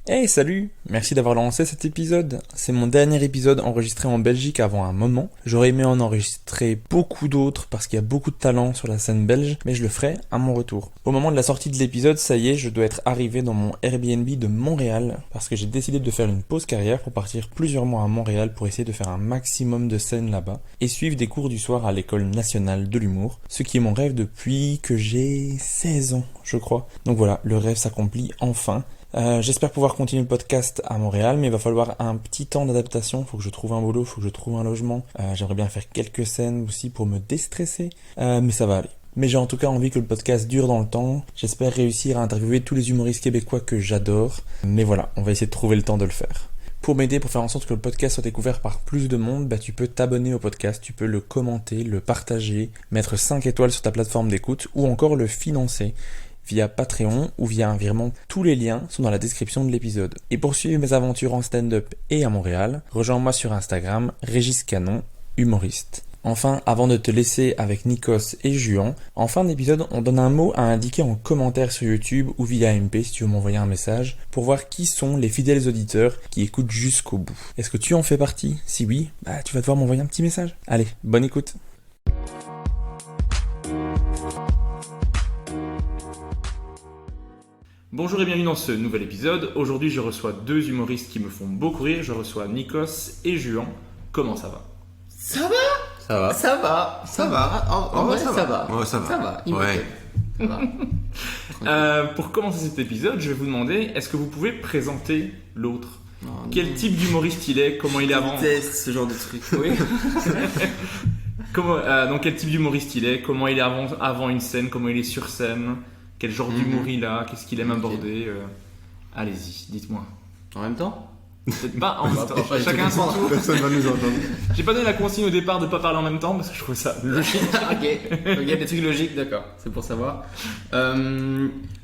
Hey, salut! Merci d'avoir lancé cet épisode. C'est mon dernier épisode enregistré en Belgique avant un moment. J'aurais aimé en enregistrer beaucoup d'autres parce qu'il y a beaucoup de talent sur la scène belge, mais je le ferai à mon retour. Au moment de la sortie de l'épisode, ça y est, je dois être arrivé dans mon Airbnb de Montréal parce que j'ai décidé de faire une pause carrière pour partir plusieurs mois à Montréal pour essayer de faire un maximum de scènes là-bas et suivre des cours du soir à l'École nationale de l'humour, ce qui est mon rêve depuis que j'ai 16 ans, je crois. Donc voilà, le rêve s'accomplit enfin. J'espère pouvoir continuer le podcast à Montréal, mais il va falloir un petit temps d'adaptation. Faut que je trouve un boulot, faut que je trouve un logement. J'aimerais bien faire quelques scènes aussi pour me déstresser, mais ça va aller. Mais j'ai en tout cas envie que le podcast dure dans le temps. J'espère réussir à interviewer tous les humoristes québécois que j'adore. Mais voilà, on va essayer de trouver le temps de le faire. Pour m'aider, pour faire en sorte que le podcast soit découvert par plus de monde, tu peux t'abonner au podcast, tu peux le commenter, le partager, mettre 5 étoiles sur ta plateforme d'écoute ou encore le financer via Patreon ou via un virement. Tous les liens sont dans la description de l'épisode. Et pour suivre mes aventures en stand-up et à Montréal, rejoins-moi sur Instagram, Régis Canon, humoriste. Enfin, avant de te laisser avec Nikos et Juan, en fin d'épisode, on donne un mot à indiquer en commentaire sur YouTube ou via MP si tu veux m'envoyer un message pour voir qui sont les fidèles auditeurs qui écoutent jusqu'au bout. Est-ce que tu en fais partie? Si oui, tu vas devoir m'envoyer un petit message. Allez, bonne écoute. Bonjour et bienvenue dans ce nouvel épisode. Aujourd'hui, je reçois deux humoristes qui me font beaucoup rire. Je reçois Nikos et Juan. Comment ça va? Ça va. En vrai, ça va. Ouais, ça va. Ça va. Ouais. Ça va. Pour commencer cet épisode, je vais vous demander, est-ce que vous pouvez présenter l'autre? Non, Quel type d'humoriste il est? Comment il est avant? Teste ce genre de truc. Oui. Donc quel type d'humoriste il est? Comment il est avant une scène? Comment il est sur scène? Quel genre d'humour il a? Qu'est-ce qu'il aime aborder? Allez-y, dites-moi. En même temps? Peut-être pas en même temps. Chacun son tour. Personne va nous entendre. J'ai pas donné la consigne au départ de pas parler en même temps parce que je trouvais ça logique. Ok. Il y a des trucs logiques, d'accord. C'est pour savoir.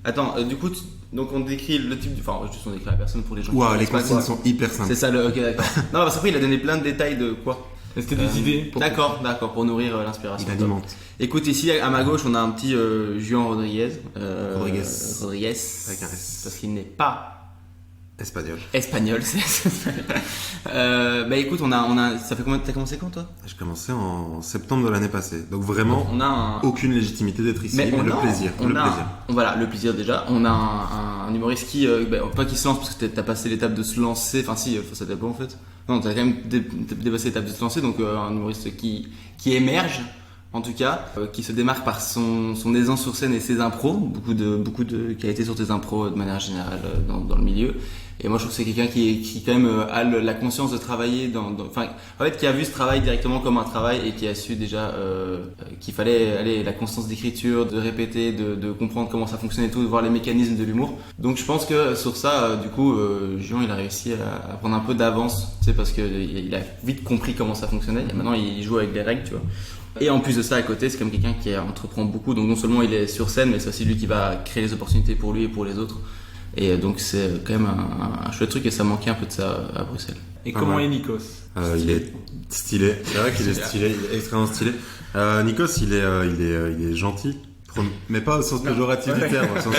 Attends, du coup, donc on décrit le type du. Enfin, juste on décrit la personne pour les gens. Waouh, qui les connaissent pas, consignes quoi. sont hyper simples. C'est ça le. Ok, d'accord. Non, parce qu'après il a donné plein de détails de quoi. C'était des idées. D'accord, pour nourrir l'inspiration. Il alimente. Écoute, ici à ma gauche, on a un petit Juan Rodriguez. Rodriguez. Avec un S. Parce qu'il n'est pas Espagnol. espagnol. Écoute, ça fait combien t'as commencé quand toi? J'ai commencé en septembre de l'année passée. Donc vraiment, On a un. aucune légitimité d'être ici. Mais on le a- plaisir. on le a- plaisir. Voilà, le plaisir déjà. On a un humoriste qui, pas qui se lance parce que t'as passé l'étape de se lancer. Enfin si, ça dépend en fait. Non, t'as quand même dépassé l'étape de se lancer. Donc un humoriste qui émerge. En tout cas, qui se démarque par son aisance sur scène et ses impros, beaucoup de qualité sur tes impros de manière générale dans le milieu. Et moi je trouve que c'est quelqu'un qui quand même a la conscience de travailler qui a vu ce travail directement comme un travail et qui a su déjà qu'il fallait la constance d'écriture, de répéter, de comprendre comment ça fonctionne et tout, de voir les mécanismes de l'humour. Donc je pense que sur ça, Juan il a réussi à prendre un peu d'avance, tu sais, parce que il a vite compris comment ça fonctionnait. Et maintenant il joue avec des règles, tu vois. Et en plus de ça, à côté, c'est comme quelqu'un qui entreprend beaucoup. Donc non seulement il est sur scène, mais c'est aussi lui qui va créer les opportunités pour lui et pour les autres. Et donc c'est quand même un chouette truc et ça manquait un peu de ça à Bruxelles. Et comment est Nikos? Il est stylé. C'est vrai qu'il est stylé. Il est extrêmement stylé. Nikos, il est gentil. Mais pas au sens péjoratif du terme. Au sens,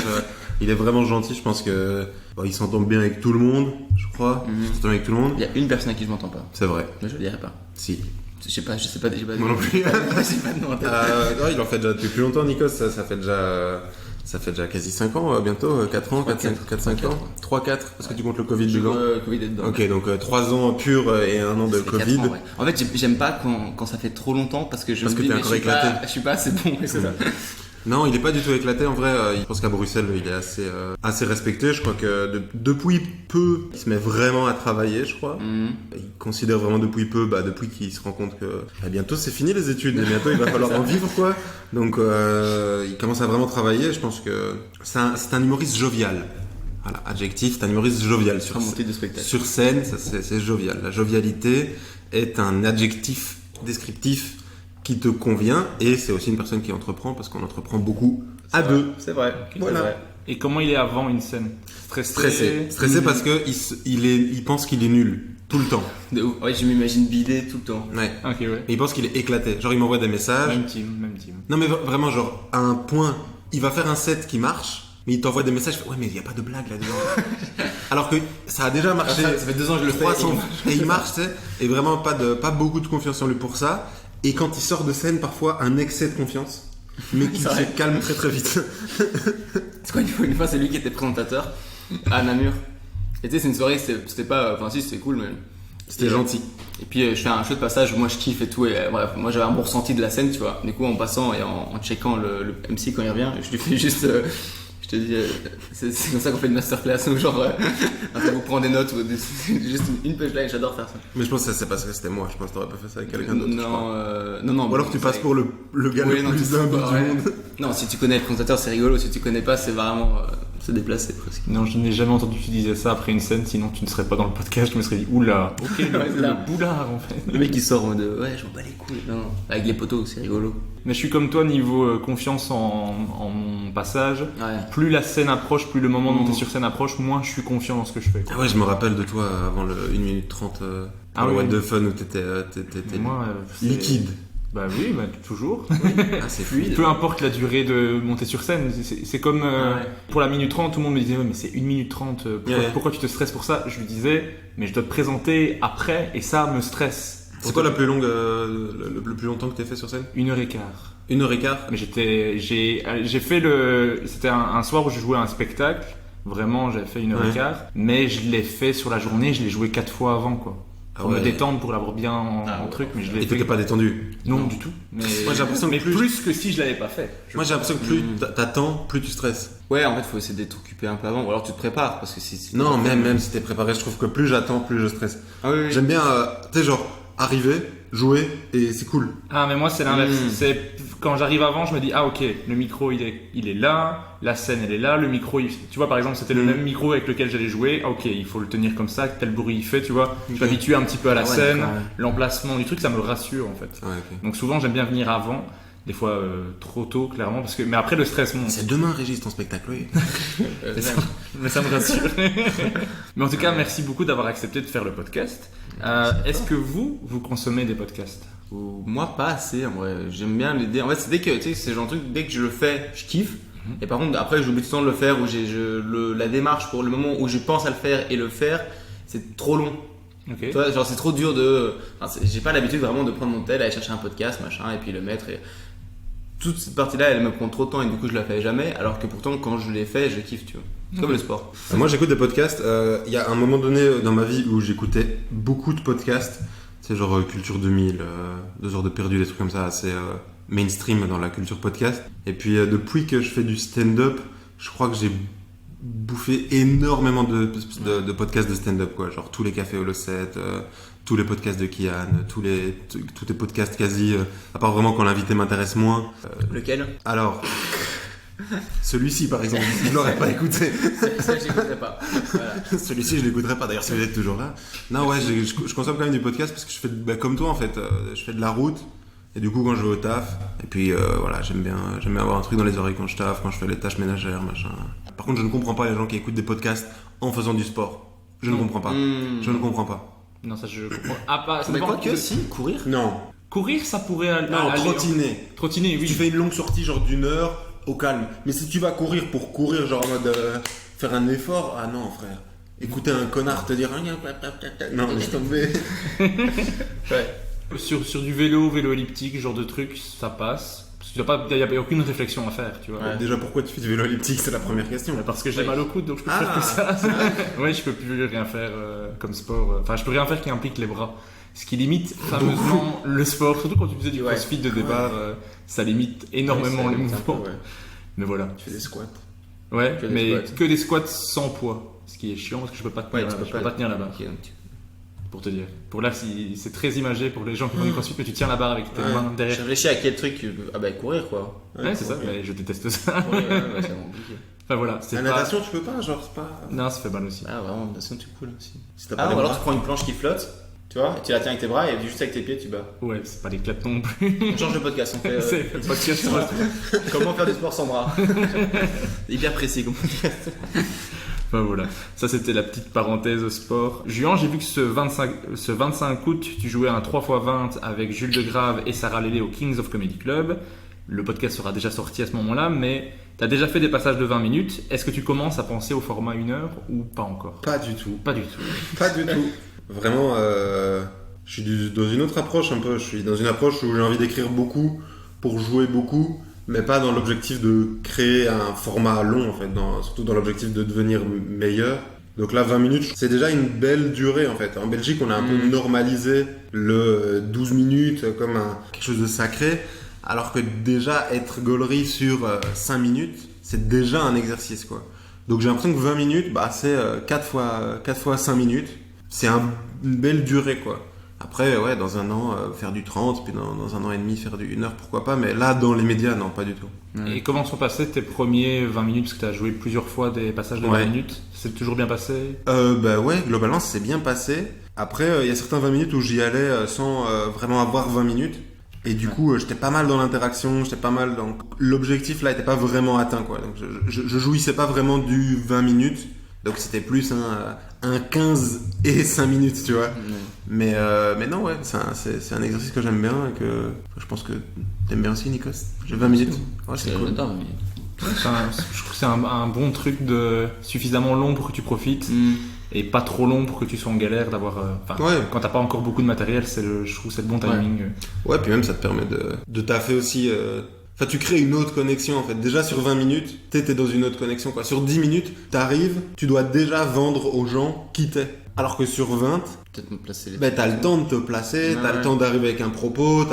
il est vraiment gentil. Je pense que il s'entend bien avec tout le monde, je crois. Il s'entend bien avec tout le monde. Il y a une personne à qui je m'entends pas. C'est vrai. Mais je le dirai pas. Si. Je sais pas. Moi non plus. J'ai pas de nom en tête. Non, il en fait déjà depuis plus longtemps, Nikos. Ça fait déjà quasi 5 ans, bientôt 4 ans, 4-5 ans. 3-4, parce que tu comptes le Covid dedans. Covid est dedans. Ok, donc 3 ans pur et 1 an de Ça fait 4 Covid. ans, ouais. En fait, j'aime pas quand ça fait trop longtemps parce que je Parce me que dis, t'es mais encore éclaté. je suis pas assez bon. C'est ça. Non, il est pas du tout éclaté en vrai. Je pense qu'à Bruxelles, il est assez respecté. Je crois que depuis peu, il se met vraiment à travailler, je crois. Il considère vraiment depuis peu, depuis qu'il se rend compte que bientôt c'est fini les études et bientôt il va falloir en vivre, quoi. Donc il commence à vraiment travailler. Je pense que c'est un humoriste jovial. Voilà, adjectif, c'est un humoriste jovial sur Remontée de spectacle. Sur scène, ça, c'est jovial. La jovialité est un adjectif descriptif qui te convient et c'est aussi une personne qui entreprend parce qu'on entreprend beaucoup à deux. C'est vrai. Voilà. C'est vrai. Et comment il est avant une scène? Stressé parce que il pense qu'il est nul Tout le temps. De ouf. Ouais, je m'imagine bider tout le temps. Ouais. Ok, ouais. Et il pense qu'il est éclaté. Genre, il m'envoie des messages. Même team. Non, mais vraiment, genre, à un point, il va faire un set qui marche, mais il t'envoie des messages. Ouais, mais il n'y a pas de blague là-dedans. Alors que ça a déjà marché. Ça fait 2 ans que je le fais. 300 et il marche, tu sais. Et vraiment, pas beaucoup de confiance en lui pour ça. Et quand il sort de scène, parfois, un excès de confiance. Mais qui se calme très très vite. C'est quoi, une fois, c'est lui qui était présentateur à Namur. Et tu sais, c'est une soirée, c'était pas. Enfin, si, c'était cool, mais. C'était gentil. Et puis, je fais un show de passage où moi je kiffe et tout. Et bref, moi j'avais un bon ressenti de la scène, tu vois. Du coup, en passant et en checkant le MC quand il revient, je lui fais juste. Je te dis, c'est comme ça qu'on fait une masterclass ou genre, vous prend des notes ou juste une punchline, j'adore faire ça. Mais je pense que ça s'est passé, c'était moi. Je pense que t'aurais pas fait ça avec quelqu'un d'autre. Non. Ou alors tu passes pour le gars Oui, le non, plus humble du monde. Non, si tu connais le présentateur, c'est rigolo. Si tu connais pas, c'est vraiment se déplacer presque. Non, je n'ai jamais entendu utiliser ça après une scène, sinon tu ne serais pas dans le podcast. Je me serais dit, oula, ok, le boulard en fait. Le mec qui sort en mode ouais, je m'en bats les couilles. Non, avec les poteaux, c'est rigolo. Mais je suis comme toi niveau confiance en mon passage. Ouais. Plus la scène approche, plus le moment de monter sur scène approche, moins je suis confiant dans ce que je fais, quoi. Ah ouais, je me rappelle de toi avant le 1 minute 30 pour le What the Fun où t'étais Moi, liquide. Bah oui, bah, toujours. Ah, c'est fluide. Peu importe la durée de monter sur scène, c'est comme pour la minute 30, tout le monde me disait ouais, mais c'est 1 minute 30, pourquoi tu te stresses pour ça? Je lui disais mais je dois te présenter après et ça me stresse. C'est quoi la plus longue, le plus longtemps que t'as fait sur scène? 1h15. 1h15. Mais j'ai fait c'était un soir où je jouais un spectacle. Vraiment, j'avais fait 1h15. Mais je l'ai fait sur la journée, je l'ai joué 4 fois avant, quoi. Pour me détendre, pour l'avoir bien en truc, mais je l'ai Et fait. t'étais pas détendu? Non, du tout. Mais moi j'ai l'impression que plus que si je l'avais pas fait. Moi j'ai l'impression que plus t'attends, plus tu stresses. Ouais, en fait, faut essayer d'être occupé un peu avant, ou alors tu te prépares parce que si Non, même si t'es préparé, je trouve que plus j'attends, plus je stresse. Ah oui. J'aime bien, tu sais, genre arriver, jouer et c'est cool. Ah, mais moi c'est l'inverse. C'est quand j'arrive avant, je me dis ah ok, le micro il est là, la scène elle est là, le micro, tu vois par exemple c'était le même micro avec lequel j'allais jouer. Ah, ok, il faut le tenir comme ça, tel bruit il fait, tu vois. Je m'habitue un petit peu à la scène, l'emplacement du truc, ça me rassure en fait. Ouais, okay. Donc souvent j'aime bien venir avant. Des fois trop tôt, clairement, parce que mais après le stress monte. C'est demain, Régis, ton spectacle, oui. Mais ça me rassure. Mais en tout cas, merci beaucoup d'avoir accepté de faire le podcast. Est-ce que vous consommez des podcasts? Moi, pas assez, en vrai. J'aime bien l'idée. En fait, c'est dès que, tu sais, c'est le genre de truc, dès que je le fais, je kiffe. Et par contre, après, j'oublie tout le temps de le faire, ou la démarche pour le moment où je pense à le faire et le faire, c'est trop long. Okay. Tu vois, genre, c'est trop dur de. Enfin, j'ai pas l'habitude vraiment de prendre mon tel, aller chercher un podcast, machin, et puis le mettre. Et toute cette partie-là, elle me prend trop de temps et du coup, je la fais jamais. Alors que pourtant, quand je l'ai fait, je kiffe, tu vois. C'est comme le sport. Moi, j'écoute des podcasts. Il y a un moment donné dans ma vie où j'écoutais beaucoup de podcasts. C'est genre Culture 2000, 2 heures de perdu, des trucs comme ça, assez mainstream dans la culture podcast. Et puis, depuis que je fais du stand-up, je crois que j'ai bouffé énormément de podcasts de stand-up, quoi. Genre tous les cafés Holo7, tous les podcasts de Kian, tous les podcasts quasi, à part vraiment quand l'invité m'intéresse moins. Lequel? Alors, celui-ci par exemple, je l'aurais pas écouté. Ça, je l'écouterai pas. Voilà. Celui-ci, je l'écouterai pas d'ailleurs si vous êtes toujours là. Non, ouais, je consomme quand même du podcast parce que je fais comme toi en fait, je fais de la route. Et du coup, quand je vais au taf, et puis voilà, j'aime bien avoir un truc dans les oreilles quand je taffe, quand je fais les tâches ménagères, machin. Par contre, je ne comprends pas les gens qui écoutent des podcasts en faisant du sport. Je ne comprends pas. Je ne comprends pas. Non, ça je comprends. Ah, pas. Mais quoi que si, courir. Non. Courir, ça pourrait aller. Non, trottiner. Trottiner, oui. Tu fais une longue sortie, genre d'1 heure, au calme. Mais si tu vas courir pour courir, genre en mode faire un effort, ah non, frère. Écouter un connard te dire. Non, laisse tomber. Ouais. Sur du vélo elliptique, genre de truc, ça passe. Parce qu'il n'y a aucune réflexion à faire, tu vois. Ouais. Déjà, pourquoi tu fais du vélo elliptique? C'est la première question. Parce que j'ai mal au coude, donc je peux faire que ça. Ouais, je peux plus rien faire comme sport. Enfin, je peux rien faire qui implique les bras. Ce qui limite fameusement le sport. Surtout quand tu faisais du crossfit de départ, ça limite énormément les mouvements. Mais voilà. Tu fais des squats. Ouais, mais que des squats sans poids. Ce qui est chiant parce que je peux pas tenir, je peux pas tenir la barre. Okay, pour te dire. Pour là, c'est très imagé pour les gens qui font du crossfit que tu tiens la barre avec tes mains derrière. Je réfléchis à quel truc. Ah bah courir quoi. Ouais, c'est ça, mais je déteste ça. Ouais, c'est compliqué. Enfin voilà. La natation, tu peux pas, genre, c'est pas. Non, ça fait mal aussi. Ah vraiment, la natation, tu cool aussi. Si t'as pas ou alors tu prends une planche qui flotte, tu vois, et tu la tiens avec tes bras et juste avec tes pieds tu bats. Ouais, c'est pas l'éclate non plus. On change de podcast, on fait. C'est le podcast comment faire du sport sans bras. C'est hyper précis comme podcast. Enfin voilà, ça c'était la petite parenthèse sport. Juan, j'ai vu que ce 25 août, tu jouais un 3x20 avec Jules Degrave et Sarah Lélé au Kings of Comedy Club. Le podcast sera déjà sorti à ce moment-là, mais tu as déjà fait des passages de 20 minutes. Est-ce que tu commences à penser au format 1 heure ou pas encore ? Pas du tout. Pas du tout. Pas du tout. Vraiment, je suis dans une autre approche un peu. Je suis dans une approche où j'ai envie d'écrire beaucoup pour jouer beaucoup, mais pas dans l'objectif de créer un format long, en fait, surtout dans l'objectif de devenir meilleur. Donc là, 20 minutes, c'est déjà une belle durée, en fait. En Belgique, on a un peu normalisé le 12 minutes comme quelque chose de sacré, alors que déjà, être gaulerie sur 5 minutes, c'est déjà un exercice, quoi. Donc j'ai l'impression que 20 minutes, c'est 4 fois 5 minutes. C'est une belle durée, quoi. Après, ouais, dans un an, faire du 30, puis dans un an et demi, faire du 1 heure, pourquoi pas. Mais là, dans les médias, non, pas du tout. Et comment sont passés tes premiers 20 minutes ? Parce que tu as joué plusieurs fois des passages de 20 minutes. C'est toujours bien passé ? Ouais, globalement, ça s'est bien passé. Après, il y a certains 20 minutes où j'y allais sans vraiment avoir 20 minutes. Et du coup, j'étais pas mal dans l'interaction, j'étais pas mal dans... L'objectif, là, était pas vraiment atteint, quoi. Donc, je jouissais pas vraiment du 20 minutes. Donc, c'était plus un 15 et 5 minutes, tu vois. Mais non, ouais, c'est un exercice que j'aime bien et que je pense que t'aimes bien aussi, Nikos. J'ai 20 minutes. Ouais, c'est cool. Je trouve que c'est un bon truc de suffisamment long pour que tu profites et pas trop long pour que tu sois en galère d'avoir... Quand t'as pas encore beaucoup de matériel, je trouve que c'est le bon timing. Ouais, puis même ça te permet de taffer aussi... Enfin, tu crées une autre connexion, en fait. Déjà, sur 20 minutes, t'es dans une autre connexion, quoi. Sur 10 minutes, t'arrives, tu dois déjà vendre aux gens qui t'es. Alors que sur 20, peut-être me placer t'as le temps de te placer, t'as le temps d'arriver avec un propos,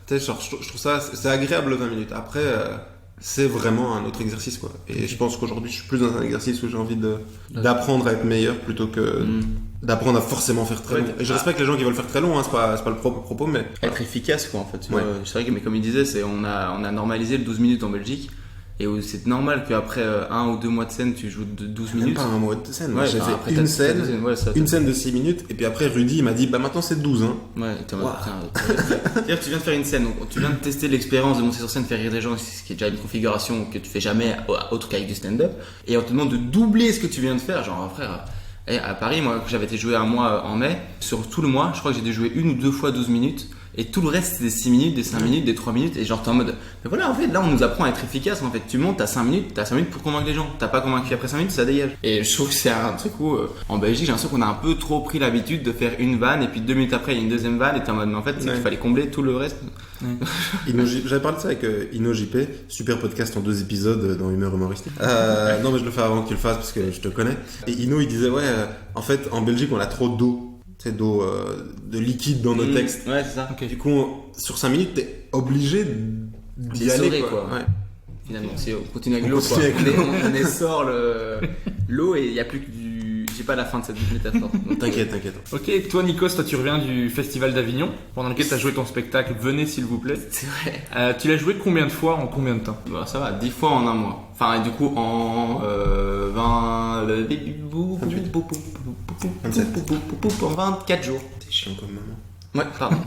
je trouve ça, c'est agréable 20 minutes. Après, c'est vraiment un autre exercice, quoi. Et je pense qu'aujourd'hui, je suis plus dans un exercice où j'ai envie d'apprendre à être meilleur plutôt que d'apprendre à forcément faire très long. Et je respecte les gens qui veulent faire très long, hein, c'est pas le propos, mais... Être efficace, quoi, en fait. C'est vrai que, mais comme il disait, on a normalisé le 12 minutes en Belgique. Et c'est normal qu'après 1 ou 2 mois de scène, tu joues de 12 minutes. Même pas un mois de scène. Ouais, j'ai fait une scène de 6 minutes. Et puis après, Rudy, il m'a dit, maintenant c'est 12. Hein. Ouais, t'es en mode, c'est-à-dire que tu viens de faire une scène, donc tu viens de tester l'expérience de monter sur scène, faire rire des gens, ce qui est déjà une configuration que tu fais jamais autre qu'avec du stand-up. Et on te demande de doubler ce que tu viens de faire. Genre, frère, à Paris, moi, j'avais été jouer un mois en mai. Sur tout le mois, je crois que j'ai dû jouer 1 ou 2 fois 12 minutes. Et tout le reste, c'est des 6 minutes, des 5 minutes, des 3 minutes. Et genre, t'es en mode, mais voilà, en fait, là, on nous apprend à être efficace. En fait, tu montes, t'as 5 minutes pour convaincre les gens. T'as pas convaincu après 5 minutes, ça dégage. Et je trouve que c'est un truc où, en Belgique, j'ai l'impression qu'on a un peu trop pris l'habitude de faire une vanne. Et puis 2 minutes après, il y a une deuxième vanne. Et t'es en mode, mais en fait, c'est qu'il fallait combler tout le reste. J'avais parlé de ça avec InnoJP, super podcast en 2 épisodes dans Humeur Humoristique. Non, mais je le fais avant que tu le fasses parce que je te connais. Et Inno, il disait, en fait, en Belgique, on a trop d'eau. C'est d'eau de liquide dans nos textes. Ouais, c'est ça. Okay. Du coup, sur 5 minutes, t'es obligé d'y aller, quoi. Ouais. Finalement, si on continue avec l'eau, on essore l'eau et il n'y a plus que j'ai pas la fin de cette métaphore. T'inquiète. Ok, toi Nikos, tu reviens du Festival d'Avignon, pendant lequel tu as joué ton spectacle Venez s'il vous plaît. C'est vrai. Tu l'as joué combien de fois en combien de temps ? Ça va, 10 fois en un mois. Enfin, du coup, en 24 jours. C'est chiant comme moment. Ouais, pardon.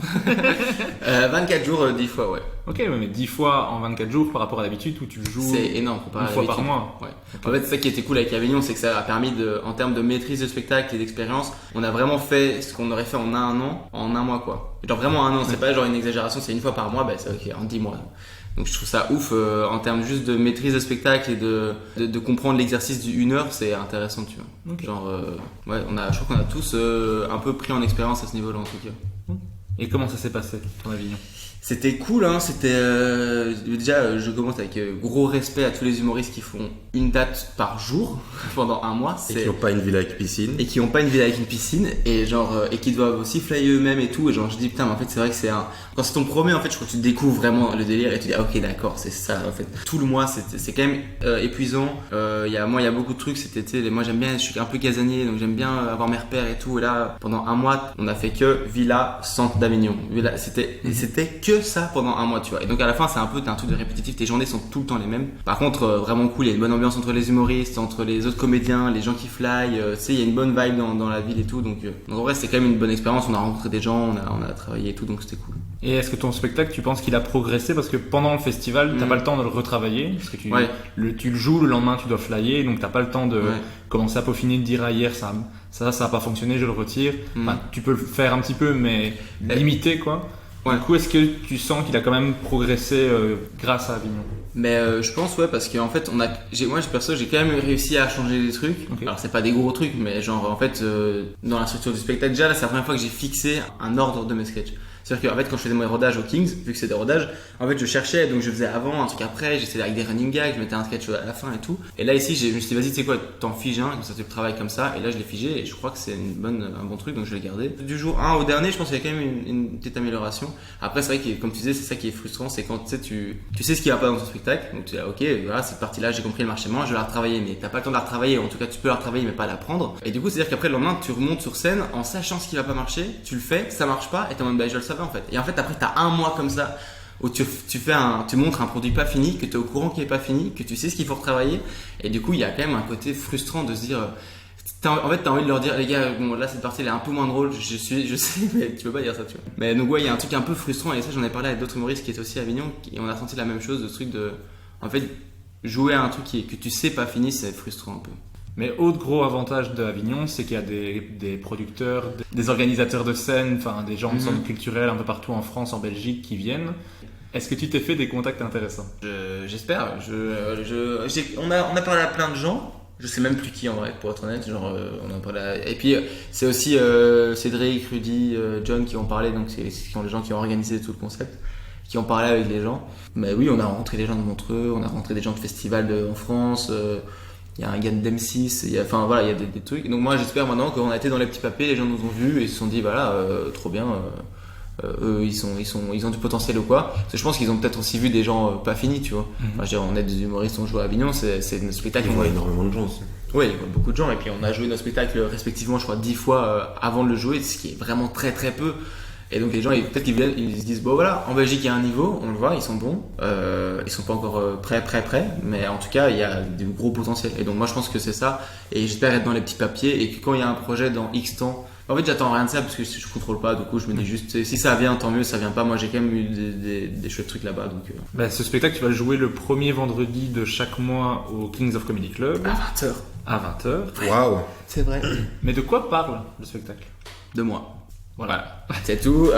24 jours, 10 fois, ouais. Ok, mais 10 fois en 24 jours par rapport à d'habitude où tu joues c'est énorme, une fois par mois. Ouais. Okay. En fait, c'est ça qui était cool avec Avignon, c'est que ça a permis en termes de maîtrise de spectacle et d'expérience, on a vraiment fait ce qu'on aurait fait en un an, en un mois, quoi. Genre vraiment un an, c'est pas genre une exagération, c'est une fois par mois, c'est ok, en 10 mois. Donc je trouve ça ouf en termes juste de maîtrise de spectacle et de comprendre l'exercice du 1 heure, c'est intéressant, tu vois. Okay. Genre, je crois qu'on a tous un peu pris en expérience à ce niveau-là en tout cas. Et comment ça s'est passé ton Avignon ? C'était cool, hein. C'était déjà, je commence avec gros respect à tous les humoristes qui font une date par jour pendant un mois. Et qui n'ont pas une villa avec piscine. Et qui n'ont pas une villa avec une piscine et et qui doivent aussi flyer eux-mêmes et tout. Et genre je dis putain, mais en fait c'est vrai que quand c'est ton premier, en fait je crois que tu découvres vraiment le délire et tu dis ok d'accord, c'est ça en fait. Tout le mois c'est quand même épuisant. Il y a beaucoup de trucs. Moi j'aime bien, je suis un peu casanier donc j'aime bien avoir mes repères et tout. Et là pendant un mois on a fait que villa centre d'Avignon. C'était que ça pendant un mois, tu vois. Et donc à la fin, t'as un truc de répétitif, tes journées sont tout le temps les mêmes. Par contre, vraiment cool, il y a une bonne ambiance entre les humoristes, entre les autres comédiens, les gens qui fly, tu sais, il y a une bonne vibe dans la ville et tout. Donc en vrai, c'était quand même une bonne expérience. On a rencontré des gens, on a travaillé et tout, donc c'était cool. Et est-ce que ton spectacle, tu penses qu'il a progressé parce que pendant le festival, t'as pas le temps de le retravailler parce que tu le joues, le lendemain tu dois flyer, donc t'as pas le temps de commencer à peaufiner, de dire hier ça a pas fonctionné, je le retire. Enfin, tu peux le faire un petit peu, mais limité quoi. Ouais. Du coup, est-ce que tu sens qu'il a quand même progressé grâce à Avignon? Mais je pense ouais parce qu'en fait moi perso j'ai quand même réussi à changer des trucs. Okay. Alors c'est pas des gros trucs mais genre en fait dans la structure du spectacle déjà là c'est la première fois que j'ai fixé un ordre de mes sketchs. C'est-à-dire qu'en fait quand je faisais mes rodages au Kings, vu que c'est des rodages, en fait je cherchais donc je faisais avant un truc après, j'essayais avec des running gags, je mettais un sketch à la fin et tout. Et là ici je me suis dit vas-y tu sais quoi, t'en figes un, comme ça tu travailles comme ça et là je l'ai figé et je crois que c'est un bon truc donc je l'ai gardé. Du jour 1 au dernier je pense qu'il y a quand même une petite amélioration. Après c'est vrai que comme tu disais c'est ça qui est frustrant, c'est quand tu sais ce qui va pas dans ton spectacle, donc tu dis ok voilà cette partie là j'ai compris le marché moi je vais la retravailler mais t'as pas le temps de la retravailler, en tout cas tu peux la retravailler mais pas l'apprendre. Et du coup c'est à dire qu'après le lendemain tu remontes sur scène en sachant ce qui va pas marcher, tu le fais, ça marche pas et t'es en mode bah je le savais en fait. Et en fait après t'as un mois comme ça où tu montres un produit pas fini, que t'es au courant qu'il est pas fini, que tu sais ce qu'il faut retravailler et du coup il y a quand même un côté frustrant de se dire en fait t'as envie de leur dire les gars bon là cette partie elle est un peu moins drôle je sais mais tu peux pas dire ça tu vois. Mais donc ouais il y a un truc un peu frustrant et ça j'en ai parlé avec d'autres humoristes qui étaient aussi à Avignon et on a senti la même chose de ce truc de en fait jouer à un truc que tu sais pas fini c'est frustrant un peu. Mais autre gros avantage de Avignon, c'est qu'il y a des producteurs, des organisateurs de scènes, enfin des gens de centres culturels un peu partout en France, en Belgique qui viennent. Est-ce que tu t'es fait des contacts intéressants? J'espère. On a parlé à plein de gens. Je sais même plus qui en vrai, pour être honnête. Genre, on en parle. Et puis c'est aussi Cédric, Rudy, John qui ont parlé. Donc c'est les gens qui ont organisé tout le concept, qui ont parlé avec les gens. Mais oui, on a rencontré des gens de Montreux, on a rencontré des gens de festivals en France. Il y a un gars de M6, il y a des trucs. Donc moi j'espère maintenant qu'on a été dans les petits papiers, les gens nous ont vus et se sont dit voilà trop bien. Eux ils ont du potentiel ou quoi. Parce que je pense qu'ils ont peut-être aussi vu des gens pas finis tu vois. Enfin, je veux dire, on est des humoristes, on joue à Avignon, c'est notre spectacle. On voit énormément de gens aussi. Oui, il y a beaucoup de gens et puis on a joué nos spectacles respectivement je crois 10 fois avant de le jouer, ce qui est vraiment très très peu. Et donc les gens peut-être qu'ils viennent, ils se disent bon voilà en Belgique il y a un niveau, on le voit, ils sont bons, ils sont pas encore prêts, mais en tout cas il y a du gros potentiel. Et donc moi je pense que c'est ça et j'espère être dans les petits papiers et que quand il y a un projet dans X temps, en fait j'attends rien de ça parce que je contrôle pas, du coup je me dis juste si ça vient tant mieux, ça vient pas, moi j'ai quand même eu des chouettes trucs là-bas donc. Ce spectacle tu vas le jouer le premier vendredi de chaque mois au Kings of Comedy Club à 20h. Waouh. C'est vrai. Mais de quoi parle le spectacle? De moi. Voilà. C'est tout.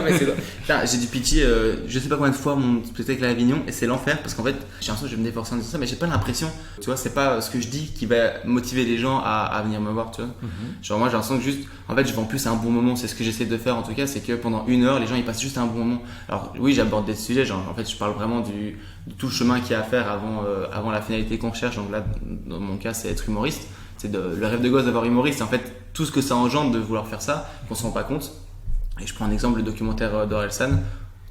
Mais putain, j'ai du pitié. Je sais pas combien de fois mon spectacle à Avignon et c'est l'enfer parce qu'en fait, j'ai l'impression que je vais me déforcer en disant ça, mais j'ai pas l'impression. Tu vois, c'est pas ce que je dis qui va motiver les gens à venir me voir. Tu vois. Genre moi, j'ai l'impression que juste, en fait, je vends plus un bon moment. C'est ce que j'essaie de faire en tout cas, c'est que pendant 1 heure, les gens ils passent juste un bon moment. Alors oui, j'aborde des sujets. Genre en fait, je parle vraiment de tout le chemin qu'il y a à faire avant la finalité qu'on cherche. Donc là, dans mon cas, c'est être humoriste. C'est le rêve de gosse d'avoir humoriste. En fait, tout ce que ça engendre de vouloir faire ça, qu'on se rend pas compte. Et je prends un exemple, le documentaire d'Orelsan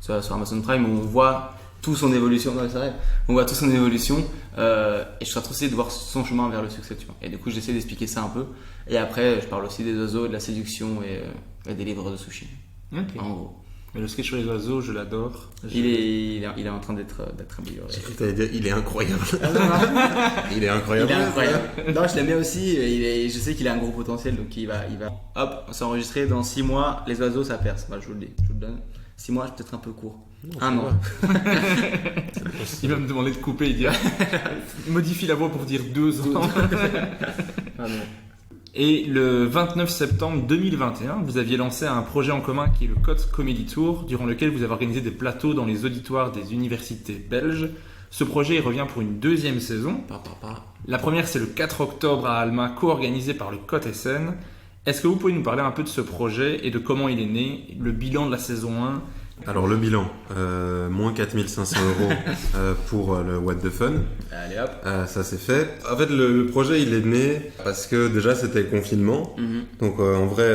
sur Amazon Prime où on voit toute son évolution dans les rêves. On voit toute son évolution et je suis trop essayé de voir son chemin vers le succès. Tu vois. Et du coup, j'essaie d'expliquer ça un peu. Et après, je parle aussi des oiseaux, de la séduction et des livres de sushi. Okay. En gros. Mais le sketch sur les oiseaux, je l'adore. Il est en train d'être amélioré. J'ai cru que t'allais dire il est incroyable. Il est incroyable. Il est incroyable. Non, je l'aime bien aussi. Je sais qu'il a un gros potentiel, donc il va. Hop, on s'est enregistré dans 6 mois. Les oiseaux, ça perce. Bah, je vous le dis, je vous le donne. 6 mois, c'est peut-être un peu court. Un an. Il va me demander de couper. Il dit modifie la voix pour dire 2 ans. Ah non. Et le 29 septembre 2021, vous aviez lancé un projet en commun qui est le Cote Comedy Tour, durant lequel vous avez organisé des plateaux dans les auditoires des universités belges. Ce projet il revient pour une 2e saison. La première, c'est le 4 octobre à Alma, co-organisé par le Cote SN. Est-ce que vous pouvez nous parler un peu de ce projet et de comment il est né, le bilan de la saison 1? Alors le bilan, moins 4500 € pour le What the Fun. Allez hop. Ça c'est fait. En fait le projet il est né parce que déjà c'était le confinement. Donc en vrai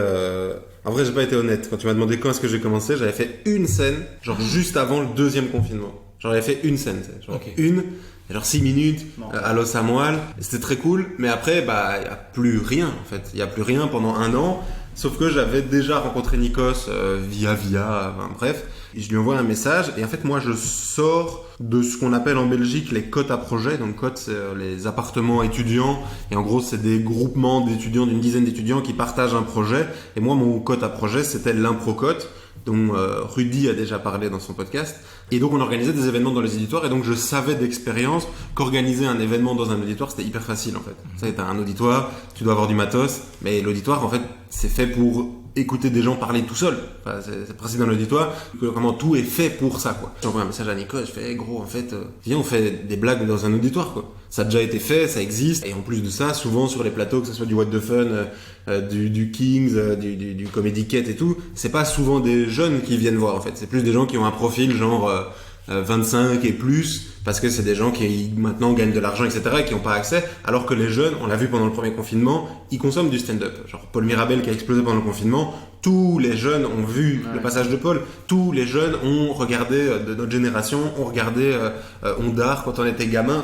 j'ai pas été honnête. Quand tu m'as demandé quand est-ce que j'ai commencé, j'avais fait une scène, genre juste avant le 2e confinement. Genre j'avais fait une scène, genre genre 6 minutes à l'os à moelle. C'était très cool, mais après y a plus rien en fait. Il y a plus rien pendant 1 an. Sauf que j'avais déjà rencontré Nikos via, bref. Et je lui envoie un message et en fait moi je sors de ce qu'on appelle en Belgique les cotes à projet. Donc cotes c'est les appartements étudiants et en gros c'est des groupements d'étudiants, d'une dizaine d'étudiants qui partagent un projet. Et moi mon cote à projet c'était l'improcote. dont Rudy a déjà parlé dans son podcast. Et donc on organisait des événements dans les auditoires et donc je savais d'expérience qu'organiser un événement dans un auditoire c'était hyper facile en fait. Ça, t'as un auditoire, tu dois avoir du matos, mais l'auditoire en fait c'est fait pour écouter des gens parler tout seul. Enfin, c'est le principe d'un auditoire, que vraiment tout est fait pour ça quoi. J'envoie un message à Nico, je fais gros en fait, viens on fait des blagues dans un auditoire quoi. Ça a déjà été fait, ça existe et en plus de ça, souvent sur les plateaux, que ce soit du What the Fun, du Kings, du Comedy Cat et tout, c'est pas souvent des jeunes qui viennent voir en fait, c'est plus des gens qui ont un profil genre 25 et plus, parce que c'est des gens qui maintenant gagnent de l'argent, etc., et qui n'ont pas accès, alors que les jeunes, on l'a vu pendant le premier confinement, ils consomment du stand-up. Genre Paul Mirabel qui a explosé pendant le confinement, tous les jeunes ont vu le passage de Paul, tous les jeunes ont regardé, de notre génération, ont regardé Ondar quand on était gamin,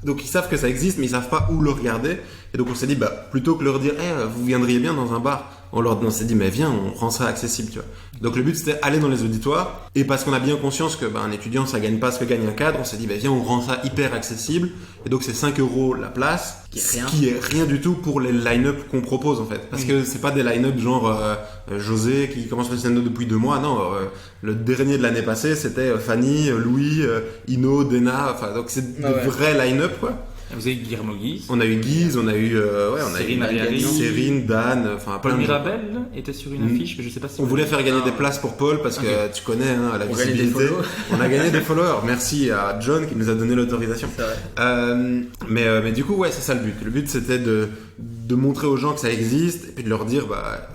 donc ils savent que ça existe, mais ils savent pas où le regarder, et donc on s'est dit, plutôt que leur dire, vous viendriez bien dans un bar, on s'est dit, mais viens, on rend ça accessible, tu vois. Donc le but c'était aller dans les auditoires, et parce qu'on a bien conscience que un étudiant ça gagne pas ce que gagne un cadre, on s'est dit, viens, on rend ça hyper accessible, et donc c'est 5 € la place, qui est rien du tout pour les line-up qu'on propose en fait. Parce que c'est pas des line-up genre José qui commence le stand-up depuis 2 mois, non, le dernier de l'année passée c'était Fanny, Louis, Ino, Dena, enfin donc c'est des vrais line-up quoi. Vous avez Guillermo Guise. On a eu Guise, on a eu Cérine, Dan, enfin Paul Mirabel était sur une affiche, mais je sais pas si on voulait faire gagner des places pour Paul parce que tu connais la visibilité. On a gagné des followers. Merci à John qui nous a donné l'autorisation. Mais du coup c'est ça le but. Le but c'était de montrer aux gens que ça existe et puis de leur dire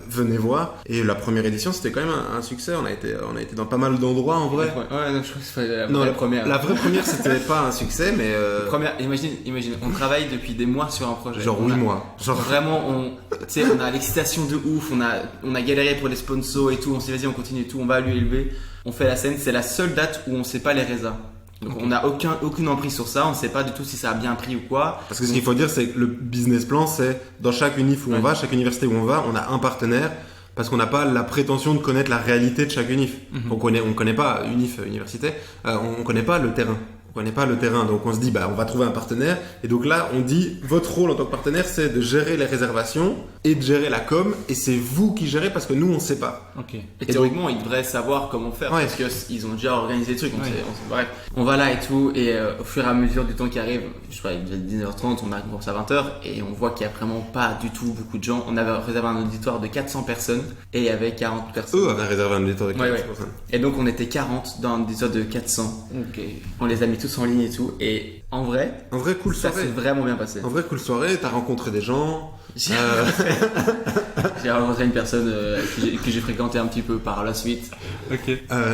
venez voir. Et la première édition c'était quand même un succès. On a été dans pas mal d'endroits en vrai. Ouais, non, je crois que c'est la première. La vraie première c'était pas un succès mais première, imagine, on travaille depuis des mois sur un projet. Genre 8 mois. Vraiment, on a l'excitation de ouf, on a galéré pour les sponsors et tout, on s'est dit vas-y on continue et tout, on va à l'ULB, on fait la scène, c'est la seule date où on sait pas les résas. Donc on n'a aucune emprise sur ça, on sait pas du tout si ça a bien pris ou quoi. Parce que ce qu'il faut dire c'est que le business plan c'est dans chaque unif où on va, chaque université où on va, on a un partenaire. Parce qu'on n'a pas la prétention de connaître la réalité de chaque unif. On connaît pas université, on connaît pas le terrain. On connaît pas le terrain, donc on se dit on va trouver un partenaire. Et donc là, on dit votre rôle en tant que partenaire, c'est de gérer les réservations et de gérer la com. Et c'est vous qui gérez parce que nous, on sait pas. Okay. Et théoriquement, ils devraient savoir comment faire parce qu'ils ont déjà organisé le truc. Bref, on va là et tout, et au fur et à mesure du temps qui arrive, je sais pas, il est 19h30, on arrive pour ça à 20h, et on voit qu'il y a vraiment pas du tout beaucoup de gens. On avait réservé un auditoire de 400 personnes et il y avait 40 personnes. Eux avaient réservé un auditoire de 400 personnes. Et donc on était 40 dans un auditoire de 400. On les a mis tous en ligne et tout, et en vrai cool ça soirée. s'est vraiment bien passé. En vrai cool soirée, t'as rencontré des gens. J'ai rencontré une personne que j'ai fréquenté un petit peu par la suite.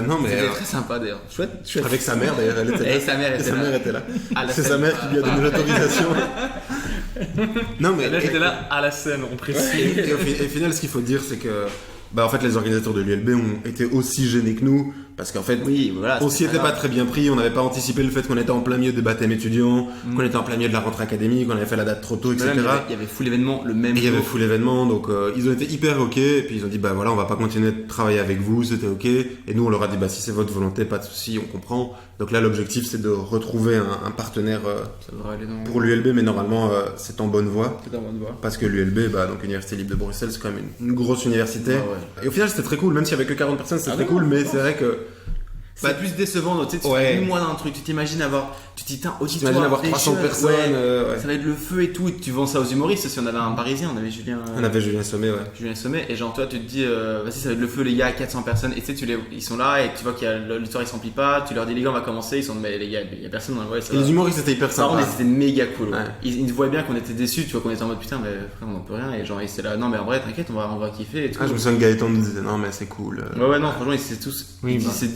Non mais c'était très sympa d'ailleurs. Chouette. Avec sa mère d'ailleurs, elle était là. Et sa mère était là. C'est sa mère qui lui a donné l'autorisation. Non mais elle était là à la scène, on précise. Et au final, ce qu'il faut dire, c'est que en fait, les organisateurs de l'ULB ont été aussi gênés que nous, parce qu'en fait, on s'y était pas très bien pris, on n'avait pas anticipé le fait qu'on était en plein milieu des baptêmes étudiants, qu'on était en plein milieu de la rentrée académique, qu'on avait fait la date trop tôt, etc. Il y avait full événement le même jour. Il y avait full événement, donc ils ont été hyper ok, et puis ils ont dit on va pas continuer de travailler avec vous, c'était ok, et nous on leur a dit si c'est votre volonté, pas de souci, on comprend. Donc là l'objectif c'est de retrouver un partenaire pour l'ULB, mais normalement c'est en bonne voie. Parce que l'ULB, donc Université Libre de Bruxelles, c'est quand même une grosse université. Et au final c'était très cool, même s'il y avait que 40 personnes, c'était très cool, mais c'est vrai que c'est plus décevant, tu sais, tu fais 8 mois dans un truc, tu t'imagines avoir 300 personnes, ça va être le feu et tout, et tu vends ça aux humoristes. Si on avait un Parisien, on avait Julien Sommet, Julien Sommet, et genre toi tu te dis vas-y ça va être le feu les gars, 400 personnes, et tu sais ils sont là et tu vois qu'il y a l'auditoire il s'emplit pas, tu leur dis les gars on va commencer, ils sont mais les gars il y a personne dans le et les humoristes c'était hyper sympa. C'était méga cool. Ils voyaient bien qu'on était déçus, tu vois qu'on était en mode putain mais frère on en peut rien, et genre ils étaient là non mais en vrai t'inquiète on va kiffer et tout. Je me souviens que Gaëtan nous disait non mais c'est cool. Non franchement ils étaient tous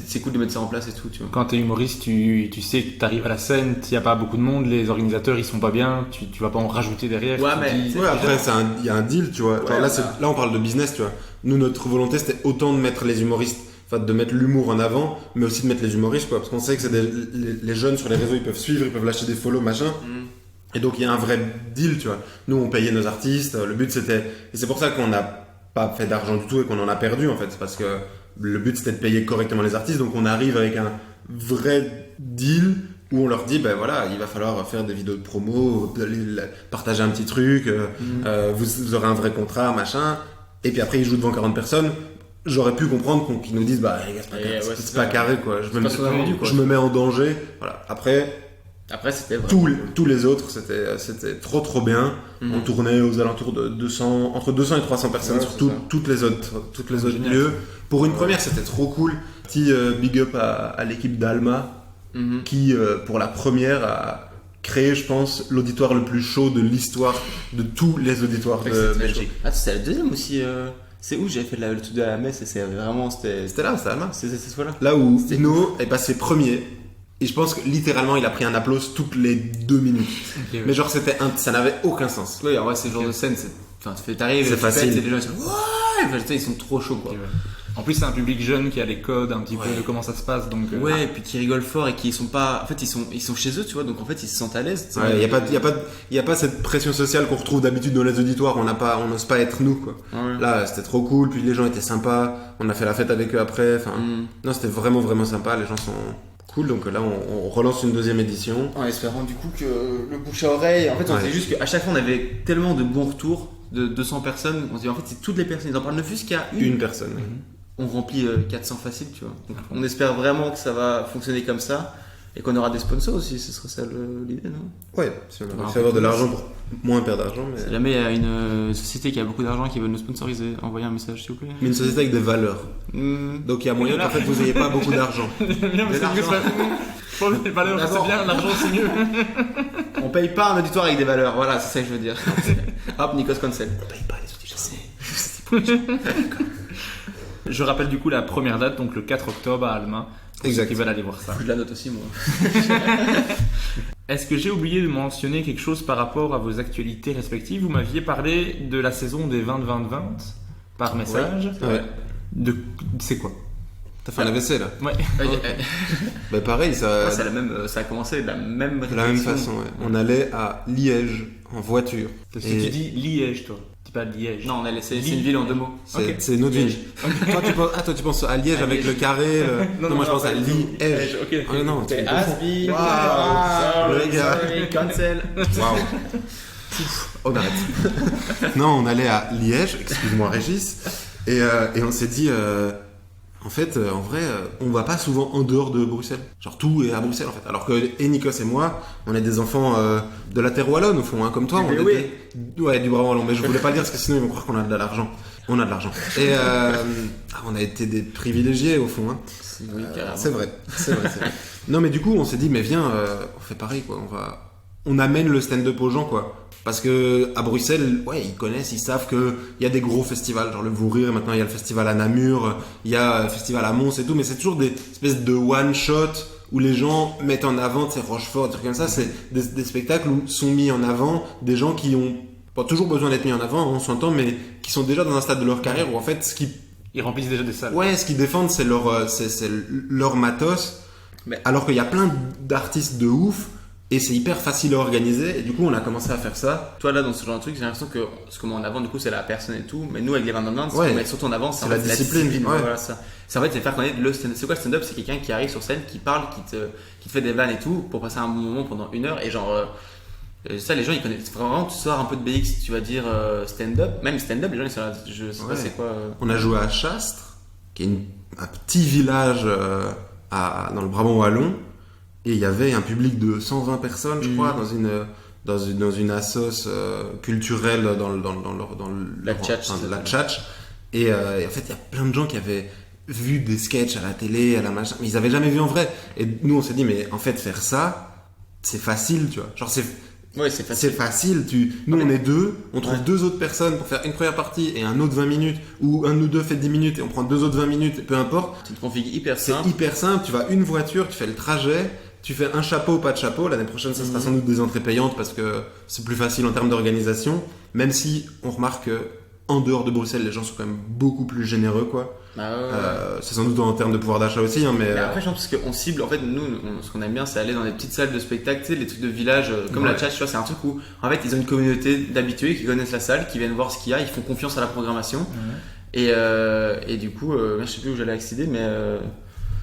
c'est cool de mettre ça en place et tout, tu vois. Quand t'es humoriste, tu sais que t'arrives à la scène, il y a pas beaucoup de monde, les organisateurs ils sont pas bien, tu vas pas en rajouter derrière. Après il y a un deal, tu vois. Là on parle de business, tu vois. Nous notre volonté c'était autant de mettre les humoristes, de mettre l'humour en avant, mais aussi de mettre les humoristes, quoi, parce qu'on sait que c'est les jeunes sur les réseaux, ils peuvent suivre, ils peuvent lâcher des follow machin. Et donc il y a un vrai deal, tu vois. Nous on payait nos artistes, le but c'était, et c'est pour ça qu'on n'a pas fait d'argent du tout et qu'on en a perdu en fait, parce que le but c'était de payer correctement les artistes, donc on arrive avec un vrai deal où on leur dit il va falloir faire des vidéos de promo, partager un petit truc, vous aurez un vrai contrat machin, et puis après ils jouent devant 40 personnes. j'aurais pu comprendre qu'ils nous disent bah les gars, c'est pas carré quoi. Je me mets en danger. Voilà. Après c'était vraiment tous les autres c'était trop bien. On tournait aux alentours de 200 entre 200 et 300 personnes sur toutes les autres lieux. Pour une première, c'était trop cool. Petit big up à l'équipe d'Alma qui pour la première a créé, je pense, l'auditoire le plus chaud de l'histoire de tous les auditoires de Belgique. Ah, c'est la deuxième aussi. C'est où j'avais fait le truc de la messe et c'était Alma. C'était Alma. C'était cette fois-là. Là où Ino est passé premier. Et je pense que littéralement il a pris un applause toutes les 2 minutes. Okay, ouais. Mais genre ça n'avait aucun sens. Oui, en vrai, c'est le genre de scène, t'arrives, c'est facile. Et les gens ils sont ouais, ils sont trop chauds quoi. Okay, ouais. En plus, c'est un public jeune qui a les codes un petit peu de comment ça se passe, donc. Ouais, et puis qui rigolent fort et qui sont pas. En fait, ils sont chez eux, tu vois, donc en fait, ils se sentent à l'aise. Ouais, y a pas cette pression sociale qu'on retrouve d'habitude dans les auditoires. On n'ose pas être nous, quoi. Ouais. Là, c'était trop cool. Puis les gens étaient sympas. On a fait la fête avec eux après. Enfin, non, c'était vraiment vraiment sympa. Les gens sont cool. Donc là, on relance une deuxième édition. En espérant du coup que le bouche à oreille. En fait, on disait juste qu'à chaque fois, on avait tellement de bons retours de 200 personnes. On se dit en fait, c'est toutes les personnes. Ils en parlent ne fût-ce qu'il y a une personne. On remplit 400 facile, tu vois. Donc, on espère vraiment que ça va fonctionner comme ça et qu'on aura des sponsors aussi, ce serait ça l'idée, non? Ouais, si on a avoir de l'argent pour moins perdre d'argent. Mais... Si jamais il y a une société qui a beaucoup d'argent qui veut nous sponsoriser, envoyez un message s'il vous plaît. Mais une société avec des valeurs. Donc il y a moyen qu'en fait vous n'ayez pas beaucoup d'argent. Les valeurs, c'est bien, l'argent c'est mieux. On paye pas un auditoire avec des valeurs, voilà, c'est ça que je veux dire. Hop, Nikos Cancel. On paye pas les auditeurs. Je rappelle du coup la première date, donc le 4 octobre à Alma. Pour ceux qui veulent aller voir ça. Je la note aussi, moi. Est-ce que j'ai oublié de mentionner quelque chose par rapport à vos actualités respectives? Vous m'aviez parlé de la saison des 20-20-20 par message. Ouais. C'est quoi? T'as fait un AVC là? Ouais. Bah pareil, ça. C'est la même. Ça a commencé de la même façon. Ouais. On allait à Liège en voiture. Parce que tu dis Liège, toi. Pas Liège. Non, c'est une ville en 2 mots. C'est une autre ville. Toi, tu penses à Liège avec le carré. Non, moi je pense à Liège. Ok. Oh, non, c'est Asby. Wow. Sorry, cancel. Waouh. On arrête. Non, on allait à Liège. Excuse-moi, Régis. Et on s'est dit. En fait, en vrai, on va pas souvent en dehors de Bruxelles. Genre tout est à Bruxelles en fait. Alors que Nikos et moi, on est des enfants de la terre wallonne au fond, hein, comme toi. Ouais, du Brabant wallon. Mais je voulais pas le dire parce que sinon ils vont croire qu'on a de l'argent. On a de l'argent. Et on a été des privilégiés au fond. Hein. C'est vrai. Non mais du coup, on s'est dit mais viens, on fait pareil quoi. On amène le stand-up aux gens quoi. Parce que à Bruxelles, ouais, ils connaissent, ils savent qu'il y a des gros festivals, genre le Vourir, maintenant il y a le festival à Namur, il y a le festival à Mons et tout, mais c'est toujours des espèces de one-shot où les gens mettent en avant, c'est Rochefort, des trucs comme ça, c'est des spectacles où sont mis en avant des gens qui ont pas toujours besoin d'être mis en avant, on s'entend, mais qui sont déjà dans un stade de leur carrière où en fait, ils remplissent déjà des salles. Ouais, ce qu'ils défendent, c'est leur matos, mais alors qu'il y a plein d'artistes de ouf. Et c'est hyper facile à organiser, et du coup on a commencé à faire ça. Toi là dans ce genre de truc, j'ai l'impression que ce qu'on met en avant du coup c'est la personne et tout, mais nous avec les 20-20-20, ce qu'on met surtout en avant c'est la discipline. Ouais. Voilà, ça. C'est en fait c'est faire connaître le stand-up. C'est quoi le stand-up? C'est quelqu'un qui arrive sur scène, qui parle, qui te fait des vannes et tout, pour passer un bon moment pendant 1 heure, et genre ça les gens ils connaissent vraiment. Tu sors un peu de BX, tu vas dire stand-up, même stand-up les gens ils sont là, je sais pas c'est quoi. On a joué à Chastres, qui est un petit village dans le Brabant wallon. Et il y avait un public de 120 personnes, je crois, dans une assoce culturelle dans la Tchatch. Et en fait, il y a plein de gens qui avaient vu des sketchs à la télé, à la machin, mais ils avaient jamais vu en vrai. Et nous, on s'est dit, mais en fait, faire ça, c'est facile, tu vois. Genre, c'est facile. Nous, on est 2, on trouve 2 autres personnes pour faire une première partie et un autre 20 minutes, ou un ou deux fait 10 minutes et on prend 2 autres 20 minutes, peu importe. C'est une config hyper simple. C'est hyper simple, tu vas une voiture, tu fais le trajet. Tu fais un chapeau, pas de chapeau. L'année prochaine, ça sera sans doute des entrées payantes parce que c'est plus facile en termes d'organisation. Même si on remarque qu'en dehors de Bruxelles, les gens sont quand même beaucoup plus généreux, quoi. C'est sans doute en termes de pouvoir d'achat aussi, hein, mais après, je pense qu'on cible. En fait, nous, ce qu'on aime bien, c'est aller dans des petites salles de spectacle, tu sais, les trucs de village, comme la Tchatch, tu vois, c'est un truc où, en fait, ils ont une communauté d'habitués qui connaissent la salle, qui viennent voir ce qu'il y a, ils font confiance à la programmation. Et du coup, je sais plus où j'allais accéder, mais.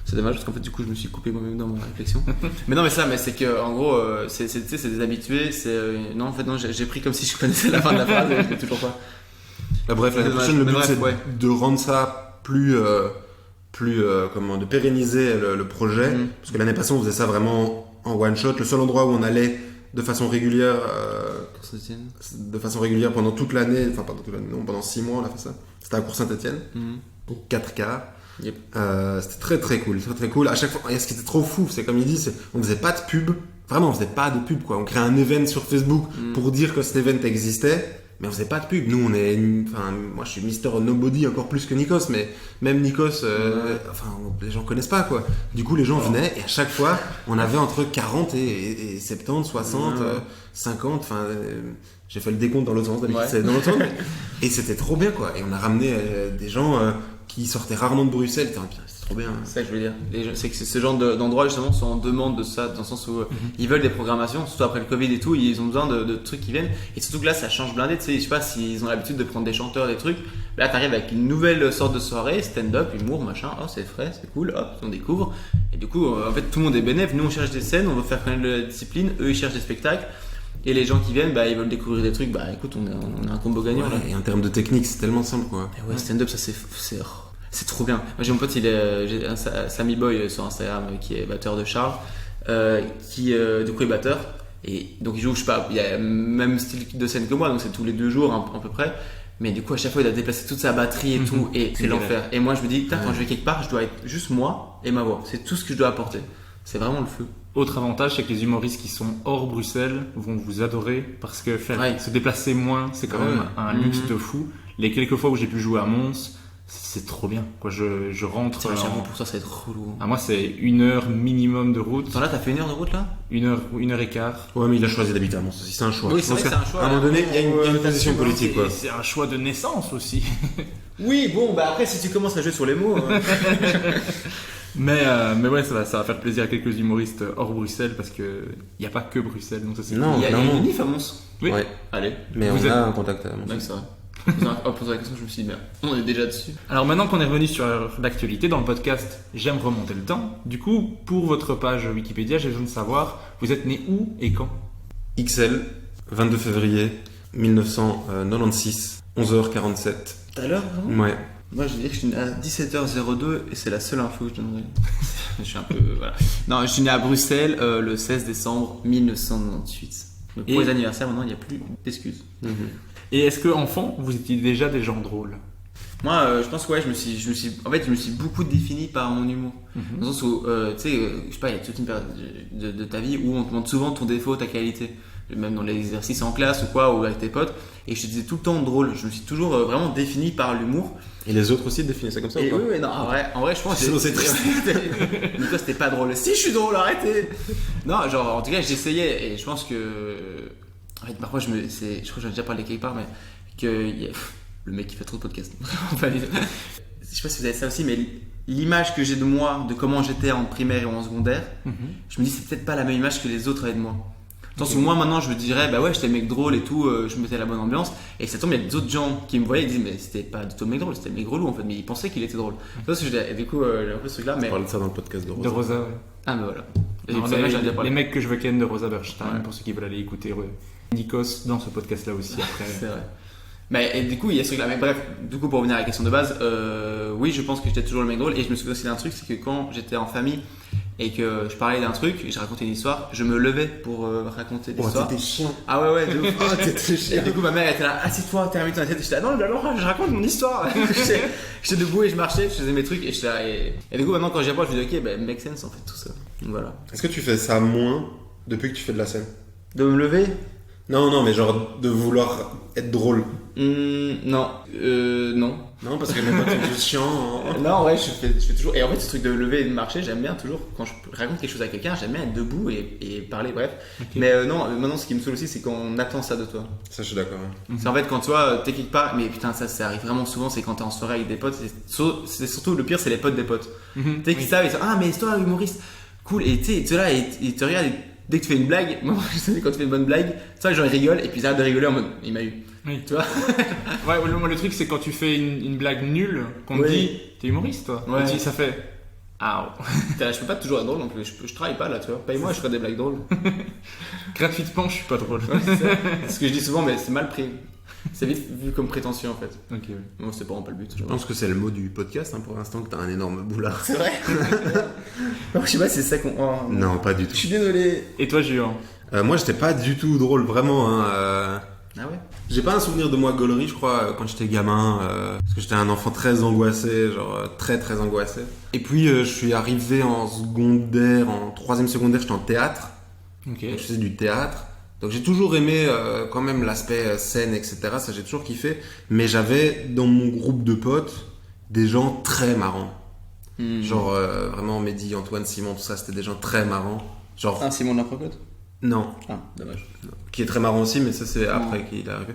C'est dommage parce qu'en fait du coup je me suis coupé moi-même dans ma réflexion. mais c'est que en gros c'est des habitués, non en fait non j'ai pris comme si je connaissais la fin de la phrase et je l'ai toujours pas. Bref, l'année prochaine le but c'est de rendre ça de pérenniser le projet. Parce que l'année passée, on faisait ça vraiment en one shot. Le seul endroit où on allait de façon régulière, pendant toute l'année, enfin pendant 6 mois, on a fait ça. C'était à Cours Saint-Etienne, donc 4 quarts. Yep. C'était très très cool, très très cool. À chaque fois, et ce qui était trop fou, c'est comme il dit, on faisait pas de pub. Vraiment, on faisait pas de pub, quoi. On créait un event sur Facebook pour dire que cet event existait. Mais on faisait pas de pub. Nous, moi, je suis Mister Nobody encore plus que Nikos, mais même Nikos, les gens connaissent pas, quoi. Du coup, les gens venaient et à chaque fois, on avait entre 40 et 70, 60, 50, j'ai fait le décompte dans l'autre sens, c'est dans l'autre sens. Et c'était trop bien, quoi. Et on a ramené des gens qui sortaient rarement de Bruxelles. C'est trop bien. C'est ça que je veux dire. C'est que ce genre d'endroits, justement, sont en demande de ça, dans le sens où ils veulent des programmations, surtout après le Covid et tout, ils ont besoin de trucs qui viennent. Et surtout que là, ça change blindé, tu sais, je sais pas s'ils ont l'habitude de prendre des chanteurs, des trucs. Là, t'arrives avec une nouvelle sorte de soirée, stand-up, humour, machin, oh, c'est frais, c'est cool, hop, on découvre. Et du coup, en fait, tout le monde est bénéf. Nous, on cherche des scènes, on veut faire connaître la discipline, eux, ils cherchent des spectacles. Et les gens qui viennent, ils veulent découvrir des trucs, écoute, on a un combo gagnant, là. Et en termes de technique, c'est tellement simple, quoi. Et ouais, stand-up, ça, c'est trop bien. Moi, j'ai mon pote, j'ai un Sammy Boy sur Instagram qui est batteur de Charles, qui du coup est batteur. Et donc il joue, je sais pas, il y a le même style de scène que moi, donc c'est tous les 2 jours à peu près. Mais du coup, à chaque fois, il a déplacé toute sa batterie et tout, et c'est l'enfer. Et moi, je me dis, quand je vais quelque part, je dois être juste moi et ma voix. C'est tout ce que je dois apporter. C'est vraiment le feu. Autre avantage, c'est que les humoristes qui sont hors Bruxelles vont vous adorer parce que se déplacer moins, c'est quand même un luxe de fou. Les quelques fois où j'ai pu jouer à Mons, c'est trop bien. Quoi, je rentre. J'avoue, pour ça, ça va être relou. Moi, c'est 1 heure minimum de route. Attends, là, t'as fait 1 heure de route là 1 heure et quart. Ouais, mais il a choisi d'habiter à Mons aussi, c'est un choix. Oui, c'est vrai que c'est un choix. À un moment donné, il y a une position politique, quoi. C'est un choix de naissance aussi. Oui, bon, après, si tu commences à jouer sur les mots. Mais ouais, ça va faire plaisir à quelques humoristes hors Bruxelles parce que il n'y a pas que Bruxelles, donc ça c'est non, il y a une UNIF à Mons. Oui. Ouais. Allez. Mais on a un contact à Mons. Ouais, c'est vrai. En posant la question, je me suis dit, on est déjà dessus. Alors maintenant qu'on est revenu sur l'actualité dans le podcast, j'aime remonter le temps. Du coup, pour votre page Wikipédia, j'ai besoin de savoir, vous êtes né où et quand? XL, 22 février 1996, 11h47. Tout à l'heure, vraiment? Ouais. Moi, je veux dire que je suis né à 17h02 et c'est la seule info que je donnerai. Je suis un peu. Voilà. Non, je suis né à Bruxelles le 16 décembre 1998. Donc pour les anniversaires, maintenant, il n'y a plus d'excuses. Et est-ce que enfant, vous étiez déjà des gens drôles? Moi, je pense que ouais, je me suis beaucoup défini par mon humour. Dans le sens où, tu sais, je sais pas, il y a toute une période de ta vie où on te montre souvent ton défaut, ta qualité. Même dans les exercices en classe ou quoi, ou avec tes potes. Et je te disais tout le temps drôle. Je me suis toujours vraiment défini par l'humour. Et les autres aussi définissent ça comme ça ou pas? Oui, non, en vrai, je pense que Sinon, c'est triste. Nicolas, c'était pas drôle. Si, je suis drôle, arrêtez. Non, genre, en tout cas, j'essayais. Et je pense que. En fait, parfois, je crois que j'en ai déjà parlé quelque part, mais le mec qui fait trop de podcasts. Je sais pas si vous avez ça aussi, mais l'image que j'ai de moi, de comment j'étais en primaire et en secondaire, je me dis, c'est peut-être pas la même image que les autres avaient de moi. Dans le sens où moi maintenant je me dirais bah ouais j'étais le mec drôle et tout, je me mettais la bonne ambiance et ça tombe il y a d'autres gens qui me voyaient et disent mais c'était pas du tout le mec drôle, c'était le mec relou en fait, mais ils pensaient qu'il était drôle. Tu vois ce que je dis, et du coup j'ai un peu ce truc là. Mais on parlait de ça dans le podcast de Rosa. De Rosa, ouais. Ah mais voilà. Non, les mecs que je veux ken de Rosa Berstein, pour ceux qui veulent aller écouter Nikos dans ce podcast là aussi après. C'est vrai. Mais et du coup il y a ce truc là, mais bref, du coup pour revenir à la question de base, oui je pense que j'étais toujours le mec drôle et je me souviens aussi d'un truc, c'est que quand j'étais en famille et que je parlais d'un truc et je racontais une histoire, je me levais pour raconter l'histoire. T'étais chiant. Ah ouais de ouf. Oh, t'étais chiant. Et du coup ma mère était là, assieds-toi, termine ton assiette. J'étais là, non alors je raconte mon histoire. J'étais debout et je marchais, je faisais mes trucs et j'étais là, et du coup maintenant quand j'y approche je me dis ok make sense en fait tout ça. Donc voilà. Est-ce que tu fais ça moins depuis que tu fais de la scène? De me lever? Non, mais genre de vouloir être drôle. Non. Non, parce que mes potes sont tous chiants. Non, ouais, je fais toujours. Et en fait, ce truc de lever et de marcher, j'aime bien toujours. Quand je raconte quelque chose à quelqu'un, j'aime bien être debout et parler, bref. Okay. Mais non, maintenant, ce qui me saoule aussi, c'est qu'on attend ça de toi. Ça, je suis d'accord. Ouais. C'est en fait, quand toi, t'es quelque part, mais putain, ça arrive vraiment souvent, c'est quand t'es en soirée avec des potes. C'est surtout le pire, c'est les potes des potes. Tu sais, qui savent, ils disent, ah, mais c'est toi, humoriste. Cool. Et tu sais, là, ils te regardent. Dès que tu fais une blague, moi je sais quand tu fais une bonne blague, c'est vrai que j'en rigole et puis ils arrêtent de rigoler en mode il m'a eu. Oui. Tu vois? Ouais, le truc c'est quand tu fais une blague nulle, qu'on te dit t'es humoriste toi. Ouais. Et ça fait ah. Je peux pas toujours être drôle non plus, je travaille pas là, tu vois. Paye-moi, je ferai des blagues drôles. Gratuitement, je suis pas drôle. Ouais, c'est ce que je dis souvent, mais c'est mal pris. C'est vite vu comme prétentieux en fait. Ok, oui. Moi, c'est vraiment pas le but. Je pense que c'est le mot du podcast pour l'instant, que t'as un énorme boulard. C'est vrai. Non, je sais pas si c'est ça qu'on. Oh. Non, pas du Je tout. suis désolé. Et toi, Julien? Moi, j'étais pas du tout drôle, vraiment. Ah ouais. J'ai pas un souvenir de moi gaulerie, je crois, quand j'étais gamin, parce que j'étais un enfant très angoissé, très très angoissé. Et puis je suis arrivé en secondaire, en troisième secondaire, j'étais en théâtre, Ok. donc je faisais du théâtre. Donc j'ai toujours aimé quand même l'aspect scène, etc. Ça j'ai toujours kiffé. Mais j'avais dans mon groupe de potes des gens très marrants. Genre vraiment Mehdi, Antoine, Simon, tout ça, c'était des gens très marrants. Genre Ah, Simon de la Procote. non. Ah, dommage. Qui est très marrant aussi, mais ça c'est après qu'il est arrivé.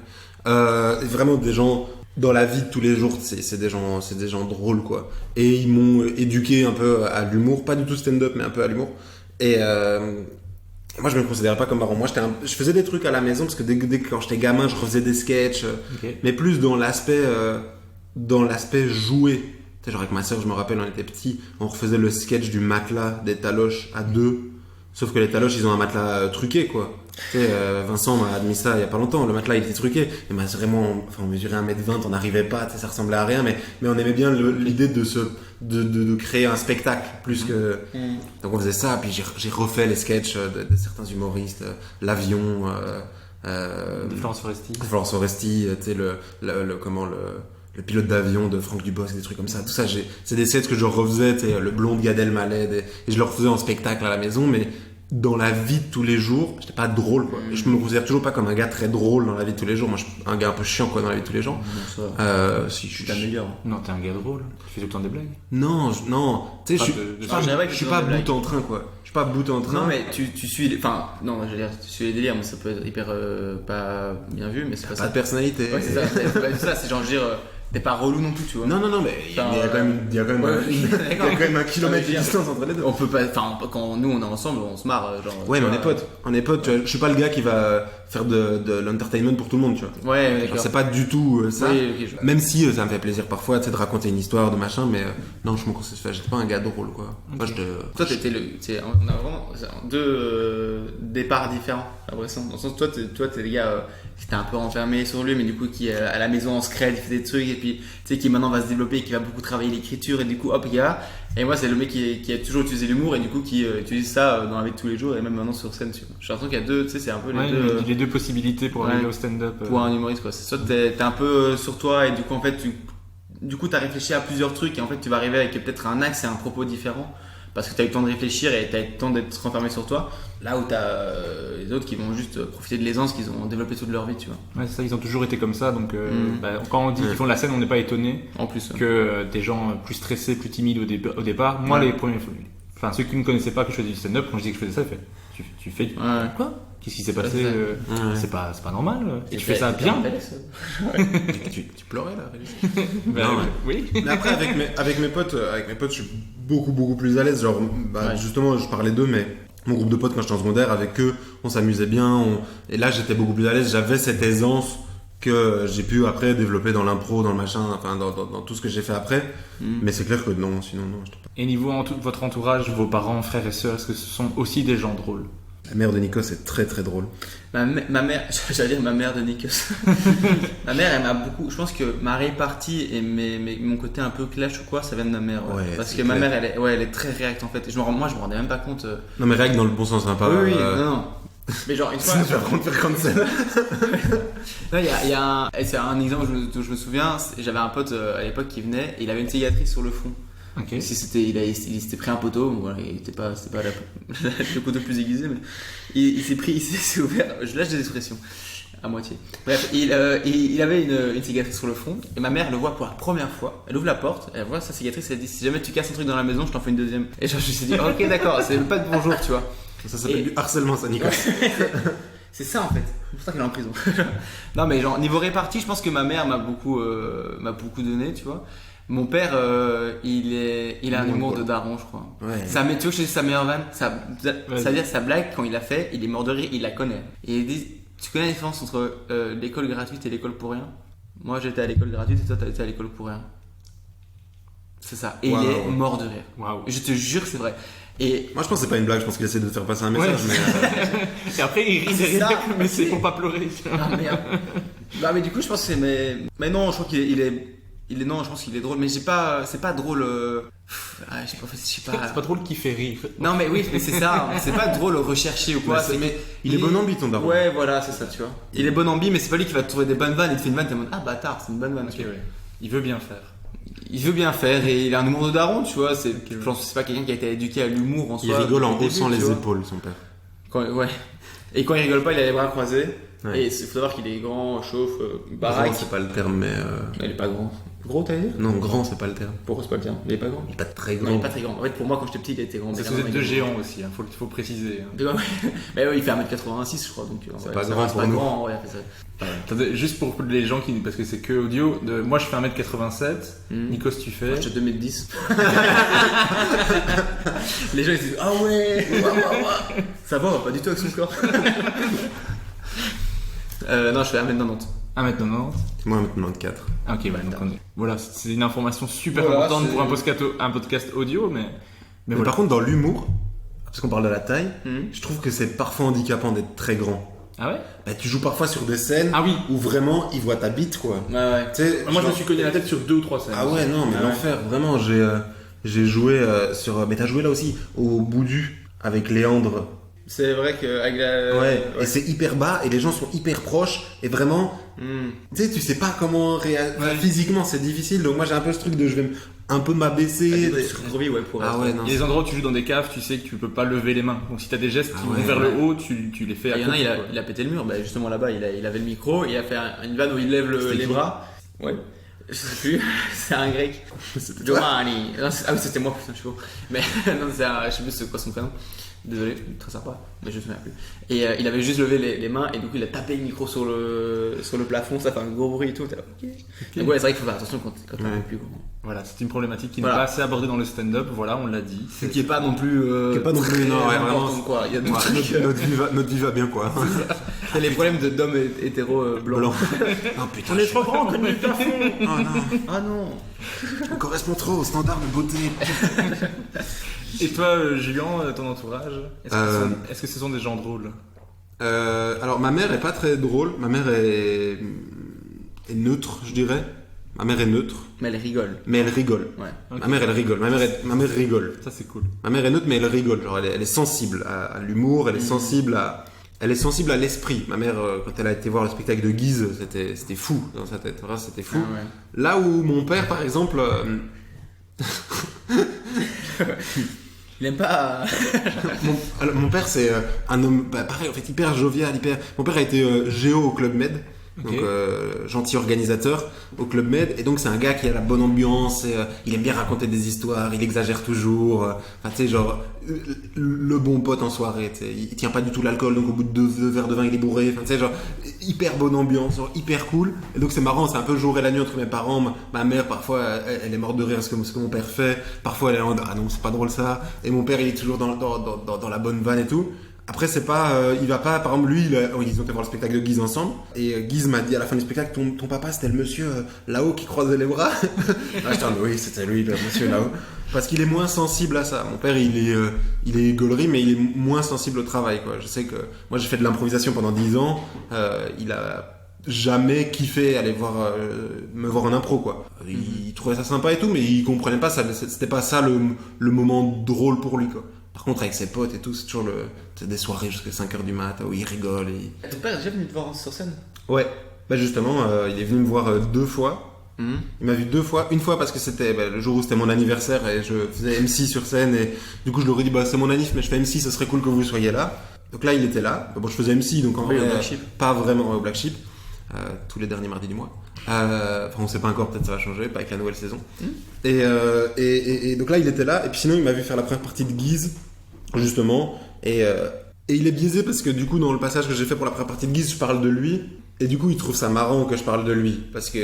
Vraiment des gens dans la vie de tous les jours, c'est des gens drôles quoi. Et ils m'ont éduqué un peu à l'humour, pas du tout stand-up, mais un peu à l'humour. Et moi je me considérais pas comme marrant. Moi je faisais des trucs à la maison parce que dès que quand j'étais gamin, je refaisais des sketchs, mais plus dans l'aspect joué. Tu sais, genre avec ma sœur, je me rappelle, on était petits, on refaisait le sketch du matelas des taloches à deux. Sauf que les taloches, ils ont un matelas truqué, quoi. Tu sais, Vincent m'a admis ça il y a pas longtemps. Le matelas, il était truqué. Et bah, vraiment, on mesurait 1m20, on n'arrivait pas, tu sais, ça ressemblait à rien. Mais on aimait bien l'idée de créer un spectacle, plus que... Donc on faisait ça, puis j'ai refait les sketchs de certains humoristes. L'avion... De Florence Foresti. Florence Foresti, tu sais, le pilote d'avion de Franck Dubosc, des trucs comme ça. Tout ça, c'est des sketchs que je refaisais, tu sais, le blond de Gad Elmaleh, et je le refaisais en spectacle à la maison, mais dans la vie de tous les jours, j'étais pas drôle, quoi. Et je me considère toujours pas comme un gars très drôle dans la vie de tous les jours. Moi, je suis un gars un peu chiant, quoi, dans la vie de tous les jours. Si je t'améliores. Non, t'es un gars drôle. Tu fais tout le temps des blagues. Non, tu sais, je suis pas blagues. bout en train, quoi. Je suis pas bout en train. Non, mais tu suis les. Enfin, non, je veux dire, tu suis les délires, mais ça peut être hyper pas bien vu, mais c'est pas Pas ça. de personnalité. Ouais, c'est ça. C'est pas ça, c'est genre, je veux dire, t'es pas relou non plus, tu vois. Non, mais il y a quand même un kilomètre de distance entre les deux. On peut pas. Enfin, quand nous on est ensemble, on se marre. Genre, Ouais, mais tu on est vois. potes. On est potes, tu vois. Je suis pas le gars qui va faire de l'entertainment pour tout le monde, tu vois. Ouais, Genre, d'accord. c'est pas du tout ça. Oui, ok, je vois. Même si ça me fait plaisir parfois, tu sais, de raconter une histoire, de machin, mais non, je me considère, j'étais pas un gars drôle, quoi. Moi, Toi, t'étais on a vraiment deux départs différents, j'ai l'impression. Dans le sens, toi, t'es le gars qui était un peu enfermé sur lui, mais du coup, qui à la maison en secret, il fait des trucs, et puis, tu sais, qui maintenant va se développer, et qui va beaucoup travailler l'écriture, et du coup, hop, il y a. Et moi, c'est le mec qui a toujours utilisé l'humour, et du coup, qui utilise ça dans la vie de tous les jours, et même maintenant sur scène, tu vois. J'ai l'impression qu'il y a deux, tu sais, c'est un peu Ouais, les deux possibilités pour arriver au stand-up. pour un humoriste, quoi. C'est soit t'es un peu sur toi, et du coup, en fait, t'as réfléchi à plusieurs trucs, et en fait, tu vas arriver avec peut-être un axe et un propos différent. Parce que t'as eu le temps de réfléchir et t'as eu le temps d'être renfermé sur toi. Là où t'as les autres qui vont juste profiter de l'aisance qu'ils ont développé toute leur vie, tu vois. Ouais, c'est ça, ils ont toujours été comme ça. Donc, quand on dit qu'ils font de la scène, on n'est pas étonné En plus. que des gens plus stressés, plus timides au départ. Moi, les premiers, enfin, ceux qui me connaissaient pas que je faisais du stand-up, quand je dis que je faisais ça, ils font, tu fais du... Ouais. Quoi? Qu'est-ce qui s'est passé? C'est pas normal. Et tu fais fais ça bien. Tu pleurais là, Ben, Non, ouais. oui. Mais après, avec mes potes, je suis beaucoup plus à l'aise. Genre, justement, je parlais d'eux, mais mon groupe de potes quand j'étais en secondaire, avec eux, on s'amusait bien. Et là, j'étais beaucoup plus à l'aise. J'avais cette aisance que j'ai pu après développer dans l'impro, dans le machin, enfin dans tout ce que j'ai fait après. Mais c'est clair que non, sinon non. Et niveau votre entourage, vos parents, frères et sœurs, est-ce que ce sont aussi des gens drôles? La mère de Nikos est très très drôle. Ma mère, j'allais dire ma mère de Nikos. Ma mère, elle m'a beaucoup. Je pense que ma répartie et mon côté un peu clash ou quoi, ça vient de ma mère. Ouais, parce que c'est ma clair. mère, elle est très réacte en fait. Moi, je me rendais même pas compte. Non, mais règle dans le bon sens, hein, pas. Oui, non. Mais genre, une fois. Tu vas prendre faire comme ça. Non, il y a un. Et c'est un exemple dont je me souviens. J'avais un pote à l'époque qui venait et il avait une cicatrice sur le front. Ok. Et si il s'était pris un poteau, bon, voilà, c'était pas le poteau le plus aiguisé, mais il s'est ouvert. Je lâche des expressions à moitié. Bref, il avait une cicatrice sur le front et ma mère le voit pour la première fois. Elle ouvre la porte, elle voit sa cicatrice, elle dit si jamais tu casses un truc dans la maison, je t'en fais une deuxième. Et genre, je me suis dit ok d'accord, c'est pas de bonjour, tu vois. Ça s'appelle du harcèlement, ça, Nikos. C'est ça en fait, c'est pour ça qu'elle est en prison. Non mais genre niveau répartie, je pense que ma mère m'a beaucoup donné, tu vois. Mon père, il a un humour de daron, je crois. Ouais. Tu vois, je sais sa meilleure vanne, ça veut dire sa blague, quand il l'a fait, il est mort de rire, il la connaît. Et il dit, tu connais la différence entre l'école gratuite et l'école pour rien? Moi, j'étais à l'école gratuite et toi, t'étais à l'école pour rien. C'est ça. Et il est mort de rire. Waouh. Je te jure, c'est vrai. Et Moi, je pense que c'est pas une blague, je pense qu'il essaie de faire passer un message, Ouais. mais. Et après, il rit C'est derrière, ça, mais c'est ok. pour pas pleurer. ah merde. Bah mais du coup je pense que c'est mais non je crois qu'il est non je pense qu'il est drôle mais c'est pas drôle je sais pas C'est pas trop le qui fait rire. non mais oui mais c'est ça c'est pas drôle recherché ou quoi Mais il est bon ambi ton daron. ouais voilà c'est ça tu vois il est bon ambi mais c'est pas lui qui va te trouver des bonnes vannes et te fait une vanne t'es en mode ah bâtard c'est une bonne vanne Ok, ouais. Il veut bien faire. il veut bien faire et il a un humour de daron tu vois je pense que c'est pas quelqu'un qui a été éduqué à l'humour en soi Il rigole en depuis le haussant début, les tu vois. épaules, son père. Ouais et quand il rigole pas il a les bras croisés Ouais. et il faut savoir qu'il est grand chauffe Grand, baraque c'est pas le terme, mais. mais il est pas grand gros t'as dit Non, grand, c'est pas le terme. pourquoi c'est pas le tien il est pas grand Il est pas très non, il grand. est pas très grand. En fait, pour moi, quand j'étais petit, il était grand. C'est Mais que vous êtes maintenant, deux il est géants aussi, faut préciser. grand. Mais oui, il fait 1m86, je crois. Donc, C'est pas grand pour nous. Grand, ouais, ça. Attendez, juste pour les gens qui. Parce que c'est que audio, moi je fais 1m87, Nikos tu fais. Moi, j'étais 2m10. Les gens ils se disent ah ouais, ouah. Ça va pas du tout avec son corps. Non, je fais 1m90. 1m90. Moi, maintenant 4. Ah, ok, voilà, c'est une information super Voilà, importante c'est- pour un podcast audio, mais Mais voilà. par contre, dans l'humour, parce qu'on parle de la taille, Mhm. je trouve que c'est parfois handicapant d'être très grand. Ah ouais? Bah, tu joues parfois sur des scènes Ah oui. où vraiment ils voient ta bite, quoi. Ouais. Tu sais, Moi je me genre- suis cogné la tête sur 2 ou 3 scènes. Ah ouais, non, mais Ah ouais. l'enfer, vraiment, j'ai joué sur. Mais t'as joué là aussi, au Boudu, avec Léandre. C'est vrai qu'avec la. Ouais, et c'est hyper bas, et les gens sont hyper proches, et vraiment, tu sais, tu sais pas comment réagir. Ouais. Physiquement, c'est difficile, donc moi j'ai un peu ce truc de je vais un peu m'abaisser. Trop vite, ouais, pour Ah ouais, non. Il y a des endroits où tu joues dans des caves, tu sais que tu peux pas lever les mains. Donc si t'as des gestes qui Ah ouais, vont vers ouais. le haut, tu les fais à Il y en a, côté, quoi. il a pété le mur. Bah, justement là-bas, il avait le micro, il a fait une vanne où il lève C'était les qui bras. Ouais. Je sais plus, c'est un grec. Giovanni. Non, ah oui, c'était moi, putain, je suis faux. Mais non, je sais plus c'est quoi son prénom. Désolé, très sympa, mais je me souviens plus. Et il avait juste levé les mains et du coup il a tapé le micro sur le plafond, ça fait un gros bruit et tout. T'es là, ok. Donc ouais, c'est vrai qu'il faut faire attention quand t'es un peu plus grand. Voilà, c'est une problématique qui n'est Voilà. pas assez abordée dans le stand-up, voilà, on l'a dit. Qui est pas non plus. Qui est pas non plus, non, ouais, important, vraiment. quoi. Il y a d'autres Ouais, trucs. notre vie va bien, quoi. C'est les problèmes d'hommes hétéros blancs. Blanc. Oh putain, On est trop grand comme le plafond. Oh non, Ah non. on correspond trop au standard de beauté. Et toi, Julien, ton entourage, est-ce que ce sont des gens drôles? Alors ma mère est pas très drôle, ma mère est neutre, je dirais. Ma mère est neutre, Mais elle rigole. mais elle rigole. Ouais. Ok. Ma mère, elle rigole. Ma mère rigole. Ça c'est cool. Ma mère est neutre, mais elle rigole. Genre, elle est sensible à l'humour, elle est sensible à l'esprit. Ma mère, quand elle a été voir le spectacle de Guise, c'était fou dans sa tête. Vraiment, c'était fou. Ah ouais. Là où mon père, par exemple, Il aime pas. mon père, c'est un homme, pareil, en fait, hyper jovial, Mon père a été géo au Club Med. Ok. Donc gentil organisateur au Club Med, et donc c'est un gars qui a la bonne ambiance, et, il aime bien raconter des histoires, il exagère toujours, enfin tu sais genre le bon pote en soirée, tu sais, il tient pas du tout l'alcool, donc au bout de deux verres de vin il est bourré, enfin tu sais genre hyper bonne ambiance, genre, hyper cool, et donc c'est marrant, c'est un peu le jour et la nuit entre mes parents. Ma mère parfois elle est morte de rire ce que mon père fait, parfois elle est en ah non c'est pas drôle ça, et mon père il est toujours dans la bonne vanne et tout. Après, c'est pas, il va pas, par exemple, lui, ils ont été voir le spectacle de Guise ensemble, et Guise m'a dit à la fin du spectacle, ton papa, c'était le monsieur là-haut qui croisait les bras. Ah, je dis, oui, c'était lui, le monsieur là-haut. Parce qu'il est moins sensible à ça. Mon père, il est gaulerie, mais il est moins sensible au travail, quoi. Je sais que, moi, j'ai fait de l'improvisation pendant 10 ans, il a jamais kiffé aller me voir en impro, quoi. Il trouvait ça sympa et tout, mais il comprenait pas ça, c'était pas ça le moment drôle pour lui, quoi. Par contre, avec ses potes et tout, c'est toujours c'est des soirées jusqu'à 5h du mat où il rigole. Ton père est déjà venu te voir sur scène? Ouais, bah justement, il est venu me voir 2 fois. Il m'a vu 2 fois. Une fois parce que c'était le jour où c'était mon anniversaire et je faisais MC sur scène, et du coup je leur ai dit c'est mon anniv, mais je fais MC, ce serait cool que vous soyez là. Donc là il était là. Bon, je faisais MC, donc en Oui, vrai au Black Sheep. pas vraiment au Black Sheep. Tous les derniers mardis du mois. Enfin, on sait pas encore, peut-être ça va changer, pas avec la nouvelle saison. Et donc là il était là, et puis sinon il m'a vu faire la première partie de Guise, justement, et il est biaisé parce que du coup dans le passage que j'ai fait pour la première partie de Guise, je parle de lui, et du coup il trouve ça marrant que je parle de lui, parce que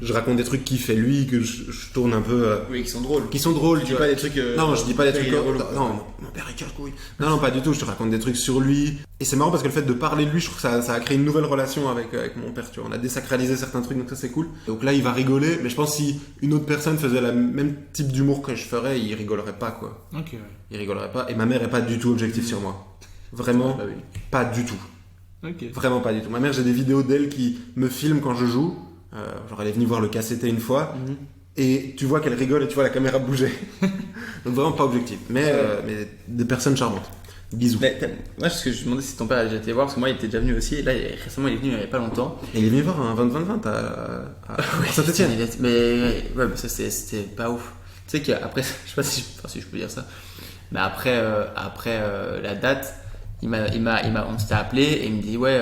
je raconte des trucs qu'il fait lui, que je tourne un peu... Oui, qui sont drôles. qui sont drôles, Tu tu dis vois. pas des trucs. Non, je dis pas des Père, trucs il est comme... relou. Non, mon père est casse-couille. Non, pas du tout, je te raconte des trucs sur lui. Et c'est marrant parce que le fait de parler de lui, je trouve que ça a créé une nouvelle relation avec mon père, tu vois. On a désacralisé certains trucs, donc ça c'est cool. Donc là, il va rigoler, mais je pense que si une autre personne faisait le même type d'humour que je ferais, il rigolerait pas, quoi. Ok, ouais. Il rigolerait pas. Et ma mère est pas du tout objective sur moi. Vraiment, Bah oui. pas du tout. Ok. Vraiment pas du tout. Ma mère, j'ai des vidéos d'elle qui me filme quand je joue. Genre, elle est venue voir le KCT une fois. Et tu vois qu'elle rigole et tu vois la caméra bouger. Donc vraiment pas objectif. Mais des personnes charmantes. Bisous. Mais, moi, ce que je me demandais si ton père a déjà été voir, parce que moi, il était déjà venu aussi. Et là, récemment, il est venu il y a pas longtemps. Et il est venu voir un 20-20-20 à Saint-Etienne. Mais ça, c'était pas ouf. Tu sais qu'après, je sais pas si je peux dire ça. Mais après la date, on s'était appelé et il me dit ouais,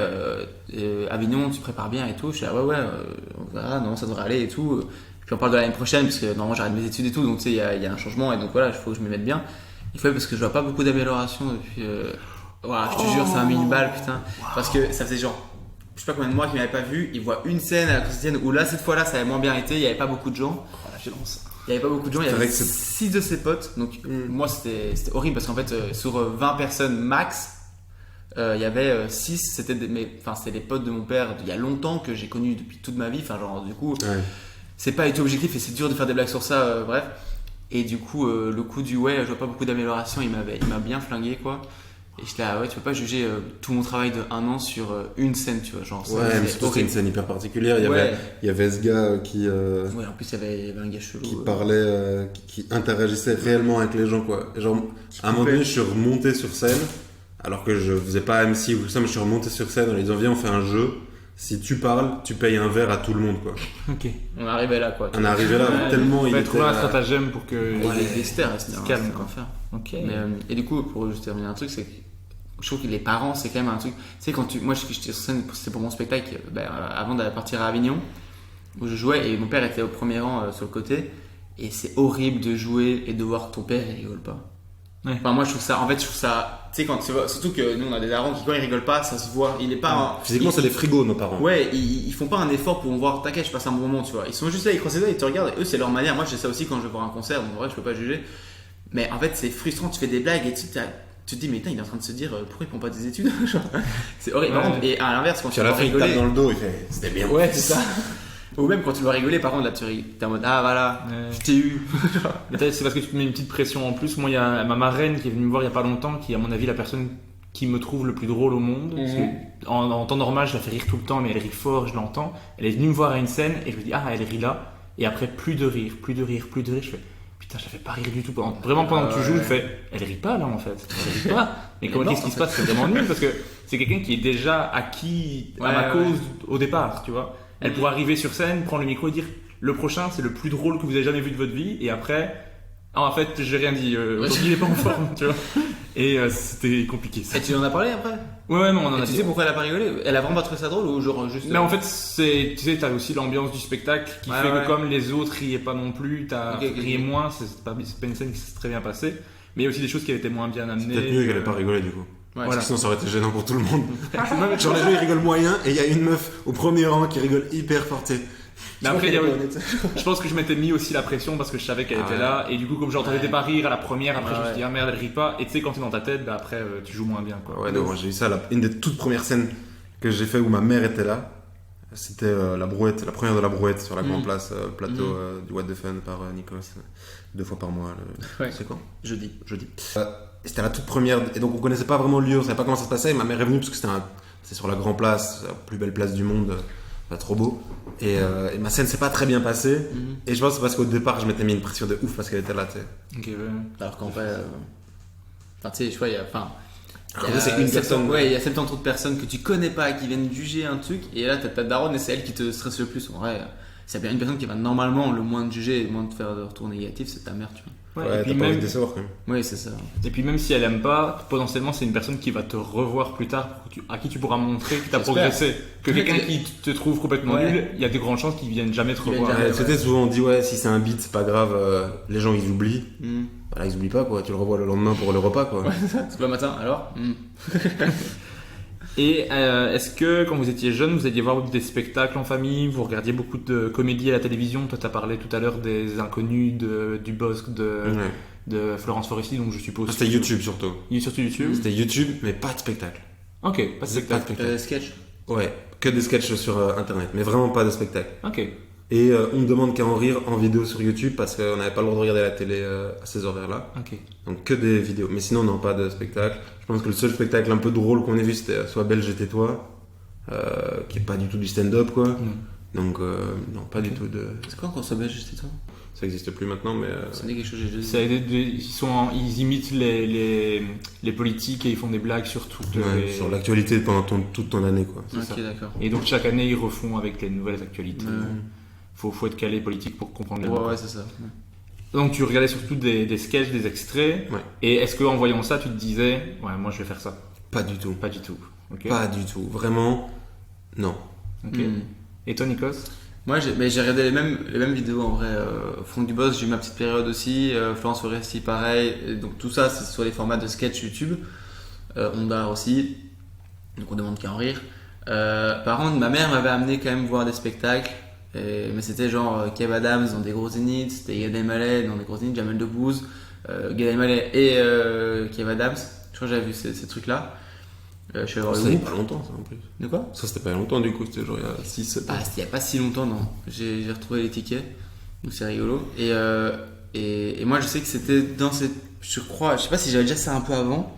Avignon, tu prépares bien et tout. Je suis là ouais, on verra, non, ça devrait aller et tout. Puis on parle de l'année prochaine parce que normalement j'arrête mes études et tout, donc tu sais, il y a un changement et donc voilà, il faut que je m'y mette bien. Il faut parce que je vois pas beaucoup d'amélioration depuis. Voilà, je te jure, ça m'a mis une balle, putain. Parce que ça faisait genre, je sais pas combien de mois qu'il m'avait pas vu. Il voit une scène à la Saint-Etienne où là, cette fois-là, ça avait moins bien été. Il y avait pas beaucoup de gens. Oh, la violence. Il y avait pas beaucoup de gens. Il y avait 6 de ses potes. Donc moi, c'était horrible parce qu'en fait, sur 20 personnes max, il y avait 6. C'était les potes de mon père il y a longtemps que j'ai connu depuis toute ma vie. Enfin, genre, du coup, c'est pas du tout objectif et c'est dur de faire des blagues sur ça. Bref. Et du coup, le coup du ouais, je vois pas beaucoup d'amélioration, il m'a bien flingué quoi. Et j'étais là, ouais, tu peux pas juger tout mon travail de 1 an sur une scène, tu vois. Genre, ouais, mais surtout c'est une scène hyper particulière. Il y avait ce gars qui. Ouais, en plus il y avait un gars chelou. Qui parlait, qui interagissait réellement avec les gens quoi. Et genre, à un moment donné, je suis remonté sur scène, alors que je faisais pas MC ou tout ça, mais je suis remonté sur scène en lui disant, viens, on fait un jeu. Si tu parles, tu payes un verre à tout le monde quoi. Ok. On est arrivé là quoi. On est arrivé là tellement il faut était. trouver un stratagème pour que. Les Dexter, c'était calme quoi faire. Ok. Mais, et du coup, pour juste terminer un truc, c'est que je trouve que les parents, c'est quand même un truc. Tu sais, moi, j'étais sur scène, c'était pour mon spectacle, avant d'aller partir à Avignon, où je jouais et mon père était au premier rang sur le côté. Et c'est horrible de jouer et de voir que ton père il rigole pas. Ouais. Enfin, moi, je trouve ça. Tu sais, quand tu vois, surtout que nous, on a des darons qui, quand ils rigolent pas, ça se voit. Il est pas. Physiquement, c'est des frigos, nos parents. Ouais, ils font pas un effort pour me voir, t'inquiète, je passe un bon moment, tu vois. Ils sont juste là, ils croisent les doigts, ils te regardent. Et eux, c'est leur manière. Moi, j'ai ça aussi quand je vais voir un concert, donc en vrai, je peux pas juger. Mais en fait, c'est frustrant, tu fais des blagues et tu te dis, mais putain, il est en train de se dire, pourquoi il prend pas des études? C'est horrible. Ouais. Et à l'inverse, quand tu À la vas fin, il tape rigoler. dans le dos, il fait, c'était bien. Ouais, c'est ça. Ou même quand tu vas rigoler, par contre, là, t'es en mode, ah voilà, je t'ai eu. Peut-être c'est parce que tu te mets une petite pression en plus. Moi, il y a ma marraine qui est venue me voir il y a pas longtemps, qui est à mon avis la personne qui me trouve le plus drôle au monde. Parce que en temps normal, je la fais rire tout le temps, mais elle rit fort, je l'entends. Elle est venue me voir à une scène et je me dis, ah, elle rit là. Et après, plus de rire. Je fais, putain, je la fais pas rire du tout. Vraiment, pendant que tu joues, je fais, elle rit pas là en fait. Elle rit pas. Mais qu'est-ce qui se passe? C'est vraiment nul parce que c'est quelqu'un qui est déjà acquis à ma cause au départ, tu vois. Elle pourrait arriver sur scène, prendre le micro et dire, le prochain, c'est le plus drôle que vous avez jamais vu de votre vie. Et après, en fait, j'ai rien dit. Il est pas en forme, tu vois. Et c'était compliqué. Ça. Et tu en as parlé après? Ouais, mais on en a Tu dit. sais pourquoi elle a pas rigolé? Elle a vraiment pas trouvé ça drôle ou genre juste. Mais en fait, tu sais, t'as aussi l'ambiance du spectacle qui fait que comme les autres riaient pas non plus, t'as rié moins, c'est pas une scène qui s'est très bien passée. Mais il y a aussi des choses qui avaient été moins bien amenées. C'est peut-être mieux qu'elle ait pas rigolé du coup. Ouais, Parce que sinon ça aurait été gênant pour tout le monde. Genre les gens ils rigolent moyen et il y a une meuf au premier rang qui rigole hyper fort. Mais après, je pense que je m'étais mis aussi la pression parce que je savais qu'elle était là et du coup comme j'entendais pas rire à la première, après je me suis dit ah merde elle rit pas et tu sais quand t'es dans ta tête, après tu joues moins bien quoi. Ouais, non, moi j'ai eu ça, une des toutes premières scènes que j'ai fait où ma mère était là. C'était la brouette, la première de la brouette sur la grande place, plateau du What the Fun par Nikos, 2 fois par mois. C'est quand? Jeudi. C'était la toute première, et donc on connaissait pas vraiment le lieu, on savait pas comment ça se passait. Et ma mère est venue parce que c'était sur la grande place, la plus belle place du monde, pas trop beau. Et ma scène s'est pas très bien passée. Et je pense que c'est parce qu'au départ je m'étais mis une pression de ouf parce qu'elle était là, tu sais. Ok, ouais. Alors qu'en fait, tu sais, je vois, il y a c'est une personne. Ouais, il y a 70 autres personnes que tu connais pas qui viennent juger un truc, et là t'as ta daronne et c'est elle qui te stresse le plus. En vrai, s'il y a bien une personne qui va normalement le moins te juger et le moins te faire de retour négatif, c'est ta mère, tu vois. Ouais, et puis t'as pas envie même, de décevoir quand même. Oui, c'est ça. et puis même si elle aime pas, potentiellement c'est une personne qui va te revoir plus tard, à qui tu pourras montrer que t'as J'espère. progressé. Que quelqu'un qui te trouve complètement nul, il y a de grandes chances qu'ils viennent jamais te Ils viennent revoir. jamais. C'était souvent on dit ouais si c'est un beat c'est pas grave, les gens ils oublient. Bah là ils oublient pas quoi, tu le revois le lendemain pour le repas quoi. Ouais, c'est ça. C'est pas le matin, alors Et est-ce que quand vous étiez jeune, vous alliez voir des spectacles en famille, vous regardiez beaucoup de comédies à la télévision? Toi, tu as parlé tout à l'heure des Inconnus, du Bosque, de Florence Foresti, donc je suppose. C'était YouTube surtout. Surtout YouTube. C'était YouTube mais pas de spectacle. Ok, pas de spectacle. Sketch. Ouais, que des sketchs sur internet, mais vraiment pas de spectacle. Ok. Et on me demande qu'à en rire en vidéo sur YouTube parce qu'on n'avait pas le droit de regarder la télé à ces horaires-là. Ok. Donc que des vidéos. Mais sinon, non, pas de spectacle. Je pense que le seul spectacle un peu drôle qu'on ait vu, c'était Sois belge et tais-toi, qui est pas du tout du stand-up, quoi. Donc, non, pas du tout de... C'est quoi quand ça belge, c'est toi? Ça existe plus maintenant, mais... Ça dit quelque chose, j'ai Ça, ils imitent les politiques et ils font des blagues sur toutes les... sur l'actualité pendant toute ton année, quoi. Ok, ça. d'accord. Et donc chaque année ils refont avec les nouvelles actualités. Ouais. Faut être calé politique pour comprendre les Ouais, c'est ça. Donc tu regardais surtout des sketchs, des extraits. Ouais. Et est-ce qu'en voyant ça tu te disais ouais moi je vais faire ça? Pas du tout. Pas du tout. Ok. Pas du tout. Vraiment, non. Ok. Hmm. Et toi Nikos? Moi, j'ai regardé les mêmes vidéos en vrai. Franck Dubos, j'ai eu ma petite période aussi. Florence Foresti, pareil. Et donc tout ça, c'est sur les formats de sketch YouTube. Ondar aussi. Donc on demande qu'à en rire. Par contre, ma mère m'avait amené quand même voir des spectacles. Mais c'était genre Kev Adams dans des gros zéniths, c'était Gad Elmaleh dans des gros zéniths, Jamel Debbouze, Gad Elmaleh et Kev Adams. Je crois que j'avais vu ces trucs-là. Je suis allé voir Ça, le c'était groupe. pas longtemps, ça, en plus. De quoi? Ça, c'était pas longtemps, du coup. C'était genre il y a 6-7 ans. Ah, c'était il n'y a pas si longtemps, non. J'ai retrouvé les tickets, donc c'est rigolo. Et moi, je sais que c'était dans cette. Je crois, je sais pas si j'avais déjà ça un peu avant,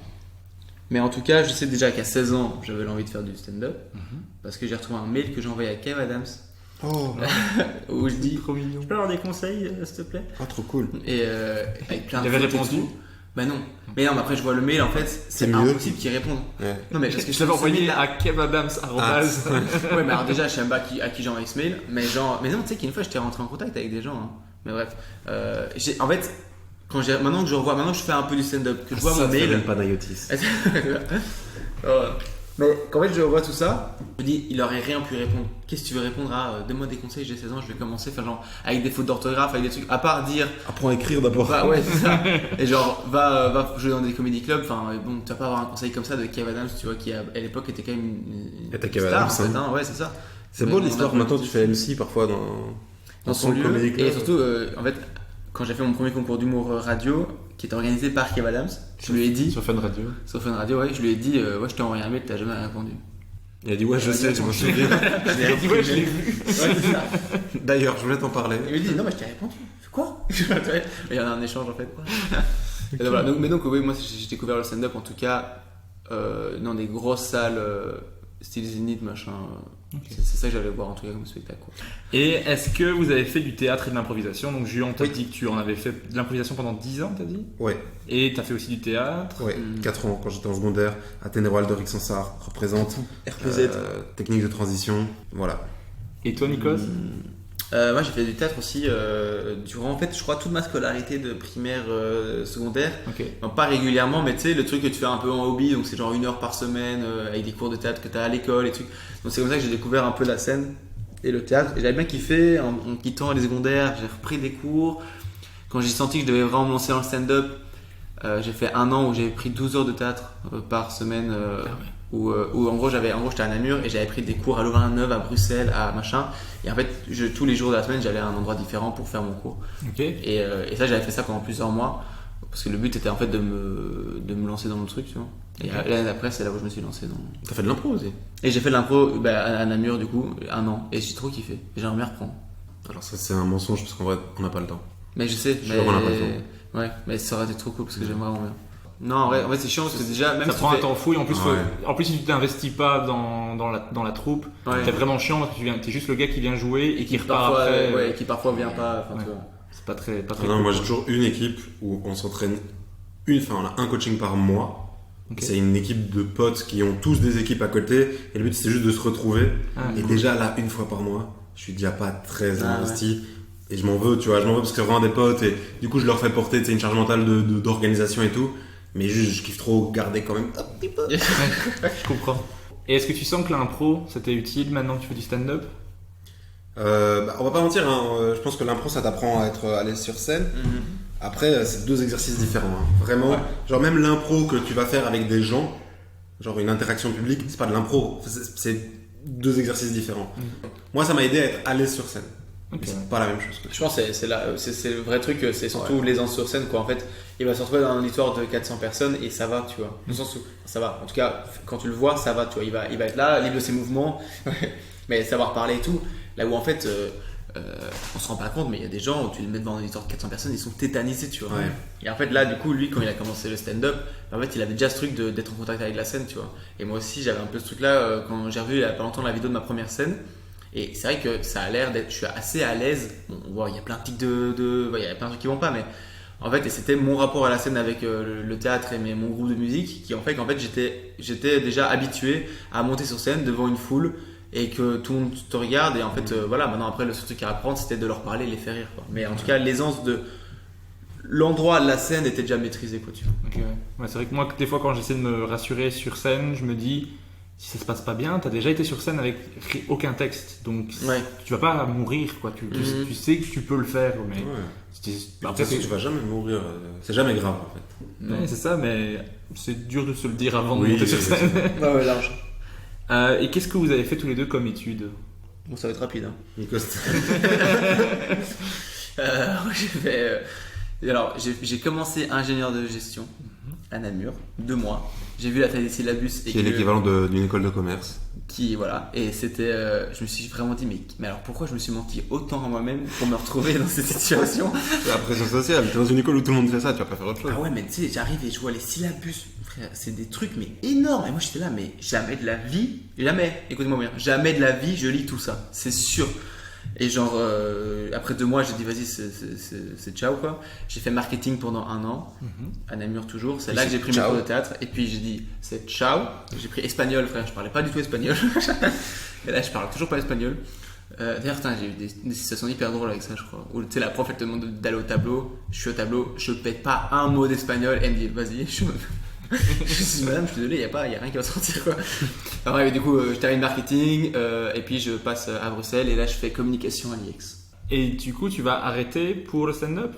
mais en tout cas, je sais déjà qu'à 16 ans, j'avais l'envie de faire du stand-up, parce que j'ai retrouvé un mail que j'ai envoyé à Kev Adams, Oh, où je dis Trop mignon. Je peux avoir des conseils, s'il te plaît? ah, trop cool. Et avec plein de Il avait photos et répondu? tout. Bah non. Mais non, mais après, je vois le mail, en fait, c'est mieux. impossible qu'il réponde. Ouais. Non, mais parce que Je l'avais trouve ce envoyé mail-là- à kevadams. Ouais, mais alors déjà, je sais même pas à qui j'ai envoyé ce mail, mais genre, mais non, tu sais qu'une fois, j'étais rentré en contact avec des gens, hein. Mais bref, en fait, maintenant que je fais un peu du stand-up, que je vois mon mail, pas Nayotis. mais qu'en fait, je vois tout ça, je me dis, il aurait rien pu répondre. Qu'est-ce que tu veux répondre à donne-moi des conseils, j'ai 16 ans, je vais commencer, enfin, genre, avec des fautes d'orthographe, avec des trucs, à part dire, Apprends à écrire d'abord. bah ouais, c'est ça. Et genre, va jouer dans des comédie clubs. Enfin, bon, tu vas pas avoir un conseil comme ça de Kev Adams, tu vois, qui à l'époque était quand même une Et t'as Kev star, Adams, en fait, hein. hein. Ouais, c'est ça. C'est Mais beau on l'histoire. a- Maintenant, tu fais MC parfois dans son lieu. comédie club. Et surtout, en fait, quand j'ai fait mon premier concours d'humour radio, qui était organisé par Kev Adams, je lui ai dit, Sur Fun Radio. sur Fun Radio, ouais, je lui ai dit, ouais, je t'ai envoyé un mail, t'as jamais répondu. Il a dit ouais, je sais, tu m'en souviens. Je l'ai Il dit ouais je l'ai vu. Ouais, c'est ça. D'ailleurs, je voulais t'en parler. Il me dit, non, mais je t'ai répondu. Quoi? Il y en a un échange en fait. Et donc, voilà. Mais donc, oui, moi j'ai découvert le stand-up en tout cas dans des grosses salles style Zénith, machin. C'est ça que j'allais voir en tout cas comme spectacle. Quoi. Et est-ce que vous avez fait du théâtre et de l'improvisation? Donc Julien t'a Oui. dit que tu en avais fait de l'improvisation pendant 10 ans, t'as dit? Ouais, Et t'as fait aussi du théâtre? ouais. 4 ans quand j'étais en secondaire. Athénéroal de Rixensart représente. RPZ. Technique de transition. Voilà. Et toi Nikos? Moi j'ai fait du théâtre aussi durant en fait je crois toute ma scolarité de primaire secondaire. Ok. Non, pas régulièrement mais tu sais le truc que tu fais un peu en hobby donc c'est genre 1 heure par semaine avec des cours de théâtre que tu as à l'école et trucs. Donc c'est comme ça que j'ai découvert un peu la scène et le théâtre et j'avais bien kiffé en quittant les secondaires, j'ai repris des cours. Quand j'ai senti que je devais vraiment me lancer dans le stand-up, j'ai fait 1 an où j'avais pris 12 heures de théâtre par semaine où en gros j'étais à Namur et j'avais pris des cours à Louvain-la-Neuve, à Bruxelles, à machin et en fait tous les jours de la semaine j'allais à un endroit différent pour faire mon cours Ok. et ça j'avais fait ça pendant plusieurs mois parce que le but était en fait de me lancer dans le truc tu vois et l'année d'après c'est là où je me suis lancé dans T'as fait de l'impro aussi. et j'ai fait de l'impro à Namur du coup 1 an et j'ai trop kiffé et j'aimerais reprendre Alors ça c'est un mensonge parce qu'en vrai on n'a pas le temps. mais je sais Je suis vraiment l'impression. ouais mais ça aurait été trop cool parce que j'aime vraiment bien non en vrai c'est chiant parce que déjà même Ça si prend tu un fais- temps fou et en plus, Ouais. en plus si tu t'investis pas dans la troupe, Ouais. c'est vraiment chiant parce que t'es juste le gars qui vient jouer et qui repart parfois après. ouais, qui parfois vient pas enfin, Ouais. tu vois. C'est pas très Ah cool. non, moi j'ai toujours une équipe où on s'entraîne on a un coaching par mois. Ok. C'est une équipe de potes qui ont tous des équipes à côté et le but c'est juste de se retrouver. Ah, Et déjà là, une fois par mois, je suis déjà pas très Ah, investi et je m'en veux, tu vois, je m'en veux parce que c'est vraiment des potes et du coup je leur fais porter tu sais, une charge mentale d'organisation et tout. Mais juste, je kiffe trop garder quand même un petit peu. je comprends. Et est-ce que tu sens que l'impro c'était utile maintenant que tu fais du stand-up? On va pas mentir, hein, je pense que l'impro ça t'apprend à être à l'aise sur scène. Après, c'est 2 exercices différents. Hein. Vraiment, Ouais. genre même l'impro que tu vas faire avec des gens, genre une interaction publique, c'est pas de l'impro, c'est 2 exercices différents. Moi, ça m'a aidé à être à l'aise sur scène. Ok. Mais c'est pas la même chose. Quoi. Je pense que c'est le vrai truc, c'est surtout l'aisance sur scène quoi. En fait, il va se retrouver dans une histoire de 400 personnes et ça va, tu vois. Dans le sens où ça va. En tout cas, quand tu le vois, ça va, tu vois. Il va être là, libre de ses mouvements, mais savoir parler et tout. Là où en fait, on se rend pas compte, mais il y a des gens où tu les mets devant un auditoire de 400 personnes, ils sont tétanisés, tu vois. Ouais. Et en fait, là, du coup, lui, quand il a commencé le stand-up, en fait, il avait déjà ce truc d'être en contact avec la scène, tu vois. Et moi aussi, j'avais un peu ce truc-là quand j'ai revu il y a pas longtemps la vidéo de ma première scène. Et c'est vrai que ça a l'air d'être. Je suis assez à l'aise. Bon, on voit, il y a plein de tics il y a plein de trucs qui vont pas, mais en fait, et c'était mon rapport à la scène avec le théâtre et mon groupe de musique qui, en fait, j'étais déjà habitué à monter sur scène devant une foule et que tout le monde te regarde. Et en fait, voilà, maintenant, après, le seul truc à apprendre, c'était de leur parler et les faire rire, quoi. Mais en tout cas, l'aisance de l'endroit de la scène était déjà maîtrisé, quoi, tu vois. Ok, ouais. Ouais, c'est vrai que moi, des fois, quand j'essaie de me rassurer sur scène, je me dis, si ça se passe pas bien, t'as déjà été sur scène avec aucun texte, donc Ouais. tu vas pas mourir, quoi. Tu sais que tu peux le faire, mais Ouais. après, Tu vas jamais mourir, c'est jamais grave en fait. ouais, c'est ça, mais c'est dur de se le dire avant de Oui, monter sur c'est scène. Ouais, large. Et qu'est-ce que vous avez fait tous les deux comme études? Bon, ça va être rapide, hein. Nikos, J'ai fait. Alors, j'ai commencé ingénieur de gestion à Namur, 2 mois. J'ai vu la taille des syllabus et qui est l'équivalent d'une école de commerce. voilà, et c'était. Je me suis vraiment dit, mais alors pourquoi je me suis menti autant à moi-même pour me retrouver dans cette situation? La pression sociale, t'es dans une école où tout le monde fait ça, tu vas pas faire autre chose. Ah ouais, mais tu sais, j'arrive et je vois les syllabus, frère, c'est des trucs mais énormes. Et moi j'étais là, mais jamais de la vie, écoutez-moi bien, jamais de la vie je lis tout ça, c'est sûr. Et genre, après 2 mois, j'ai dit vas-y, c'est ciao quoi. J'ai fait marketing pendant 1 an, à Namur toujours. C'est là que j'ai pris mes cours de théâtre. Et puis j'ai dit c'est ciao. J'ai pris espagnol, frère, je parlais pas du tout espagnol. Et là, je parle toujours pas espagnol. D'ailleurs, j'ai eu des situations hyper drôles avec ça, je crois. Où tu sais, la prof elle te demande d'aller au tableau. Je suis au tableau, je pète pas un mot d'espagnol. Elle me dit vas-y, je suis madame, je suis désolé, y a rien qui va sortir quoi. Alors, ouais, du coup, je termine marketing et puis je passe à Bruxelles et là je fais communication à l'IEX. Et du coup, tu vas arrêter pour le stand-up?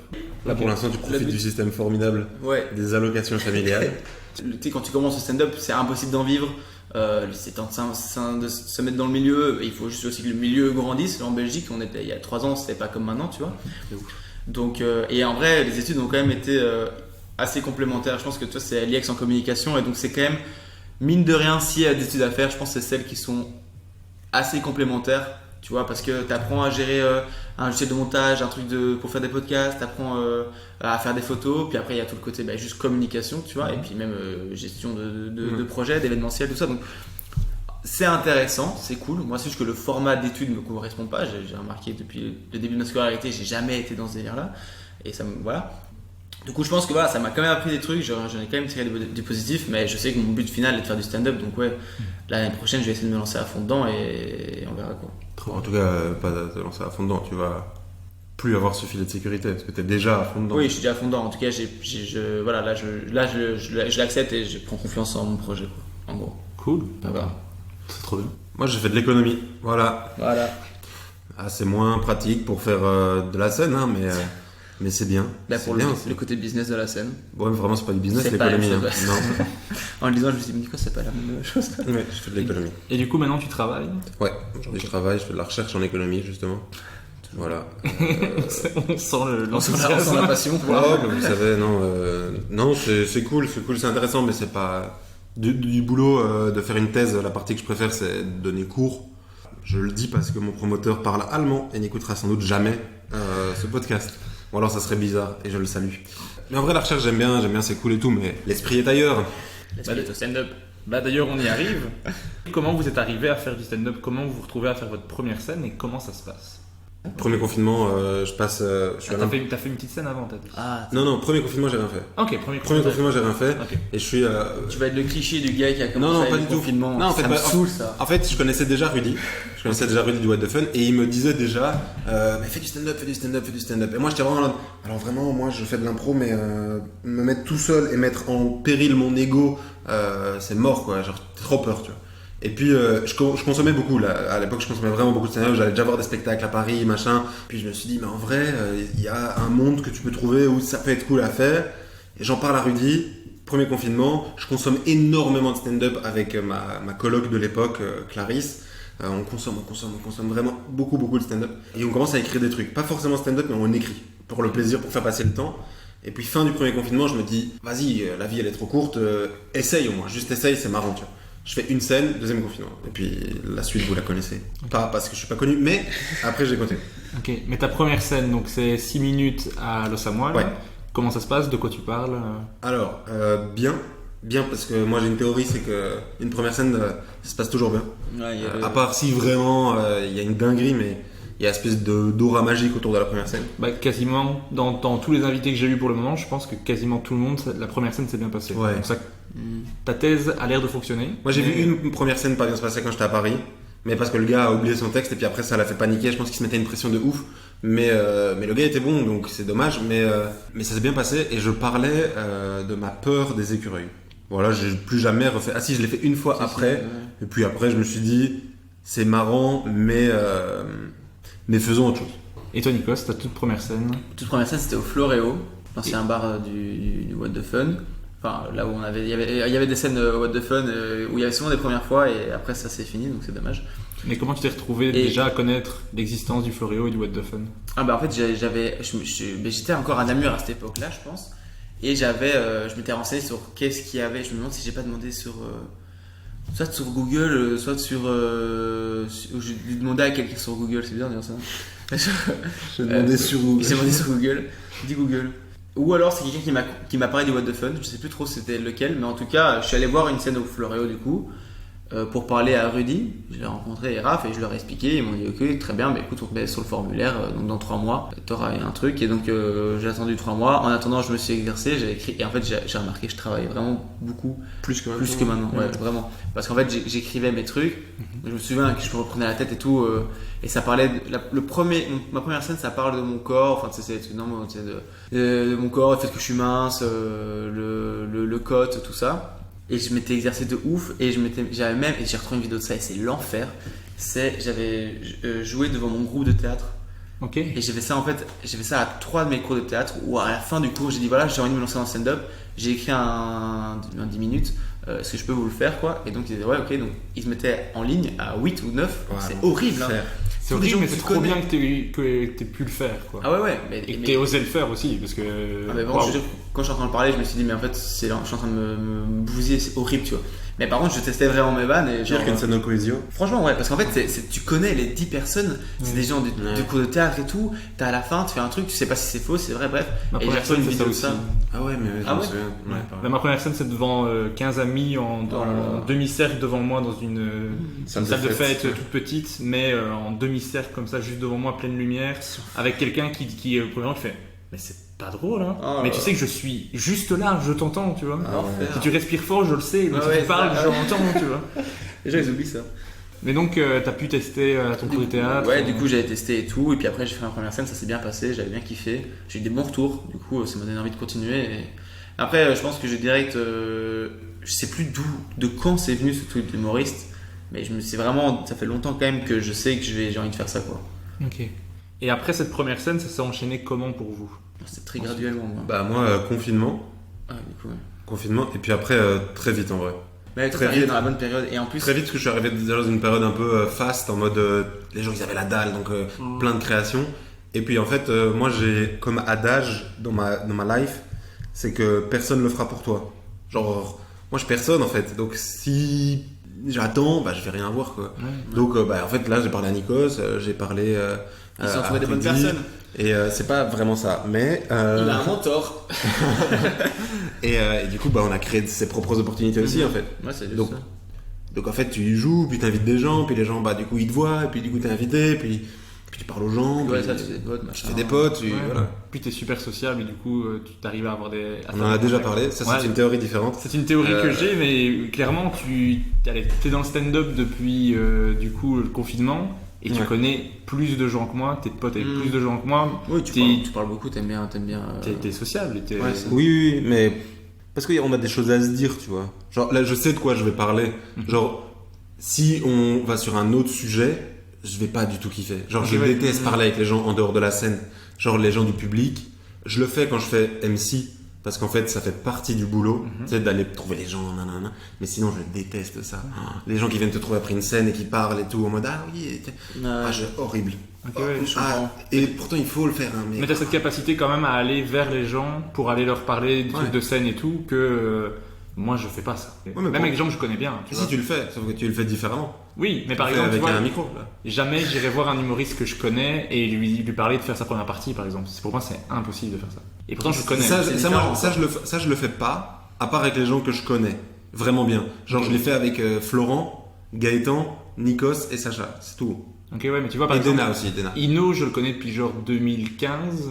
Là pour l'instant, tu profites du système formidable Ouais. des allocations familiales. Tu sais, quand tu commences au stand-up, c'est impossible d'en vivre. C'est temps de se mettre dans le milieu. Il faut juste aussi que le milieu grandisse. En Belgique, il y a 3 ans, c'était pas comme maintenant, tu vois. Donc, et en vrai, les études ont quand même été assez complémentaires. Je pense que toi, c'est l'IEX en communication et donc c'est quand même, mine de rien, s'il y a des études à faire, je pense que c'est celles qui sont assez complémentaires, tu vois, parce que tu apprends à gérer un logiciel de montage, un truc pour faire des podcasts, tu apprends à faire des photos, puis après il y a tout le côté juste communication, tu vois, et puis même gestion de projets, d'événementiel, tout ça. Donc c'est intéressant, c'est cool. Moi, c'est juste que le format d'études ne me correspond pas. J'ai remarqué depuis le début de ma scolarité, j'ai jamais été dans ce délire-là. Et ça voilà. Du coup, je pense que voilà, ça m'a quand même appris des trucs. J'en ai quand même tiré du positif, mais je sais que mon but final est de faire du stand-up. Donc, ouais, l'année prochaine, je vais essayer de me lancer à fond dedans et on verra quoi. En tout cas, pas te lancer à fond dedans, tu vas plus avoir ce filet de sécurité parce que t'es déjà à fond dedans. Oui, je suis déjà à fond dedans. En tout cas, voilà, je l'accepte et je prends confiance en mon projet, quoi, en gros. Cool. Voilà. C'est trop bien. Moi, j'ai fait de l'économie, voilà. Ah, c'est moins pratique pour faire de la scène, hein, mais c'est bien. Là, c'est pour bien, le côté business de la scène. Ouais, mais vraiment, c'est pas du business, C'est pas la l'économie. même Hein. chose. Non. En le disant, je me suis dit, quoi, c'est pas la même chose. Ouais, je fais de l'économie. Et du coup, maintenant, tu travailles? Ouais, aujourd'hui, je travaille, je fais de la recherche en économie, justement. Voilà. On sent On sent la passion. Ouais, bah, vous savez, non, c'est cool, c'est intéressant, mais c'est pas du boulot de faire une thèse. La partie que je préfère, c'est donner cours. Je le dis parce que mon promoteur parle allemand et n'écoutera sans doute jamais ce podcast. Ou alors ça serait bizarre et je le salue. Mais en vrai, la recherche, j'aime bien, c'est cool et tout, mais l'esprit est ailleurs. L'esprit est au stand-up. Bah d'ailleurs, on y arrive. Comment vous êtes arrivé à faire du stand-up? Comment vous vous retrouvez à faire votre première scène et comment ça se passe? Premier confinement, je suis à t'as fait une petite scène avant, t'as dit? Non, premier confinement, j'ai rien fait. Ok, Premier confinement, j'ai rien fait. Ok. Et je suis. Tu vas être le cliché du gars qui a commencé Non, avec pas le du tout. confinement. Non, en fait, ça me saoule ça. En fait, je connaissais déjà Rudy. Du What the Fun. Et il me disait déjà mais fais du stand-up. Et moi, j'étais vraiment là. Alors, vraiment, moi, je fais de l'impro, mais me mettre tout seul et mettre en péril mon ego, c'est mort, quoi. Genre, trop peur, tu vois. Et puis, je consommais beaucoup. Là. À l'époque, je consommais vraiment beaucoup de stand-up. J'allais déjà voir des spectacles à Paris, machin. Puis, je me suis dit, mais en vrai, il y a un monde que tu peux trouver où ça peut être cool à faire. Et j'en parle à Rudy. Premier confinement, je consomme énormément de stand-up avec ma coloc de l'époque, Clarisse. On consomme vraiment beaucoup de stand-up. Et on commence à écrire des trucs. Pas forcément stand-up, mais on écrit. Pour le plaisir, pour faire passer le temps. Et puis fin du premier confinement, je me dis, vas-y, la vie elle est trop courte, essaye au moins. Juste essaye, c'est marrant, tu vois. Je fais une scène, deuxième confinement. Et puis la suite, vous la connaissez. Pas parce que je suis pas connu, mais après j'ai compté. Ok, mais ta première scène, donc c'est 6 minutes à Los Amois. Ouais. Comment ça se passe? De quoi tu parles? Alors, bien. Bien, parce que moi j'ai une théorie, c'est que une première scène, ça se passe toujours bien. Ouais, À part si vraiment il y a une dinguerie, mais il y a une espèce d'aura magique autour de la première scène. Bah, quasiment, dans tous les invités que j'ai eu pour le moment, je pense que quasiment tout le monde, la première scène s'est bien passée. Ouais. Donc ça, ta thèse a l'air de fonctionner. Moi j'ai mais- vu une première scène pas bien se passer quand j'étais à Paris, mais parce que le gars a oublié son texte et puis après ça l'a fait paniquer, je pense qu'il se mettait une pression de ouf. Mais le gars était bon, donc c'est dommage, mais ça s'est bien passé et je parlais de ma peur des écureuils. Voilà, j'ai plus jamais refait. Ah si, je l'ai fait une fois après, et puis après je me suis dit, c'est marrant, mais faisons autre chose. Et toi, Nikos, ta toute première scène? Toute première scène, c'était au Floréo, l'ancien bar du What the Fun. Enfin, là où il y avait des scènes What the Fun où il y avait souvent des premières fois et après ça c'est fini, donc c'est dommage. Mais comment tu t'es retrouvé déjà à connaître l'existence du Floréo et du What the Fun? Ah bah en fait j'étais encore à Namur à cette époque-là, je pense. Et je m'étais renseigné sur qu'est-ce qu'il y avait. Je me demande si j'ai pas demandé sur soit sur Google, soit sur. J'ai demandé à quelqu'un sur Google, c'est bizarre de dire ça. J'ai demandé sur Google. J'ai demandé sur Google. J'ai dit Google. Ou alors c'est quelqu'un qui m'a parlé du What the Fun. Je sais plus trop c'était lequel, mais en tout cas je suis allé voir une scène au Floréo du coup. Pour parler à Rudy, je l'ai rencontré et Raph et je leur ai expliqué, ils m'ont dit ok très bien, mais écoute on te met sur le formulaire, donc dans 3 mois t'auras un truc et donc j'ai attendu 3 mois, en attendant je me suis exercé, j'ai écrit et en fait j'ai remarqué que je travaillais vraiment beaucoup plus que maintenant, ouais, vraiment, parce qu'en fait j'écrivais mes trucs, je me souviens que je me reprenais la tête et tout et ça parlait, ma première scène ça parle de mon corps, enfin c'est énormément de mon corps, le fait que je suis mince, le cote, tout ça. Et je m'étais exercé de ouf et j'ai retrouvé une vidéo de ça et c'est l'enfer. J'avais joué devant mon groupe de théâtre. Ok. Et j'ai fait ça à 3 de mes cours de théâtre où à la fin du cours j'ai dit voilà j'ai envie de me lancer dans le stand-up. J'ai écrit un 10 minutes, est-ce que je peux vous le faire quoi? Et donc ils disaient ouais ok, donc ils se mettaient en ligne à 8 ou 9, Ouais, c'est bon, horrible hein. C'est horrible, mais c'est trop bien que t'aies pu le faire, quoi. Ah ouais Et que t'aies osé le faire aussi, parce que... Ah mais vraiment, je veux dire, quand je suis en train de parler, je me suis dit, mais en fait, je suis en train de me bousiller, c'est horrible, tu vois. Mais par contre, je testais vraiment mes vannes. Et Pire qu'une scène de cohésion. Franchement, ouais, parce qu'en fait, tu connais les 10 personnes, c'est des gens du cours de théâtre et tout. T'as à la fin, tu fais un truc, tu sais pas si c'est faux, c'est vrai, bref. Ma Et j'ai première retrouvé scène, une c'est vidéo ça de aussi. ça. Ah ouais, mais je Ah me ouais souviens. Ouais, pareil. Ma première scène, c'est devant 15 amis en demi-cercle devant moi dans une salle de fête toute petite, mais en demi-cercle comme ça, juste devant moi, pleine lumière, avec quelqu'un qui premièrement, qui fait mais c'est pas drôle, hein. Oh mais là tu là. sais que je suis juste là, je t'entends, tu vois. L'enfer. Si tu respires fort, je le sais, mais Ah si ouais, tu parles, ça, je l'entends, tu vois. Les gens, ils oublient ça. Mais donc, t'as pu tester ton cours de théâtre. Ouais, du coup, j'avais testé et tout. Et puis après, j'ai fait ma première scène, ça s'est bien passé, j'avais bien kiffé. J'ai eu des bons retours, du coup, ça m'a donné envie de continuer. Et... Après, je pense que j'ai direct. Je sais plus de quand c'est venu ce truc d'humoriste. Mais c'est vraiment. Ça fait longtemps quand même que je sais que j'ai envie de faire ça, quoi. Ok. Et après cette première scène, ça s'est enchaîné comment pour vous? C'est très graduellement, moi. Bah moi, confinement. Ah, du coup, ouais. Confinement, et puis après, très vite en vrai. Mais Très très vite. dans la bonne période. Et en plus. Très vite, parce que je suis arrivé déjà dans une période un peu fast, en mode les gens ils avaient la dalle, donc plein de créations. Et puis en fait, moi j'ai comme adage dans ma life, c'est que personne le fera pour toi. Genre, moi je suis personne en fait, donc si j'attends, bah je vais rien avoir quoi. Ouais. Donc bah en fait là j'ai parlé à Nikos, j'ai parlé Ils ont à trouvé des bonnes Rudy, personnes. et c'est pas vraiment ça, mais Il a un mentor. et du coup bah on a créé ses propres opportunités aussi en fait. Ouais, c'est juste Donc, ça. donc en fait tu y joues, puis t'invites des gens, puis les gens bah du coup ils te voient, et puis du coup t'es invité, puis tu parles aux gens, Ouais, puis ça, tu fais des potes, tu machin. fais des potes, Ouais. voilà. Puis t'es super sociable et du coup, tu t'arrives à avoir des. à On faire en a des déjà contacts. parlé, ça Ouais. c'est une théorie différente. C'est une théorie que j'ai, mais clairement, t'es dans le stand-up depuis du coup le confinement et tu Ouais. connais plus de gens que moi, t'es pote avec plus de gens que moi. Oui, T'es- tu parles beaucoup, t'aimes bien. T'es sociable. Et t'es- Ouais, c'est- Oui, mais parce qu'on a des choses à se dire, tu vois. Genre là je sais de quoi je vais parler. Genre si on va sur un autre sujet, je vais pas du tout kiffer. Genre je Ok, ouais. déteste parler avec les gens en dehors de la scène. Genre les gens du public. Je le fais quand je fais MC parce qu'en fait ça fait partie du boulot, tu sais, d'aller trouver les gens, nanana. Mais sinon je déteste ça. Les gens qui viennent te trouver après une scène et qui parlent et tout en mode ah oui, horrible. Ok, ouais, je Ah, et pourtant il faut le faire. Hein, Mais t'as cette capacité quand même à aller vers les gens pour aller leur parler des trucs Ouais. de scène et tout que Moi, je fais pas ça. mais Même avec des gens que je connais bien. Tu vois. Si tu le fais, sauf que tu le fais différemment. Oui, mais par Tu le fais exemple, tu avec vois, un micro, là. jamais j'irai voir un humoriste que je connais et lui parler de faire sa première partie, par exemple. Pour moi, c'est impossible de faire ça. Et pourtant, je le connais. Ça, je le fais pas, à part avec les gens que je connais vraiment bien. Genre, je l'ai fait avec Florent, Gaëtan, Nikos et Sacha. C'est tout. Ok, ouais, mais tu vois, par Et exemple, Dena aussi, Dena. Ino, je le connais depuis genre 2015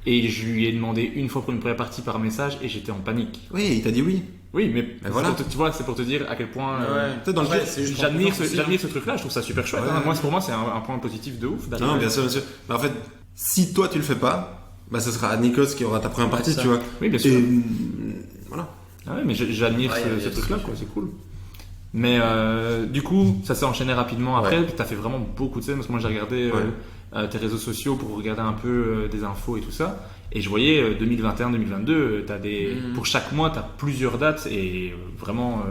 et je lui ai demandé une fois pour une première partie par message et j'étais en panique. Oui, il t'a dit oui. Oui, mais voilà. tu vois, c'est pour te dire à quel point Peut-être dans le Ouais, jeu, c'est juste j'admire pour ce truc-là, je trouve ça super chouette. Ouais. Hein. Moi, pour moi, c'est un point positif de ouf. Non, bien sûr, bien sûr. Mais en fait, si toi tu le fais pas, bah ce sera Nikos qui aura ta première partie, ça. tu vois. Oui, bien sûr. Et voilà. Ah ouais, mais j'admire Ouais, ce y a truc-là, ce quoi, c'est cool. Mais du coup, ça s'est enchaîné rapidement après. Ouais. T'as fait vraiment beaucoup de scènes parce que moi j'ai regardé tes réseaux sociaux pour regarder un peu des infos et tout ça. Et je voyais 2021-2022, t'as pour chaque mois, t'as plusieurs dates et vraiment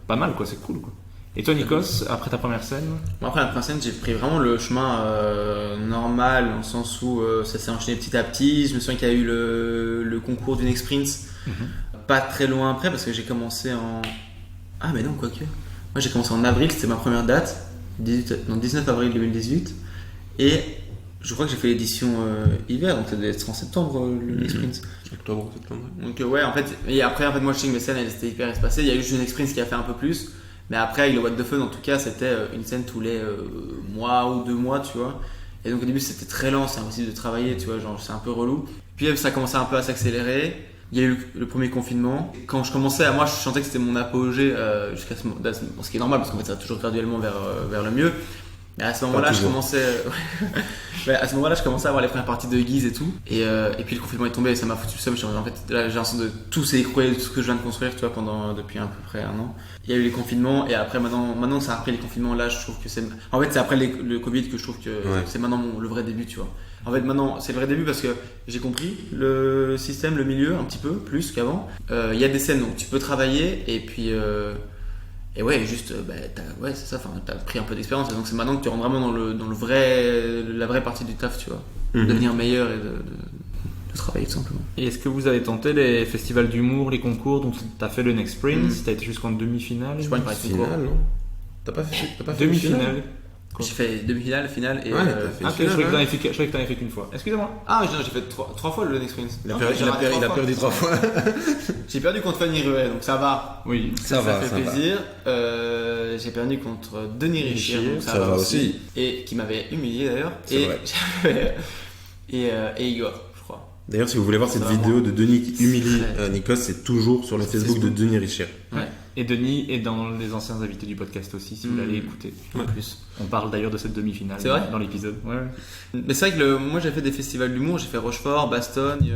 pas mal, quoi, c'est cool, quoi. Et toi, Nikos, après ta première scène? Bon, après la première scène, j'ai pris vraiment le chemin normal, dans le sens où ça s'est enchaîné petit à petit. Je me souviens qu'il y a eu le concours du Next Prince, pas très loin après, parce que j'ai commencé en... Ah mais non, quoique. Moi j'ai commencé en avril, c'était ma première date, 19 avril 2018. Et je crois que j'ai fait l'édition hiver, donc ça devait être en septembre le Next Prince. Octobre, septembre. Donc ouais, en fait, et après, moi je sais que mes scènes elles étaient hyper espacées. Il y a eu juste une Next Prince qui a fait un peu plus. Mais après, avec le What the Fun, en tout cas, c'était une scène tous les mois ou 2 mois, tu vois. Et donc au début, c'était très lent, c'est impossible de travailler, tu vois, genre c'est un peu relou. Puis ça a commencé un peu à s'accélérer. Il y a eu le premier confinement. Quand je commençais, moi je sentais que c'était mon apogée jusqu'à ce moment, ce qui est normal parce qu'en fait ça va toujours graduellement vers le mieux. Mais à ce moment-là, je commençais à avoir les premières parties de Guise et tout. Et puis le confinement est tombé et ça m'a foutu le seum. En fait, là, j'ai l'impression de tout s'est écroulé, tout ce que je viens de construire, tu vois, depuis à peu près 1 an. Il y a eu les confinements et après maintenant ça a repris les confinements. Là, je trouve que c'est après le Covid que je trouve que c'est maintenant le vrai début, tu vois. En fait, maintenant c'est le vrai début parce que j'ai compris le système, le milieu un petit peu plus qu'avant. Il y a des scènes où tu peux travailler et puis. Et ouais, juste, c'est ça, t'as pris un peu d'expérience, et donc c'est maintenant que tu rentres vraiment dans la vraie partie du taf, tu vois. Devenir meilleur et de travailler tout simplement. Et est-ce que vous avez tenté les festivals d'humour, les concours dont t'as fait le Next Prince? T'as été jusqu'en demi-finale? Je crois qu'il paraît concours. Finale, non? T'as pas fait Demi-finale. J'ai fait demi-finale, finale et. Ouais, t'as fait Ah, finale, je croyais que t'en avais fait qu'une fois. Excusez-moi. Ah, j'ai fait 3 fois le Next Prince. Il a perdu 3 fois. J'ai perdu contre Fanny Ruet, donc ça va. Oui. Ça va, fait ça va. plaisir. J'ai perdu contre Denis Richir, donc ça va aussi. Et qui m'avait humilié d'ailleurs. C'est vrai. Et Igor, je crois. D'ailleurs, si vous voulez voir cette vidéo de Denis qui humilie Nikos, c'est toujours sur le Facebook de Denis Richir. Ouais. Et Denis est dans les anciens invités du podcast aussi, si vous l'allez écouter. En plus. On parle d'ailleurs de cette demi-finale C'est vrai dans l'épisode. Ouais. Mais c'est vrai que moi j'ai fait des festivals d'humour, j'ai fait Rochefort, Bastogne,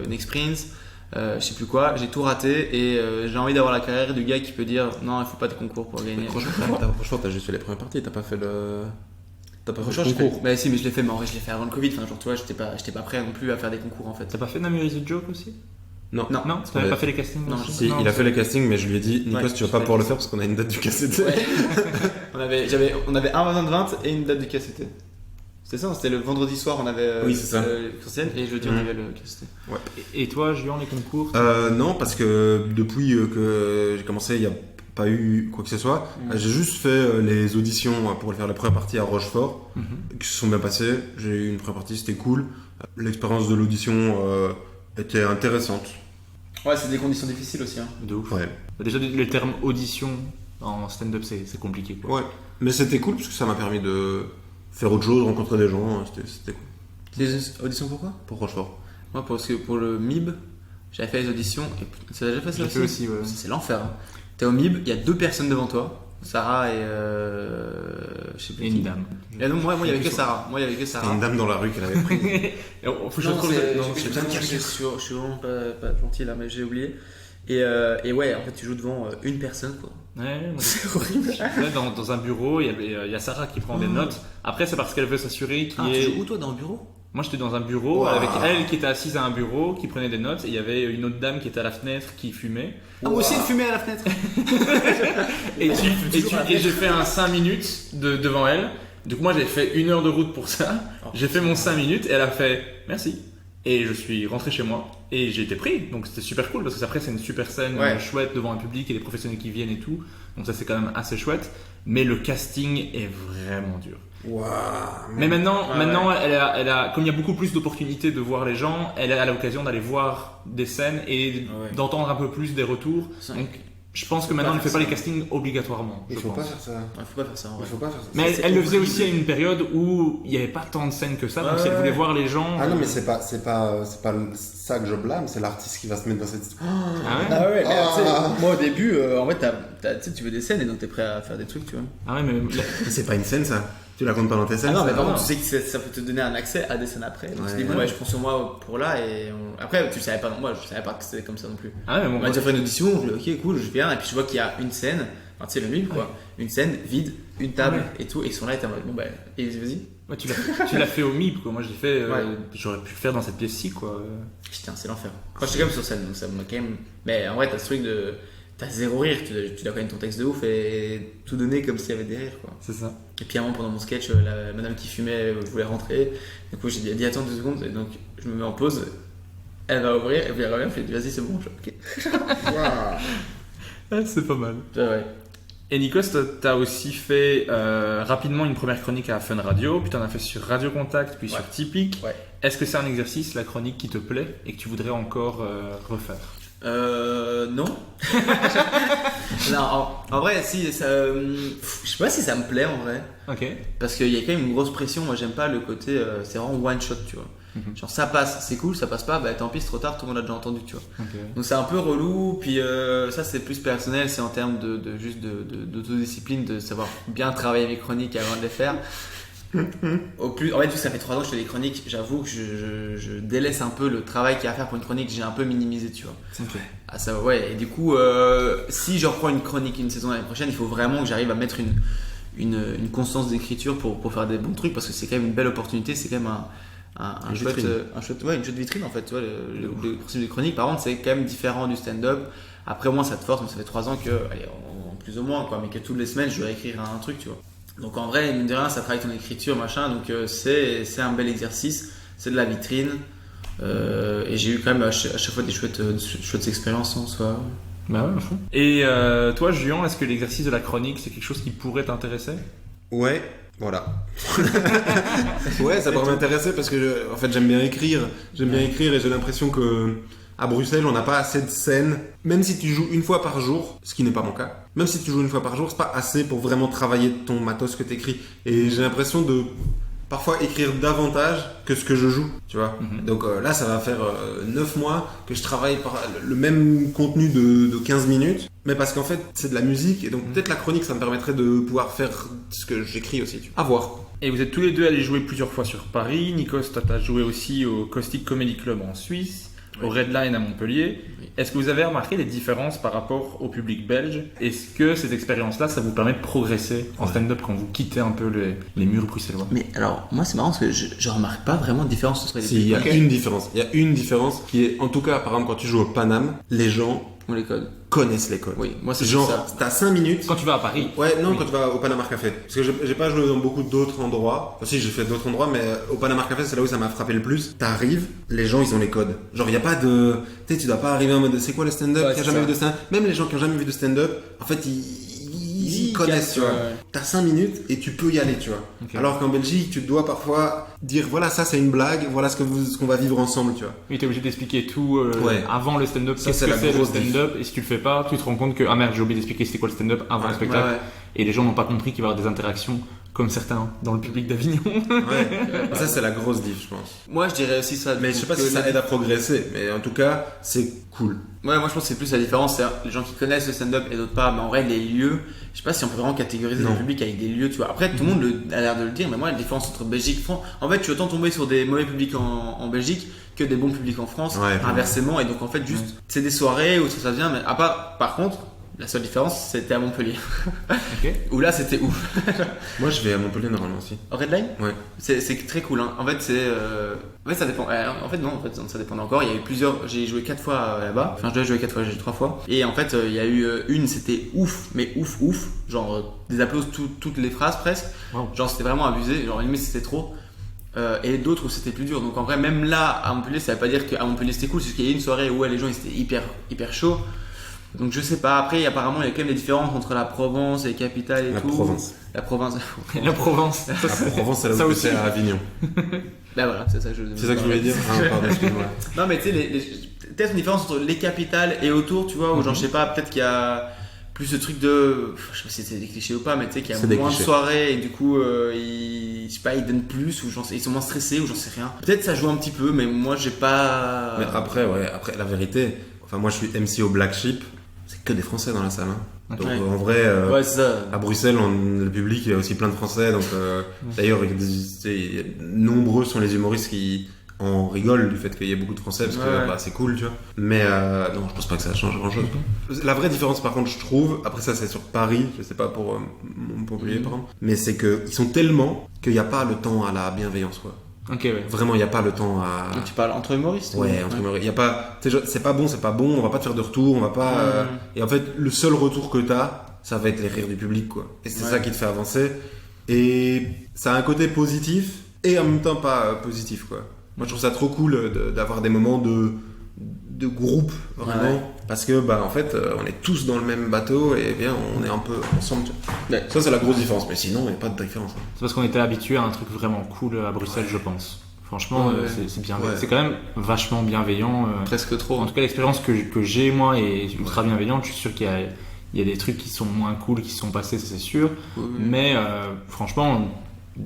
Next Prince, je sais plus quoi, j'ai tout raté et j'ai envie d'avoir la carrière du gars qui peut dire non, il faut pas de concours pour gagner. Franchement, t'as juste fait les premières parties, t'as pas fait le Rochefort, concours. Bah si, mais je l'ai fait, mais en vrai je l'ai fait avant le Covid, enfin genre tu vois, j'étais pas prêt non plus à faire des concours en fait. T'as pas fait Namur is a Joke aussi? Non. Non. Non, t'avais pas fait les castings? Non, aussi Si, il a fait les castings, mais je lui ai dit, Nikos, tu vas pas pouvoir le faire parce qu'on a une date du KCT. Ouais. on avait un 20 et une date du KCT. C'était ça, c'était le vendredi soir, on avait Oui, c'est ça. Christiane et jeudi on avait le KCT. Et toi, Julien, les concours? Non, parce que depuis que j'ai commencé, il n'y a pas eu quoi que ce soit. J'ai juste fait les auditions pour faire la première partie à Rochefort, qui se sont bien passées. J'ai eu une première partie, c'était cool. L'expérience de l'audition était intéressante. Ouais, c'est des conditions difficiles aussi. Hein. De ouf. Ouais. Déjà, le terme audition en stand-up, c'est compliqué, quoi. Ouais. Mais c'était cool parce que ça m'a permis de faire autre chose, rencontrer des gens. C'était cool. Les auditions pourquoi? Pour Rochefort. Moi, parce que pour le MIB, j'avais fait les auditions. Et tu as déjà fait ça J'ai aussi? fait aussi, ouais. C'est l'enfer. Hein. T'es au MIB, il y a 2 personnes devant toi, Sarah et je sais plus. Et une dame. Et non, moi, il y avait que Sarah. C'était une dame dans la rue qu'elle avait pris. Non, je suis vraiment pas gentil là, mais j'ai oublié. Et ouais, en fait, tu joues devant une personne, quoi. Ouais, C'est horrible. là, dans un bureau, il y a Sarah qui prend des notes. Après, c'est parce qu'elle veut s'assurer qu'il y Tu ait... joues où toi, dans le bureau? Moi, j'étais dans un bureau avec elle qui était assise à un bureau, qui prenait des notes, et il y avait une autre dame qui était à la fenêtre qui fumait. Ah, moi aussi, elle fumait à la fenêtre. Et j'ai fait un 5 minutes devant elle. Donc moi, j'ai fait 1 heure de route pour ça. J'ai fait mon 5 minutes et elle a fait merci. Et je suis rentré chez moi et j'ai été pris, donc c'était super cool parce que après c'est une super scène chouette devant un public et des professionnels qui viennent et tout, donc ça c'est quand même assez chouette, mais le casting est vraiment dur. Wow. Mais maintenant, elle a, comme il y a beaucoup plus d'opportunités de voir les gens, elle a l'occasion d'aller voir des scènes et d'entendre un peu plus des retours. Donc, je pense que maintenant, elle ne fait pas les castings obligatoirement. Il faut pas faire ça. Il faut pas faire ça. Il faut pas faire ça. Mais elle le faisait aussi à une période où il n'y avait pas tant de scènes que ça, donc si elle voulait voir les gens. Ah non, mais c'est pas ça que je blâme, c'est l'artiste qui va se mettre dans cette situation. Ah ouais, mais tu sais, moi au début, en fait, tu veux des scènes et donc t'es prêt à faire des trucs, tu vois. Ah ouais, mais C'est pas une scène ça. Tu la comptes pas dans tes scènes. Ah non, mais par non. contre, tu sais que ça peut te donner un accès à des scènes après. Donc tu te dis, bon, Ouais. je prends sur moi pour là et après, tu savais pas, moi je savais pas que c'était comme ça non plus. ah ouais, mais On bon, m'a déjà fait une audition, je dis, ok, cool, je viens et puis je vois qu'il y a une scène, enfin tu sais, le mime quoi, une scène vide, une table et tout, et ils sont là et t'es en mode, bon bah, et vas-y. ouais, tu l'as fait au MIP, quoi. Moi, je l'ai fait. J'aurais pu le faire dans cette pièce-ci, quoi. Putain, c'est l'enfer. Moi j'étais quand même sur scène, donc ça m'a quand même. Mais en vrai, t'as ce truc de. T'as zéro rire, tu dois connaître ton texte de ouf et tout donner comme s'il y avait des rires quoi. C'est ça. Et puis à un moment pendant mon sketch, la madame qui fumait voulait rentrer. Du coup j'ai dit attends 2 secondes et donc je me mets en pause. Elle va ouvrir et puis elle revient, elle fait vas-y c'est bon. Ok. Ouais, c'est pas mal. Ouais. Et Nikos, t'as aussi fait rapidement une première chronique à Fun Radio, puis t'en as fait sur Radio Contact, puis sur Typique. Ouais. Est-ce que c'est un exercice, la chronique, qui te plaît et que tu voudrais encore refaire? Non. Non, en vrai, si, ça, je sais pas si ça me plaît en vrai. Ok. Parce qu'il y a quand même une grosse pression. Moi, j'aime pas le côté, c'est vraiment one shot, tu vois. Genre, ça passe, c'est cool, ça passe pas, bah tant pis, c'est trop tard, tout le monde a déjà entendu, tu vois. Donc, c'est un peu relou. Puis, ça, c'est plus personnel, c'est en termes juste d'autodiscipline, de savoir bien travailler mes chroniques avant de les faire. En fait, vu que ça fait 3 ans que je fais des chroniques, j'avoue que je délaisse un peu le travail qu'il y a à faire pour une chronique, j'ai un peu minimisé, tu vois. Okay. Ah, ça, ouais, et du coup, si je reprends une chronique une saison l'année prochaine, il faut vraiment que j'arrive à mettre une constance d'écriture pour faire des bons trucs, parce que c'est quand même une belle opportunité, c'est quand même une chouette vitrine en fait, tu vois, le principe de chronique. Par contre, c'est quand même différent du stand-up. Après, moi, ça te force, mais ça fait 3 ans que, allez, en plus ou moins, quoi, mais que toutes les semaines, je dois écrire un truc, tu vois. Donc en vrai, mine de rien, ça travaille ton écriture, machin, donc c'est un bel exercice, c'est de la vitrine, et j'ai eu quand même à chaque fois des chouettes expériences en soi. Bah ouais, fond. Et toi, Julien, est-ce que l'exercice de la chronique, c'est quelque chose qui pourrait t'intéresser? Ouais, voilà. Ouais, ça pourrait m'intéresser parce que en fait j'aime bien écrire et j'ai l'impression que à Bruxelles on n'a pas assez de scènes. Même si tu joues une fois par jour, ce qui n'est pas mon cas, même si tu joues une fois par jour, c'est pas assez pour vraiment travailler ton matos que t'écris. Et j'ai l'impression de parfois écrire davantage que ce que je joue, tu vois. Donc là, ça va faire 9 mois que je travaille par le même contenu de 15 minutes, mais parce qu'en fait, c'est de la musique, et donc peut-être la chronique, ça me permettrait de pouvoir faire ce que j'écris aussi, tu vois. À voir. Et vous êtes tous les deux allés jouer plusieurs fois sur Paris. Nikos, t'as joué aussi au Caustic Comedy Club en Suisse, au Redline à Montpellier. Oui. Est-ce que vous avez remarqué des différences par rapport au public belge? Est-ce que ces expériences-là, ça vous permet de progresser en stand-up quand vous quittez un peu les murs bruxellois? Mais alors, moi, c'est marrant parce que je remarque pas vraiment de différence entre les Si, il y a deux. une différence. Il y a une différence qui est, en tout cas, par exemple, quand tu joues au Paname, les gens On les codes. connaissent les codes. Oui, moi, c'est Genre, ça. t'as 5 minutes. Quand tu vas à Paris. Ouais, non, quand tu vas au Panama Café. Parce que j'ai pas joué dans beaucoup d'autres endroits. Enfin, si, j'ai fait d'autres endroits, mais au Panama Café, c'est là où ça m'a frappé le plus. T'arrives, les gens, ils ont les codes. Genre, y a pas de. Tu sais, tu dois pas arriver en mode c'est quoi le stand-up, Ouais, qui a c'est jamais ça. vu de stand-up. Même les gens qui ont jamais vu de stand-up, en fait, ils connaissent, tu vois. Ouais. T'as 5 minutes et tu peux y aller, tu vois. Ok. Alors qu'en Belgique, tu dois parfois dire voilà, ça c'est une blague, voilà ce qu'on va vivre ensemble, tu vois. Oui, t'es obligé d'expliquer tout Ouais. avant le stand-up. Ça, Qu'est-ce c'est que la c'est le grosse diff. stand-up? Et si tu le fais pas, tu te rends compte que ah merde, j'ai oublié d'expliquer c'était quoi le stand-up avant le spectacle. Ouais, ouais. Et les gens n'ont pas compris qu'il va y avoir des interactions comme certains dans le public d'Avignon. Ouais. Ça, c'est la grosse diff, je pense. Moi, je dirais aussi ça. Mais je sais pas si ça aide à progresser, mais en tout cas, c'est cool. Ouais, moi je pense que c'est plus la différence, c'est les gens qui connaissent le stand-up et d'autres pas, mais en vrai les lieux, je sais pas si on peut vraiment catégoriser Non. le public avec des lieux, tu vois. Après tout le monde a l'air de le dire, mais moi la différence entre Belgique et France, en fait tu veux autant tomber sur des mauvais publics en Belgique que des bons publics en France, Ouais, inversement, et donc en fait juste c'est des soirées où ça vient, mais à part, par contre, la seule différence c'était à Montpellier, Ok. où là c'était ouf. Moi, je vais à Montpellier normalement aussi. En Redline Ouais. c'est très cool, hein. En fait c'est en fait ça dépend. En fait non, en fait ça dépend encore. Il y a eu plusieurs. J'ai joué 4 fois là-bas. Enfin je dois jouer 4 fois, j'ai joué 3 fois. Et en fait il y a eu une, c'était ouf, mais ouf. Genre des applauses toutes les phrases presque. Wow. Genre c'était vraiment abusé. Genre limite c'était trop. et d'autres où c'était plus dur. Donc en vrai, même là, à Montpellier, ça veut pas dire qu'à Montpellier c'était cool, c'est qu'il y a une soirée où les gens ils étaient hyper chauds. Donc je sais pas, après apparemment il y a quand même des différences entre la Provence et les capitales et La tout. Provence. La Provence. La Provence. La Provence, c'est là Ça où aussi. c'est à Avignon. Bah voilà, c'est ça que C'est ça que je voulais dire. Ah, pardon, excuse-moi. Non mais tu sais, peut-être une différence entre les capitales et autour, tu vois, où genre je sais pas, peut-être qu'il y a plus ce truc de, je sais pas si c'est des clichés ou pas, mais tu sais qu'il y C'est a des moins de clichés. soirées et du coup je sais pas, ils donnent plus ou ils sont moins stressés ou j'en sais rien. Peut-être ça joue un petit peu, mais moi j'ai pas. Mais après, la vérité, enfin, moi je suis MC au Black Sheep, c'est que des Français dans la salle. Hein. Donc Ouais. en vrai, Ouais, c'est ça. à Bruxelles, le public, il y a aussi plein de Français. Donc d'ailleurs, nombreux sont les humoristes qui en rigolent du fait qu'il y ait beaucoup de Français parce que Ouais. bah, c'est cool, tu vois. Mais non, je pense pas que ça change grand chose. La vraie différence, par contre, je trouve, après ça, c'est sur Paris, je sais pas pour Montpellier, par exemple, mais c'est qu'ils sont tellement qu'il n'y a pas le temps à la bienveillance, quoi. Ok, ouais. Vraiment, il n'y a pas le temps à. Donc tu parles entre humoristes Ouais, entre humoristes. Il y a pas, tu sais, c'est pas bon, on va pas te faire de retour, on va pas. Et en fait, le seul retour que t'as, ça va être les rires du public, quoi. Et c'est ça qui te fait avancer. Et ça a un côté positif et en même temps pas positif, quoi. Moi, je trouve ça trop cool d'avoir des moments de groupe, vraiment. Ouais. Parce que, bah, en fait, on est tous dans le même bateau et bien, on est un peu ensemble. Tu vois. Ouais. Ça, c'est la grosse différence. Mais sinon, il n'y a pas de différence. Hein. C'est parce qu'on était habitué à un truc vraiment cool à Bruxelles, je pense. Franchement, Ouais. c'est bien. Ouais. C'est quand même vachement bienveillant. Presque trop. En tout cas, l'expérience que j'ai moi est ultra bienveillante. Je suis sûr qu'il y a des trucs qui sont moins cool qui se sont passés, ça c'est sûr. Oui. Mais franchement,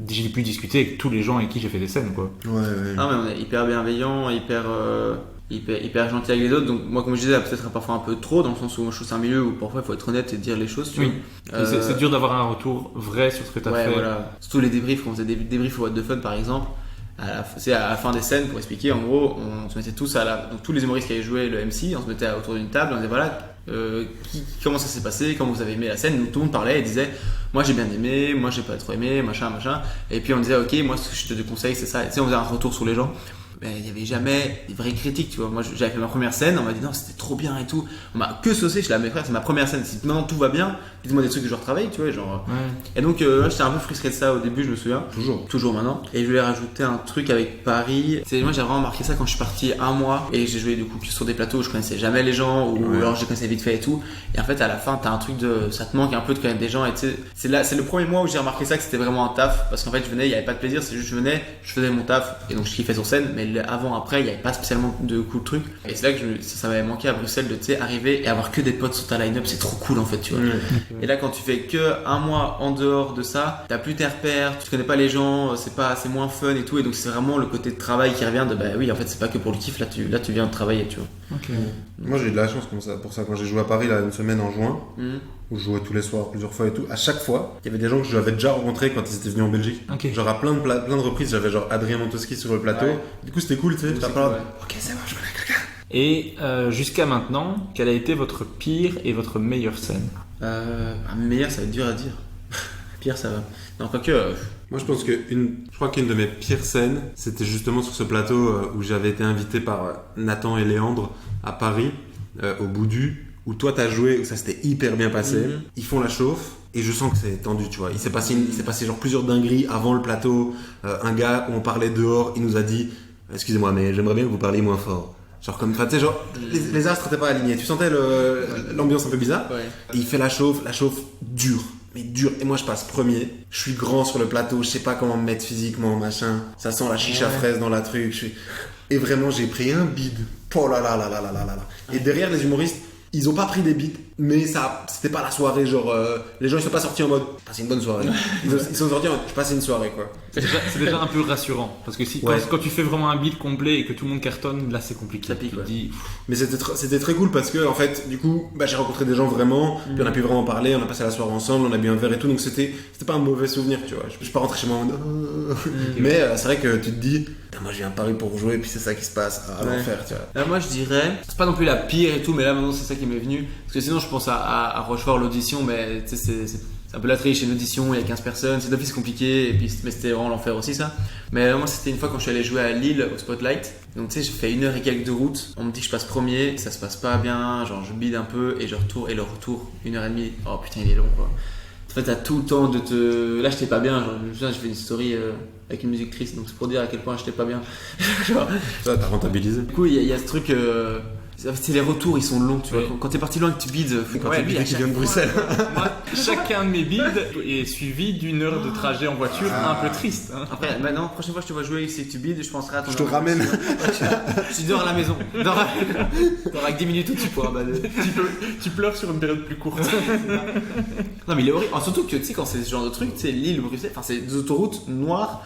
j'ai pu discuter avec tous les gens avec qui j'ai fait des scènes, quoi. Ouais. Non mais on est hyper bienveillant, hyper gentil avec les autres. Donc moi comme je disais, peut-être parfois un peu trop dans le sens où moi, je trouve que c'est un milieu où parfois il faut être honnête et dire les choses. Tu Oui. vois. Et c'est dur d'avoir un retour vrai sur ce que tu as Ouais, fait. voilà. Surtout les débriefs, quand on faisait des débriefs au What the Fun par exemple, c'est à la fin des scènes pour expliquer, en gros, on se mettait tous donc tous les humoristes qui avaient joué le MC, on se mettait autour d'une table, on disait voilà, comment ça s'est passé, comment vous avez aimé la scène, nous tout le monde parlait et disait moi j'ai bien aimé, moi j'ai pas trop aimé, machin, et puis on disait ok, moi ce que je te conseille c'est ça, et tu sais, on faisait un retour sur les gens. Mais il n'y avait jamais des vraies critiques, tu vois. Moi, j'avais fait ma première scène, on m'a dit non, c'était trop bien et tout. On m'a que saucé, je suis là, mes frères, c'est ma première scène. Si maintenant tout va bien, dites-moi des trucs que je retravaille, tu vois. Genre. Ouais. Et donc, j'étais un peu frustré de ça au début, je me souviens. Toujours maintenant. Et je voulais rajouter un truc avec Paris. Moi, j'ai vraiment marqué ça quand je suis parti un mois et j'ai joué du coup sur des plateaux où je connaissais jamais les gens ou alors je les connaissais vite fait et tout. Et en fait, à la fin, t'as un truc ça te manque un peu de connaître des gens. Et tu sais, c'est le premier mois où j'ai remarqué ça, que c'était vraiment un taf. Parce qu'en fait, je venais, il n'y avait pas de plaisir, c'est juste je venais, je faisais mon taf et donc je kiffais sur scène. Mais avant, après, il n'y avait pas spécialement de cool trucs. Et c'est là que ça m'avait manqué à Bruxelles de arriver et avoir que des potes sur ta line-up, c'est trop cool en fait, tu vois. Et là, quand tu fais que un mois en dehors de ça, t'as plus tes repères, tu connais pas les gens, c'est moins fun et tout. Et donc, c'est vraiment le côté de travail qui revient de bah oui, en fait, c'est pas que pour le kiff, là tu viens de travailler, tu vois. Ok. Moi, j'ai eu de la chance comme ça, pour ça. Quand j'ai joué à Paris, là, une semaine en juin, où je jouais tous les soirs, plusieurs fois et tout, à chaque fois, il y avait des gens que j'avais déjà rencontrés quand ils étaient venus en Belgique. Ok. Genre à plein de reprises, j'avais genre Adrien Montoschi sur le plateau. Ouais. Du coup, c'était cool, tu sais. Du coup, T'as c'est pas cool, ok, c'est bon, je connais quelqu'un. Et jusqu'à maintenant, quelle a été votre pire et votre meilleure scène? Meilleur, ça va être dur à dire. Pire, ça va. Non, quoique. Moi, je pense je crois qu'une de mes pires scènes, c'était justement sur ce plateau où j'avais été invité par Nathan et Léandre à Paris, au Boudu, où toi t'as joué, où ça s'était hyper bien passé. Ils font la chauffe. Et je sens que c'est tendu, tu vois. Il s'est passé genre plusieurs dingueries avant le plateau. Un gars, où on parlait dehors, il nous a dit « Excusez-moi, mais j'aimerais bien que vous parliez moins fort. » Genre comme, tu sais, genre, les astres n'étaient pas alignés. Tu sentais l'ambiance un peu bizarre. Ouais. Et il fait la chauffe dure. Mais dure. Et moi, je passe premier. Je suis grand sur le plateau. Je sais pas comment me mettre physiquement, machin. Ça sent la chicha fraise dans la truc. Et vraiment, j'ai pris un bide. Oh là là là là là là là. Et derrière, les humoristes, ils ont pas pris des bides, mais c'était pas la soirée, genre, les gens ils sont pas sortis en mode, passez une bonne soirée. Ils sont sortis en mode, je passe une soirée, quoi. C'est déjà un peu rassurant. Parce que quand tu fais vraiment un beat complet et que tout le monde cartonne, là c'est compliqué. Ça pique, Tu te ouais. dis, Mais c'était très cool parce que, en fait, du coup, j'ai rencontré des gens vraiment, puis on a pu vraiment parler, on a passé la soirée ensemble, on a bu un verre et tout, donc c'était pas un mauvais souvenir, tu vois. Je suis pas rentré chez moi en mode, mais c'est vrai que tu te dis, putain, moi je viens à Paris pour jouer, puis c'est ça qui se passe à l'enfer, tu vois. Là, moi, je dirais, c'est pas non plus la pire et tout, mais là maintenant, c'est ça qui m'est venu. Parce que sinon, je pense à Rochefort, l'audition, mais tu sais, c'est un peu la triche, c'est une audition, il y a 15 personnes, c'est d'office compliqué, et puis, mais c'était vraiment l'enfer aussi, ça. Mais moi, c'était une fois quand je suis allé jouer à Lille au Spotlight. Donc, tu sais, j'ai fait 1 heure et quelques de route. On me dit que je passe premier, ça se passe pas bien, genre, je bide un peu, et je retourne, et le retour, 1 heure et demie. Oh putain, il est long, quoi. fait, t'as tout le temps de te. Là, j'étais pas bien. Genre, je fais une story avec une musique triste, donc c'est pour dire à quel point j'étais pas bien. Genre, Ça, t'as rentabilisé. du coup, il y a ce truc. C'est les retours, ils sont longs, tu vois. Quand t'es parti loin que tu bides, Quand tu dis qu'il vient de Bruxelles. Moi, chacun de mes bides est suivi d'une heure de trajet en voiture un peu triste. Hein. Après, maintenant, prochaine fois que je te vois jouer, c'est que tu bides, je penserai à ton. Je te ramène. Tu dors à la maison. Dors avec 10 minutes où tu pourras. Tu pleures sur une période plus courte. Non, mais il est horrible. Surtout que tu sais, quand c'est ce genre de truc, tu sais, l'île Bruxelles, enfin, c'est des autoroutes noires,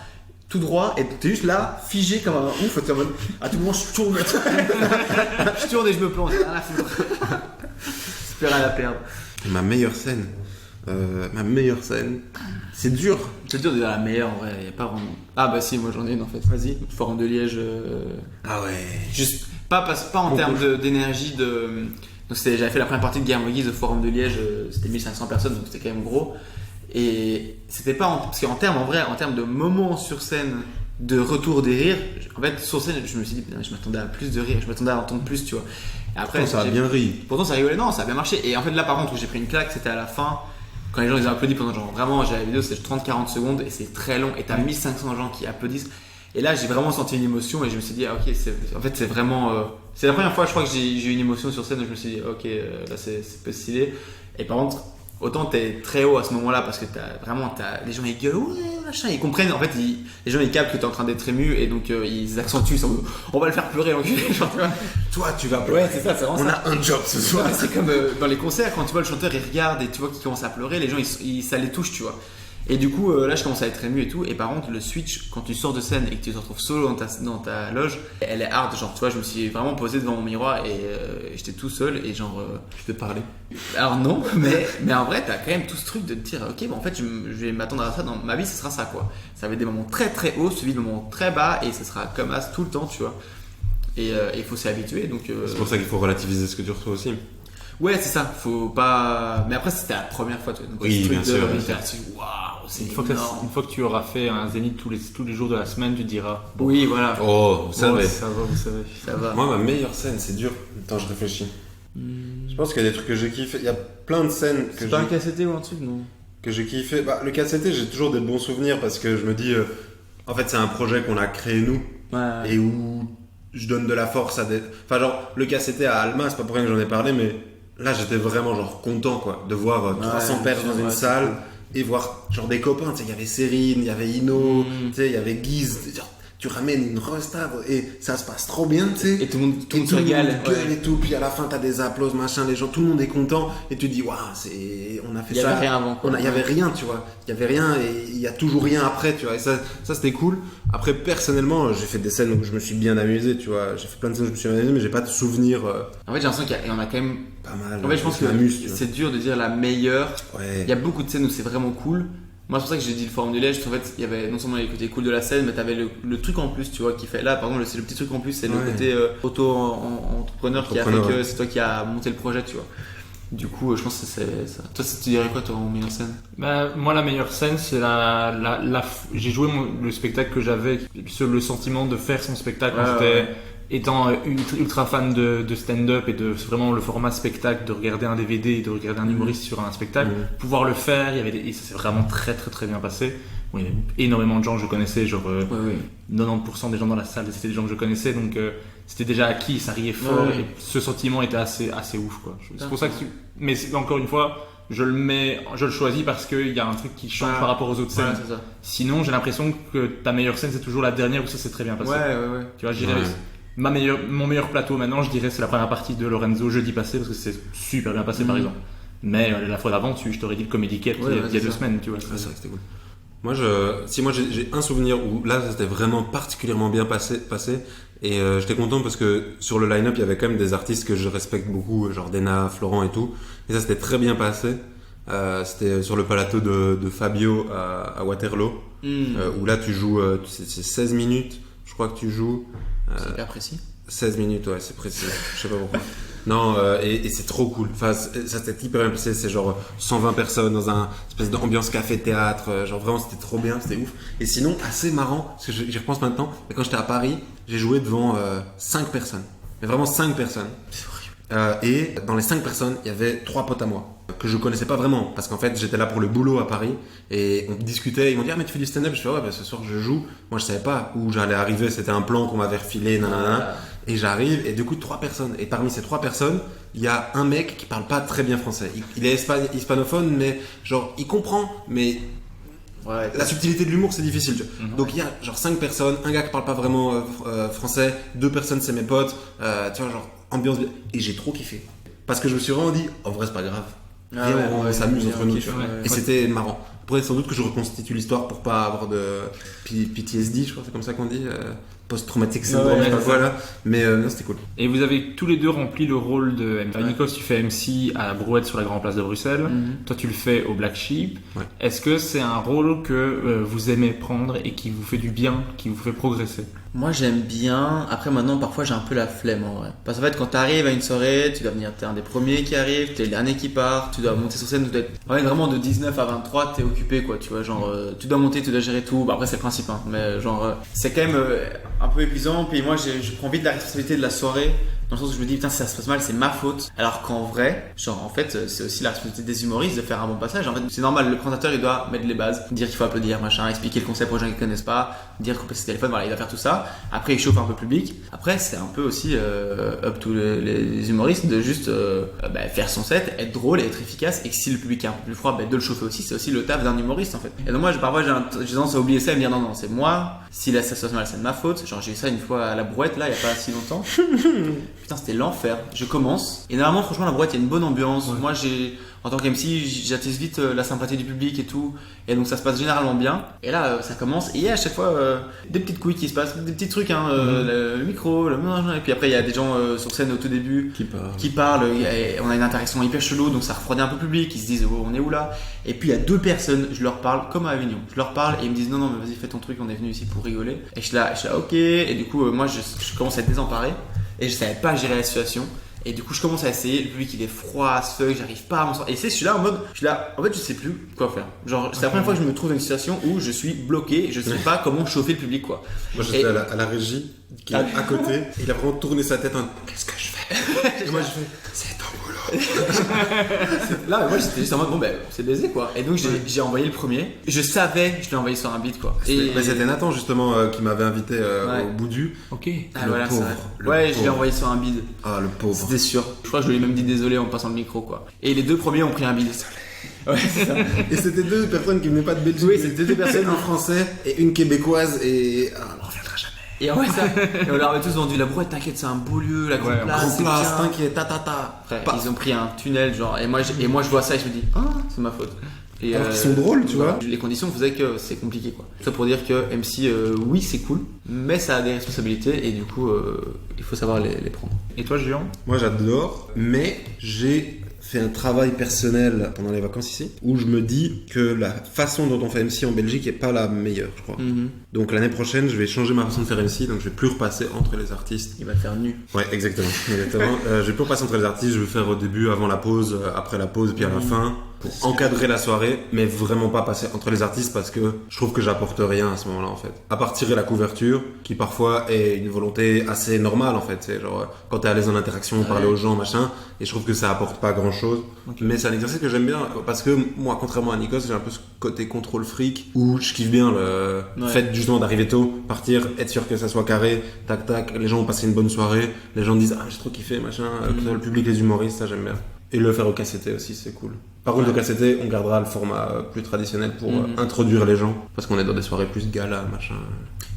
tout droit, et t'es juste là, figé comme un ouf, t'es en mode, à tout moment, je tourne. Je tourne et je me plonge. Rien à foutre. C'est rien à perdre. Ma meilleure scène. C'est dur. C'est dur de dire la meilleure en vrai, y a pas vraiment. Ah bah si, moi j'en ai une en fait. Vas-y. Forum de Liège. Ah ouais. Juste, pas en termes d'énergie de. Donc j'avais fait la première partie de Guerre Moguise au Forum de Liège, c'était 1500 personnes, donc c'était quand même gros. Et c'était pas parce qu'en termes de moments sur scène, de retour des rires, en fait sur scène je me suis dit putain, je m'attendais à plus de rires, je m'attendais à entendre plus, tu vois. Et après ça a bien ri. Pourtant ça rigolait, non, ça a bien marché. Et en fait là par contre où j'ai pris une claque, c'était à la fin, quand les gens ils ont applaudi pendant genre vraiment, j'ai la vidéo c'est 30-40 secondes et c'est très long et t'as 1500 gens qui applaudissent. Et là j'ai vraiment senti une émotion et je me suis dit ah ok, en fait c'est vraiment c'est la première fois je crois que j'ai eu une émotion sur scène et je me suis dit ok, là c'est peu stylé. Et par contre autant t'es très haut à ce moment-là parce que les gens ils gueulent ouais machin, ils comprennent en fait, les gens ils captent que t'es en train d'être ému et donc ils accentuent, on va le faire pleurer l'enculé, genre tu vois. Toi tu vas pleurer. Ouais c'est ça, c'est vraiment ça. On a un job ce soir. Ouais, c'est comme dans les concerts quand tu vois le chanteur il regarde et tu vois qu'il commence à pleurer, les gens ça les touche, tu vois. Et du coup là je commence à être ému et tout, et par contre le switch quand tu sors de scène et que tu te retrouves solo dans ta loge, elle est hard, genre tu vois, je me suis vraiment posé devant mon miroir et j'étais tout seul et genre Je t'ai parlé. alors non, mais en vrai t'as quand même tout ce truc de te dire ok bon en fait je vais m'attendre à ça dans ma vie, ce sera ça quoi. Ça va être des moments très très hauts suivis de moments très bas et ce sera comme as tout le temps, tu vois. Et il faut s'y habituer donc C'est pour ça qu'il faut relativiser ce que tu reçois aussi. ouais c'est ça, faut pas. Mais après c'était la première fois, tu vois. Donc, oui, ce truc bien sûr. Waouh, c'est Une énorme. fois que tu auras fait un zénith tous les jours de la semaine, tu te diras. Oui voilà. Oh, vous savez. Ça va, vous savez. Ça va. Moi, ma meilleure scène, c'est dur. Attends, je réfléchis. Je pense qu'il y a des trucs que j'ai kiffé. Il y a plein de scènes que C'est pas un KCT ou un truc non? j'ai kiffé. Bah, le KCT, j'ai toujours des bons souvenirs parce que je me dis, en fait, c'est un projet qu'on a créé nous Ouais. et où je donne de la force à des. Enfin, genre, le KCT à Alma, c'est pas pour rien que j'en ai parlé, mais là, j'étais vraiment genre content quoi, de voir 300 personnes dans une salle et voir genre des copains. Tu sais, il y avait Cérine, il y avait Ino, tu sais, il y avait Guise. Genre, tu ramènes une restave et ça se passe trop bien, tu sais. Et tout le monde se régale. Gueule et tout, puis à la fin t'as des applaudissements, machin, les gens, tout le monde est content et tu te dis waouh, on a fait ça. Il y avait rien avant. Il y avait rien, tu vois. Il y avait rien et il y a toujours rien après, tu vois. Et ça c'était cool. Après personnellement, j'ai fait des scènes où je me suis bien amusé, tu vois. J'ai fait plein de scènes où je me suis amusé, mais j'ai pas de souvenirs En fait j'ai l'impression qu'il y en a quand même. pas mal. En fait je pense que m'amuse, tu vois. c'est dur de dire la meilleure. Ouais. Il y a beaucoup de scènes où c'est vraiment cool. Moi, c'est pour ça que j'ai dit le Forum du Liège. En fait, il y avait non seulement les côtés cool de la scène, mais t'avais le truc en plus, tu vois, qui fait. Là, par exemple, c'est le petit truc en plus, c'est le côté auto-entrepreneur qui a fait que c'est toi qui a monté le projet, tu vois. Du coup, je pense que c'est ça. Toi, tu dirais quoi, toi, en meilleure scène? Bah, moi, la meilleure scène, c'est j'ai joué le spectacle que j'avais, le sentiment de faire son spectacle. Étant ultra fan de stand-up et de vraiment le format spectacle, de regarder un DVD et de regarder un humoriste sur un spectacle, pouvoir le faire, et ça s'est vraiment très très très bien passé. Bon, il y avait énormément de gens que je connaissais, genre 90% des gens dans la salle, c'était des gens que je connaissais, donc c'était déjà acquis, ça riait fort, et ce sentiment était assez ouf, quoi. C'est pour ça que mais encore une fois, je le choisis parce qu'il y a un truc qui change par rapport aux autres scènes. C'est ça. Sinon, j'ai l'impression que ta meilleure scène, c'est toujours la dernière où ça s'est très bien passé. Ouais. Tu vois, je dirais, mon meilleur plateau maintenant, je dirais, c'est la première partie de Lorenzo jeudi passé, parce que c'est super bien passé par exemple. Mais la fois d'avant, je t'aurais dit le Comedy Cat il y a 2 semaines, tu vois. C'est vrai que c'était cool. Moi, j'ai un souvenir où là, c'était vraiment particulièrement bien passé et j'étais content parce que sur le line-up, il y avait quand même des artistes que je respecte beaucoup, genre Dena, Florent et tout. Et ça, c'était très bien passé. C'était sur le plateau de Fabio à Waterloo, où là, tu joues, c'est 16 minutes, je crois que tu joues. C'est hyper précis. 16 minutes, ouais, c'est précis. Je sais pas pourquoi. Non, et c'est trop cool. Enfin, ça c'était hyper bien passé. C'est genre 120 personnes dans un espèce d'ambiance café-théâtre. Genre vraiment, c'était trop bien, c'était ouf. Et sinon, assez marrant, parce que j'y repense maintenant, mais quand j'étais à Paris, j'ai joué devant 5 personnes. Mais vraiment 5 personnes. Et dans les 5 personnes, il y avait 3 potes à moi que je connaissais pas vraiment parce qu'en fait j'étais là pour le boulot à Paris et on discutait, ils m'ont dit ah mais tu fais du stand-up, je fais ouais bah, ce soir je joue, moi je savais pas où j'allais arriver, c'était un plan qu'on m'avait refilé nanana. Et j'arrive et du coup 3 personnes, et parmi ces 3 personnes il y a un mec qui parle pas très bien français, il est hispanophone mais genre il comprend mais Ouais, la subtilité de l'humour c'est difficile tu vois. Donc il y a genre 5 personnes, un gars qui parle pas vraiment français, 2 personnes c'est mes potes, tu vois genre ambiance, et j'ai trop kiffé parce que je me suis vraiment dit en vrai c'est pas grave. On s'amuse entre nous, tu vois. Et c'était marrant. Après, sans doute que je reconstitue l'histoire pour pas avoir de PTSD, je crois, c'est comme ça qu'on dit, post-traumatique syndrome, voilà. Mais non, c'était cool. Et vous avez tous les deux rempli le rôle de MC. Nikos, tu fais MC à la Brouette sur la Grande Place de Bruxelles. Toi, tu le fais au Black Sheep. Ouais. Est-ce que c'est un rôle que vous aimez prendre et qui vous fait du bien, qui vous fait progresser? Moi j'aime bien, après maintenant parfois j'ai un peu la flemme en vrai. Parce qu'en fait quand t'arrives à une soirée, tu dois venir, t'es un des premiers qui arrive, t'es le dernier qui part, tu dois monter sur scène, tu dois être vraiment de 19 à 23 t'es occupé quoi, tu vois, genre tu dois monter, tu dois gérer tout, bah après c'est le principe hein, mais genre c'est quand même un peu épuisant, puis moi je prends vite la responsabilité de la soirée. Dans le sens où je me dis putain si ça se passe mal c'est ma faute, alors qu'en vrai genre en fait c'est aussi la responsabilité des humoristes de faire un bon passage. En fait c'est normal, le présentateur il doit mettre les bases, dire qu'il faut applaudir machin, expliquer le concept aux gens qui connaissent pas, dire couper ses téléphones, voilà il doit faire tout ça. Après il chauffe un peu le public, après c'est un peu aussi up to les humoristes de juste faire son set, être drôle et être efficace, et que si le public est un peu plus froid de le chauffer aussi, c'est aussi le taf d'un humoriste en fait. Et donc moi parfois j'ai tendance à oublier ça et me dire non c'est moi, si là ça se passe mal c'est de ma faute. Genre j'ai eu ça une fois à la Brouette là il y a pas si longtemps. Putain, c'était l'enfer. Je commence. Et normalement, franchement, la Brouette, il y a une bonne ambiance. Ouais. Moi, en tant qu'MC, j'atteste vite la sympathie du public et tout. Et donc, ça se passe généralement bien. Et là, ça commence. Et il y a à chaque fois des petites couilles qui se passent, des petits trucs, hein, le micro, le machin. Et puis après, il y a des gens sur scène au tout début qui parlent. Et on a une interaction hyper chelou. Donc, ça refroidit un peu le public. Ils se disent, oh, on est où là? Et puis, il y a 2 personnes, je leur parle comme à Avignon. Je leur parle et ils me disent, non, mais vas-y, fais ton truc. On est venu ici pour rigoler. Et je suis là, ok. Et du coup, moi, je commence à être désemparé. Et je savais pas gérer la situation. Et du coup, je commence à essayer. Le public, il est froid, as fuck, j'arrive pas à m'en sortir. Et je suis là en mode, en fait, je sais plus quoi faire. Genre, c'est la première fois que je me trouve dans une situation où je suis bloqué, je sais pas comment chauffer le public, quoi. Moi, j'étais à la régie, qui est à côté, et il a vraiment tourné sa tête en qu'est-ce que je fais? Et moi, je fais, c'est ton boulot. Là, moi, j'étais juste en mode, bon, ben, c'est baisé, quoi. Et donc, j'ai envoyé le premier. Je savais que je l'ai envoyé sur un beat, quoi. C'était Nathan, justement, qui m'avait invité au bout du. Ok. Ah, voilà, pauvre. Je l'ai envoyé sur un bid. Ah, le pauvre. C'était sûr. Je crois que je lui ai même dit désolé en passant le micro, quoi. Et les 2 premiers ont pris un bid. Ouais, c'est ça. Et c'était 2 personnes qui venaient pas de Belgique. Oui, c'était 2 personnes, un français et une québécoise, et on reviendra jamais. Et en fait, et on leur avait tous vendu la Brouette, t'inquiète, c'est un beau lieu, la grande place. Grande place, t'inquiète, ta. Après, ils ont pris un tunnel, genre, et moi je vois ça et je me dis, ah, c'est ma faute. Et alors qu'ils sont drôles, tu vois. Les conditions faisaient que c'est compliqué, quoi. Ça pour dire que MC, oui, c'est cool, mais ça a des responsabilités et du coup, il faut savoir les prendre. Et toi, Julien? Moi, j'adore, mais j'ai fait un travail personnel pendant les vacances ici où je me dis que la façon dont on fait MC en Belgique est pas la meilleure, je crois. Donc l'année prochaine, je vais changer ma façon de faire MC, donc je vais plus repasser entre les artistes. Il va te faire nu. Ouais, exactement. Je vais plus repasser entre les artistes, je vais faire au début, avant la pause, après la pause, puis à la fin, pour encadrer la soirée, mais vraiment pas passer entre les artistes parce que je trouve que j'apporte rien à ce moment-là en fait. À part tirer la couverture, qui parfois est une volonté assez normale en fait. C'est genre quand t'es à l'aise en interaction, parler aux gens, machin, et je trouve que ça apporte pas grand-chose. Okay. Mais c'est un exercice que j'aime bien parce que moi, contrairement à Nikos, j'ai un peu ce côté contrôle fric où je kiffe bien le fait justement d'arriver tôt, partir, être sûr que ça soit carré, tac tac, les gens ont passé une bonne soirée, les gens disent ah j'ai trop kiffé, machin, le public, les humoristes, ça j'aime bien. Et le faire au KCT aussi, c'est cool. Par contre, au KCT, on gardera le format plus traditionnel pour introduire les gens. Parce qu'on est dans des soirées plus gala, machin.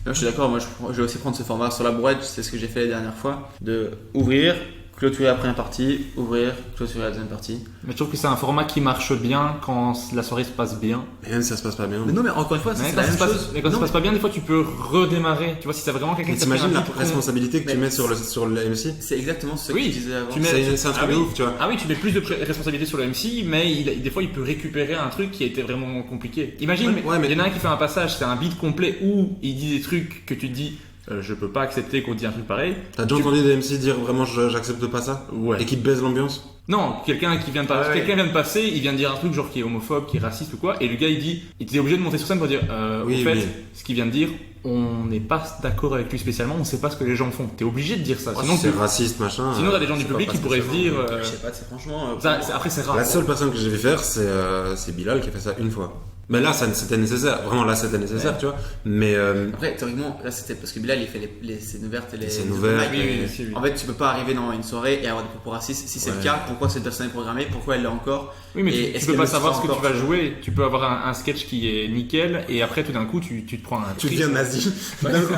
Non, je suis d'accord, moi je vais aussi prendre ce format sur la Brouette, c'est ce que j'ai fait la dernière fois. De ouvrir, clôturer la première partie, ouvrir, clôturer la deuxième partie. Mais je trouve que c'est un format qui marche bien quand la soirée se passe bien. Mais même si ça se passe pas bien. Mais non, mais encore une fois, c'est la même chose. Mais quand ça se passe pas bien, des fois tu peux redémarrer. Tu vois, si t'as vraiment quelqu'un qui t'imagines la responsabilité que tu mets sur le MC. C'est exactement ce que tu disais avant. C'est un truc de ouf, tu vois. Ah oui, tu mets plus de responsabilité sur le MC, mais des fois il peut récupérer un truc qui a été vraiment compliqué. Imagine, il y en a un qui fait un passage, c'est un beat complet où il dit des trucs que tu te dis. Je peux pas accepter qu'on dise un truc pareil. T'as déjà entendu des MC dire vraiment j'accepte pas ça? Ouais. Et qui baise l'ambiance? Non, quelqu'un qui vient de passer, quelqu'un vient de passer, il vient de dire un truc genre qui est homophobe, qui est raciste ou quoi, et le gars il dit, il était obligé de monter sur scène pour dire, Oui, au fait, oui. ce qu'il vient de dire, on n'est pas d'accord avec lui spécialement, on sait pas ce que les gens font. T'es obligé de dire ça. Sinon, c'est raciste, machin. sinon t'as des gens du public qui pourraient se dire. Je sais pas, c'est franchement. Après c'est rare. La seule personne que j'ai vu faire, c'est Bilal qui a fait ça une fois. Mais là, c'était nécessaire. Vraiment, là, c'était nécessaire, tu vois. Mais Après, théoriquement, là c'était parce que Bilal il fait les scènes ouvertes et les scènes ouvertes. open mic. Oui. En fait, tu peux pas arriver dans une soirée et avoir des propos racistes. Si c'est le cas, pourquoi cette personne est programmée? Pourquoi elle l'est encore? Oui, mais Et tu est-ce peux qu'elle pas le savoir ce sera que tu encore, vas jouer. Tu peux avoir un sketch qui est nickel et après tout d'un coup tu te prends un tu triste. deviens nazi. D'un coup.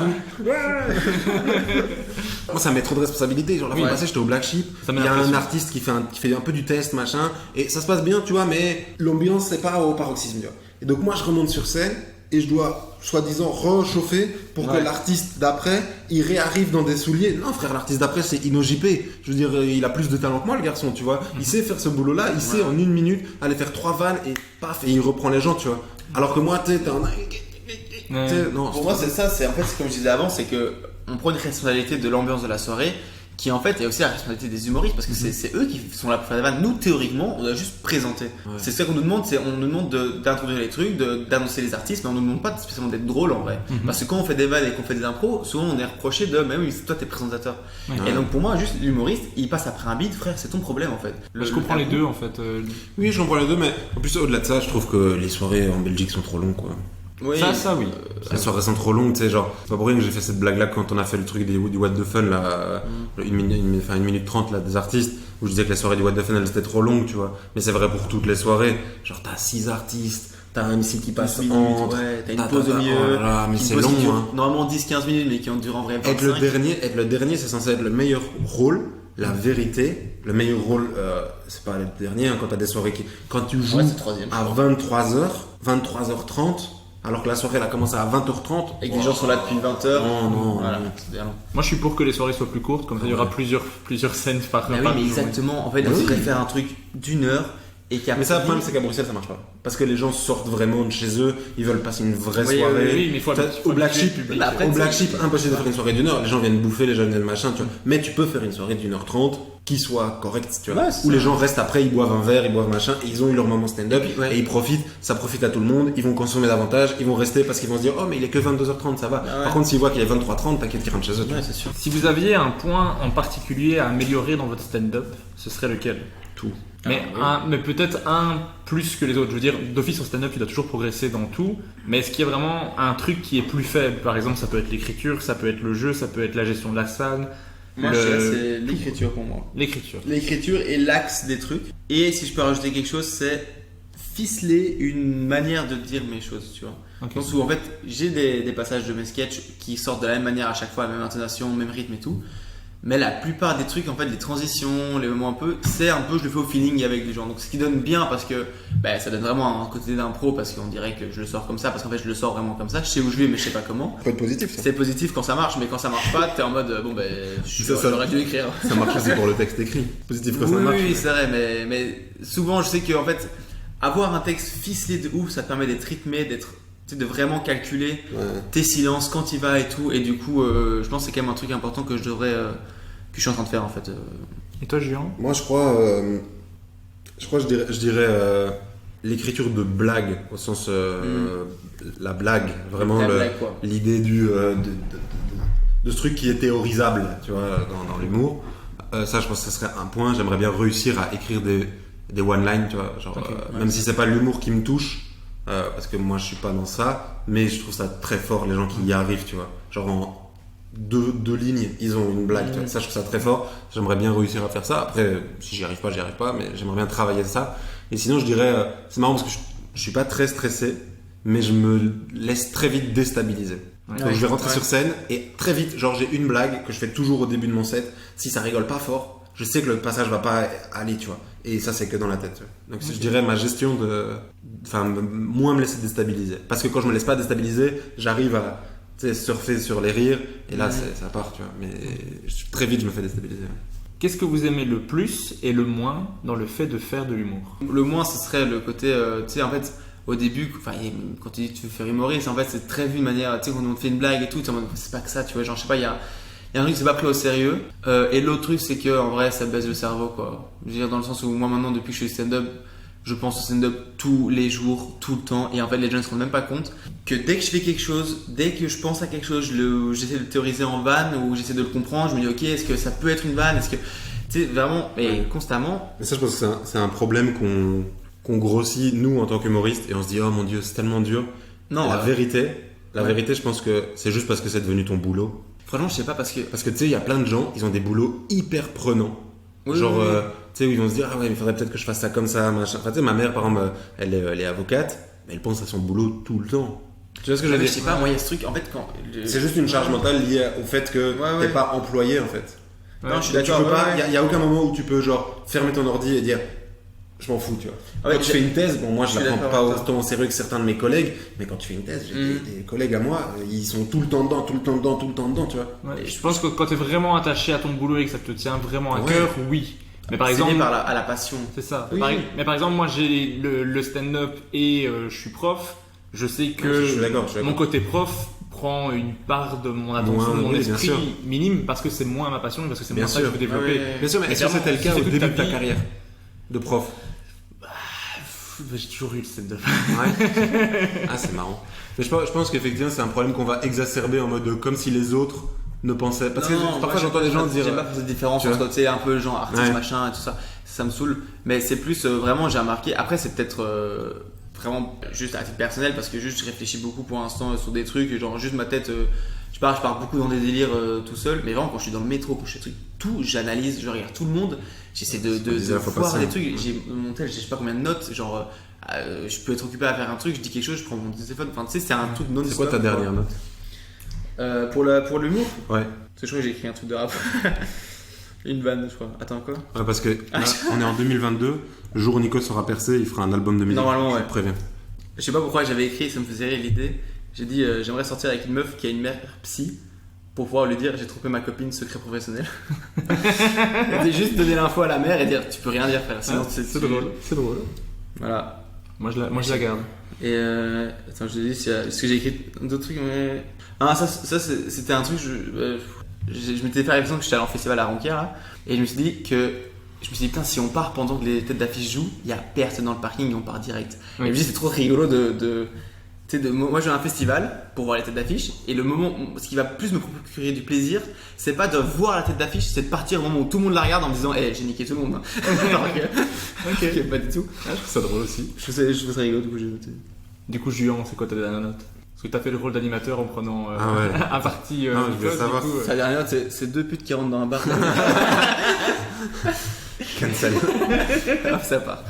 Moi, ça me met trop de responsabilité. Genre, la fois passée, j'étais au Black Sheep. Ça met Il y a un l'impression. artiste qui fait un peu du test, machin. Et ça se passe bien, tu vois, mais l'ambiance, c'est pas au paroxysme, tu vois. Et donc, moi, je remonte sur scène et je dois, soi-disant, rechauffer pour que l'artiste d'après, il réarrive dans des souliers. Non, frère, l'artiste d'après, c'est Ino JP. Je veux dire, il a plus de talent que moi, le garçon, tu vois. Il sait faire ce boulot-là. Il sait, en une minute, aller faire 3 vannes et paf, et il reprend les gens, tu vois. Alors que moi, t'es un... Non, Pour moi, c'est ça. C'est en fait, comme je disais avant, c'est que on prend une responsabilité de l'ambiance de la soirée, qui en fait est aussi la responsabilité des humoristes, parce que c'est eux qui sont là pour faire des vannes. Nous, théoriquement, on doit juste présenter. C'est ça qu'on nous demande. On nous demande d'introduire les trucs, d'annoncer les artistes, mais on nous demande pas spécialement d'être drôle en vrai. Parce que quand on fait des vannes et qu'on fait des impros, souvent on est reproché de, mais oui, toi t'es présentateur. Et donc pour moi, juste l'humoriste, il passe après un beat, frère, c'est ton problème en fait. Je comprends les deux en fait. Oui, je comprends les deux, mais en plus, au-delà de ça, je trouve que les soirées en Belgique sont trop longues, quoi. Oui. Ça oui. Les soirées sont trop longues, tu sais, genre, c'est pas pour rien que j'ai fait cette blague-là quand on a fait le truc du What the Fun, là, 1 minute 30, là, des artistes, où je disais que les soirées du What the Fun, elles étaient trop longues, tu vois. Mais c'est vrai pour toutes les soirées. Genre, t'as 6 artistes, t'as un MC qui passe entre, t'as une pause au milieu. Oh là là, mais une c'est pause long, qui dure hein. Normalement 10-15 minutes, mais qui en dure en vrai 25. Être le dernier, c'est censé être le meilleur rôle. La vérité, le meilleur rôle, c'est pas le dernier, hein, quand t'as des soirées quand tu joues Ouais, c'est troisième, je à crois. 23h30, alors que la soirée elle a commencé à 20h30. Et que les gens sont là depuis 20h. Non. Voilà, c'est bien long. Moi je suis pour que les soirées soient plus courtes, comme ça il y aura plusieurs scènes par Mais oui, par mais jour. exactement. En fait, Oui. on devrait faire un truc d'1 heure et qu'après. Mais ça, le problème, c'est qu'à Bruxelles, ça marche pas. Parce que les gens sortent vraiment de chez eux, ils veulent passer une vraie Oui, soirée. Oui, mais il faut Au Black habituer Sheep, le public. Bah, après, au tu Black sais- Sheep, impossible de faire une soirée d'1 heure. Les gens viennent bouffer, les gens viennent machin, tu vois. Mais tu peux faire une soirée d'1h30 qui soit correcte, tu vois. Ouais, c'est où ça. les gens restent après, ils boivent un verre, ils boivent machin, et ils ont eu leur moment stand-up, Et puis, ouais. et ils profitent, ça profite à tout le monde, ils vont consommer davantage, ils vont rester parce qu'ils vont se dire, oh, mais il est que 22h30, ça va. Ah ouais. Par contre, s'ils voient qu'il est 23h30, t'inquiète qu'ils rentrent chez eux, tu vois. Ouais, c'est sûr. Si vous aviez un point en particulier à améliorer dans votre stand-up, ce serait lequel? Tout. Mais, mais peut-être un plus que les autres. Je veux dire, d'office en stand-up, tu dois toujours progresser dans tout. Mais est-ce qu'il y a vraiment un truc qui est plus faible? Par exemple, ça peut être l'écriture, ça peut être le jeu, ça peut être la gestion de la salle. Moi, je dirais que c'est l'écriture pour moi. L'écriture. L'écriture est l'axe des trucs. Et si je peux rajouter quelque chose, c'est ficeler une manière de dire mes choses, tu vois. Ok. Dans le sens où, en fait, j'ai des passages de mes sketchs qui sortent de la même manière à chaque fois, la même intonation, même rythme et tout. Mais la plupart des trucs, en fait, les transitions, les moments un peu, c'est un peu, je le fais au feeling avec les gens. Donc, ce qui donne bien parce que bah, ça donne vraiment un côté d'impro parce qu'on dirait que je le sors comme ça, parce qu'en fait, je le sors vraiment comme ça. Je sais où je vais, mais je sais pas comment. Ça peut être positif, ça. C'est positif quand ça marche, mais quand ça marche pas, t'es en mode bon, ben, Ça, j'aurais dû écrire. Ça marche aussi pour le texte écrit. Positif quand Oui, ça marche. oui, c'est vrai, mais souvent, je sais que, en fait, avoir un texte ficelé de ouf, ça te permet d'être rythmé, de vraiment calculer Ouais. tes silences quand il va et tout. Et du coup, je pense que c'est quand même un truc important que je suis en train de faire en fait. Et toi, Julien? Moi, je dirais l'écriture de blague, au sens la blague, vraiment La blague, quoi. l'idée de ce truc qui est théorisable, tu vois, dans l'humour. Ça, je pense que ce serait un point. J'aimerais bien réussir à écrire des one-line, tu vois, genre, même si c'est pas l'humour qui me touche, parce que moi, je suis pas dans ça, mais je trouve ça très fort, les gens qui y arrivent, tu vois, genre en deux lignes, ils ont une blague, tu vois. Ça, je trouve ça très fort. J'aimerais bien réussir à faire ça. Après, si j'y arrive pas, mais j'aimerais bien travailler ça. Et sinon, je dirais, c'est marrant parce que je suis pas très stressé, mais je me laisse très vite déstabiliser. Ouais. Donc, je vais rentrer Ouais. sur scène et très vite, genre, j'ai une blague que je fais toujours au début de mon set. Si ça rigole pas fort, je sais que le passage va pas aller, tu vois. Et ça, c'est que dans la tête, tu vois. Donc, je dirais ma gestion moins me laisser déstabiliser. Parce que quand je me laisse pas déstabiliser, j'arrive à, tu sais, surfer sur les rires, et là, ça part, tu vois. Mais très vite, je me fais déstabiliser. Qu'est-ce que vous aimez le plus et le moins dans le fait de faire de l'humour? Le moins, ce serait le côté, tu sais, en fait, au début, quand tu dis que tu veux faire humoriste, en fait, c'est très vu de manière, tu sais, quand on te fait une blague et tout, tu es en mode, c'est pas que ça, tu vois, genre, je sais pas, il y a y a un truc qui c'est pas pris au sérieux. Et l'autre truc, c'est que en vrai, ça baisse le cerveau, quoi. Je veux dire, dans le sens où moi maintenant, depuis que je fais stand-up, je pense au stand-up tous les jours, tout le temps. Et en fait, les gens ne se rendent même pas compte que dès que je fais quelque chose, dès que je pense à quelque chose, j'essaie de le théoriser en vanne ou j'essaie de le comprendre. Je me dis, ok, est-ce que ça peut être une vanne? Est-ce que, tu sais, vraiment, et constamment. Mais ça, je pense que c'est un problème qu'on grossit, nous, en tant qu'humoristes, et on se dit, oh mon Dieu, c'est tellement dur. Non, La vérité, je pense que c'est juste parce que c'est devenu ton boulot. Franchement, je sais pas parce que. Parce que tu sais, il y a plein de gens, ils ont des boulots hyper prenants. Oui, Genre, oui, oui. tu sais, où ils vont se dire, ah ouais, mais il faudrait peut-être que je fasse ça comme ça, machin. Enfin, tu sais, ma mère, par exemple, elle est avocate, mais elle pense à son boulot tout le temps. Tu vois ce que je veux Je dire? sais pas, moi, il y a ce truc, en fait, quand. C'est juste une charge mentale liée au fait que Ouais. t'es pas employé, en fait. Non, je suis Là, tu d'accord. peux pas, ouais. il y a aucun moment où tu peux, genre, fermer ton ordi et dire, je m'en fous, tu vois. Ouais, Quand tu fais une thèse, bon, moi, je je la suis prends d'accord pas avec toi. autant au sérieux que certains de mes collègues, mais quand tu fais une thèse, j'ai des collègues à moi, ils sont tout le temps dedans, tu vois. Ouais, je pense que quand t'es vraiment attaché à ton boulot et que ça te tient vraiment à Ouais. cœur, oui. Mais par C'est exemple, lié à la passion. c'est ça. Oui. Mais par exemple, moi j'ai le stand-up et je suis prof. Je sais que Je suis d'accord. mon côté prof prend une part de mon attention, Moins, de mon oui, bien esprit sûr. minime parce que c'est moins ma passion, parce que c'est Bien moins ça que je sûr. veux développer. Ouais. Bien sûr, mais Mais est-ce que clairement, c'était le cas si au c'est début toute de ta ta vie- carrière de prof? J'ai toujours eu le stand-up. Ouais. Ah, c'est marrant. Mais je pense qu'effectivement, c'est un problème qu'on va exacerber en mode comme si les autres ne pensaient. Parce que parfois, j'entends des gens dire. J'ai pas fait cette différence tu vois. entre, tu sais, un peu genre artiste Ouais. machin et tout ça. Ça me saoule. Mais c'est plus vraiment, j'ai remarqué. Après, c'est peut-être vraiment juste à titre personnel parce que juste je réfléchis beaucoup pour l'instant sur des trucs. Et genre, juste ma tête. Je pars beaucoup dans des délires tout seul. Mais vraiment, quand je suis dans le métro, quand je fais des trucs, tout, j'analyse, je regarde tout le monde. J'essaie de disait la fois voir passée. des trucs. J'ai mon tel, je sais pas combien de notes. Genre, je peux être occupé à faire un truc, je dis quelque chose, je prends mon téléphone. Enfin, tu sais, c'est un truc non-stop. C'est quoi ta dernière note? Pour l'humour? Ouais. Parce que je crois que j'ai écrit un truc de rap. Une vanne, je crois. Attends, quoi? Ouais, parce que là, on est en 2022. Le jour où Nico sera percé, il fera un album de musique. Normalement, Je ouais. te préviens. Je sais pas pourquoi j'avais écrit, ça me faisait rire l'idée. J'ai dit, j'aimerais sortir avec une meuf qui a une mère psy pour pouvoir lui dire, j'ai trompé ma copine, secret professionnel. Et juste donner l'info à la mère et dire, tu peux rien dire, frère. Sinon, C'est drôle. C'est drôle. Voilà. Moi je la garde. Et attends, je te dis, est-ce que j'ai écrit d'autres trucs, mais. Ah, ça c'était un truc, je m'étais fait l'impression que j'étais allé en festival à Ronquière, là, et je me suis dit, putain, si on part pendant que les têtes d'affiche jouent, il y a personne dans le parking et on part direct. Oui. Et je me dis, c'est trop rigolo tu sais, moi je vais à un festival pour voir les têtes d'affiche, et ce qui va plus me procurer du plaisir, c'est pas de voir la tête d'affiche, c'est de partir au moment où tout le monde la regarde en me disant, j'ai niqué tout le monde. Alors que- ok, pas du tout. Je trouve ça drôle aussi. Je trouve ça rigolo, du coup j'ai noté. Du coup, Juan, c'est quoi ta dernière note? Parce que t'as fait le rôle d'animateur en prenant Ah ouais. un parti. Non, je voulais Nikos, savoir. du coup, Sa dernière note, c'est deux putes qui rentrent dans un bar. Cancel. Hop, ça part.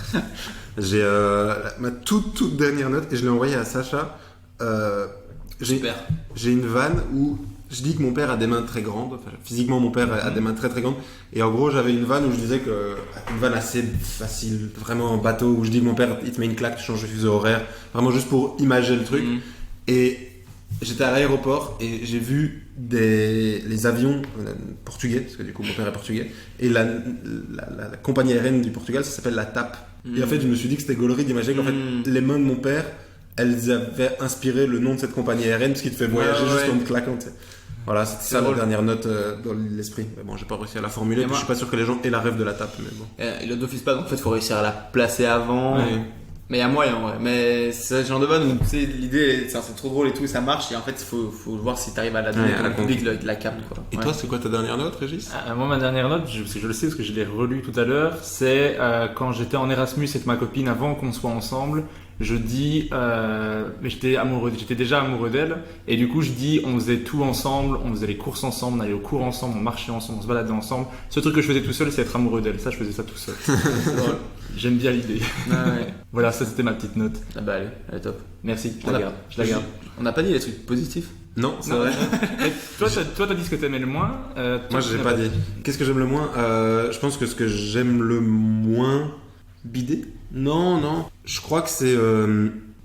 J'ai ma toute dernière note et je l'ai envoyée à Sacha. Super. J'ai une vanne où je dis que mon père a des mains très grandes. Enfin, physiquement, mon père a des mains très très grandes. Et en gros, j'avais une vanne où je disais que une vanne assez facile, vraiment en bateau, où je dis que mon père il te met une claque, tu changes de fuseau horaire, vraiment juste pour imager le truc. Mhm. Et j'étais à l'aéroport et j'ai vu les avions portugais, parce que du coup mon père est portugais, et la compagnie aérienne du Portugal, ça s'appelle la TAP. Et en fait, je me suis dit que c'était gaulerie d'imaginer qu'en fait, les mains de mon père, elles avaient inspiré le nom de cette compagnie aérienne, parce qu'il te fait voyager Ouais, juste ouais. en te claquant. Tu sais. Voilà, c'était ça la drôle. dernière note dans l'esprit. Mais bon, j'ai pas réussi à la formuler, Et puis moi- je suis pas sûr que les gens aient la rêve de la TAP. Mais bon. Il a d'office pas, donc en fait, faut réussir à la placer avant. Ouais. Mais il y a moyen, ouais. Mais c'est ce genre de vanne où, tu sais, l'idée, c'est trop drôle et tout, et ça marche, et en fait, il faut voir si t'arrives à la donner Ouais, à pour la le public, la capte, quoi. Et Ouais. toi, c'est quoi ta dernière note, Régis? Moi, ma dernière note, parce que je le sais, parce que je l'ai relu tout à l'heure, c'est quand j'étais en Erasmus avec ma copine avant qu'on soit ensemble. Je dis, mais j'étais déjà amoureux d'elle, et du coup je dis, on faisait tout ensemble, on faisait les courses ensemble, on allait aux cours ensemble, on marchait ensemble, on se baladait ensemble. Ce truc que je faisais tout seul, c'est être amoureux d'elle. Ça, je faisais ça tout seul. C'est drôle. J'aime bien l'idée. Ouais, ouais. Voilà, ça c'était ma petite note. Ah bah, allez, elle est top. Merci, je On la a- garde. Je la garde. On n'a pas dit les trucs positifs. Non, c'est Non. vrai. Et toi, t'as dit ce que t'aimais le moins. Toi, Moi, tu j'ai n'as pas dit. Qu'est-ce que j'aime le moins? Je pense que ce que j'aime le moins. Bidé. Non. Je crois que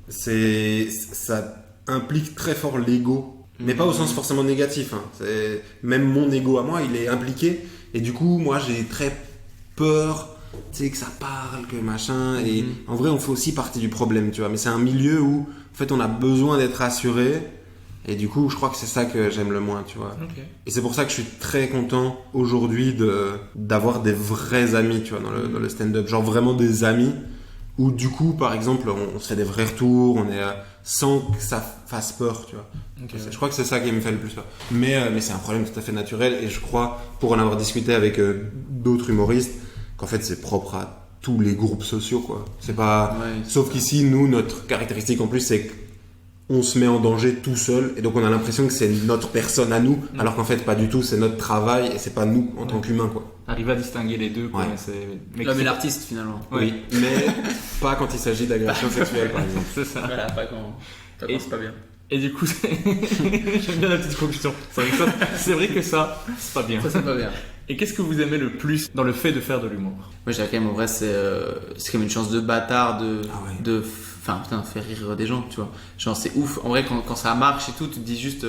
ça implique très fort l'ego, mais pas au sens forcément négatif. Hein. Même mon ego à moi, il est impliqué, et du coup, moi, j'ai très peur, tu sais, que ça parle, que machin. Et en vrai, on fait aussi partie du problème, tu vois. Mais c'est un milieu où, en fait, on a besoin d'être rassuré. Et du coup, je crois que c'est ça que j'aime le moins, tu vois. Ok. Et c'est pour ça que je suis très content aujourd'hui d'avoir des vrais amis, tu vois, dans le stand-up. Genre vraiment des amis où du coup, par exemple, on se fait des vrais retours, on est sans que ça fasse peur, tu vois. Ok, Je crois que c'est ça qui me fait le plus peur. Mais c'est un problème tout à fait naturel et je crois, pour en avoir discuté avec d'autres humoristes, qu'en fait c'est propre à tous les groupes sociaux, quoi. C'est pas... Ouais, Sauf c'est qu'ici, nous, notre caractéristique en plus, c'est qu'on se met en danger tout seul et donc on a l'impression que c'est notre personne à nous, alors qu'en fait pas du tout, c'est notre travail et c'est pas nous en tant qu'humains, quoi. Arriver à distinguer les deux, quoi. Ouais. Mais L'homme et l'artiste finalement. Oui. Mais pas quand il s'agit d'agression sexuelle, par exemple. C'est ça. Voilà, pas quand c'est pas bien. Et du coup, j'aime bien la petite conclusion. C'est vrai que ça, c'est pas bien. Ça c'est pas bien. Et qu'est-ce que vous aimez le plus dans le fait de faire de l'humour? Moi, j'ai quand même, en vrai, c'est quand même une chance de bâtard Ah ouais. faire rire des gens, tu vois. Genre, c'est ouf. En vrai, quand ça marche et tout, tu te dis juste,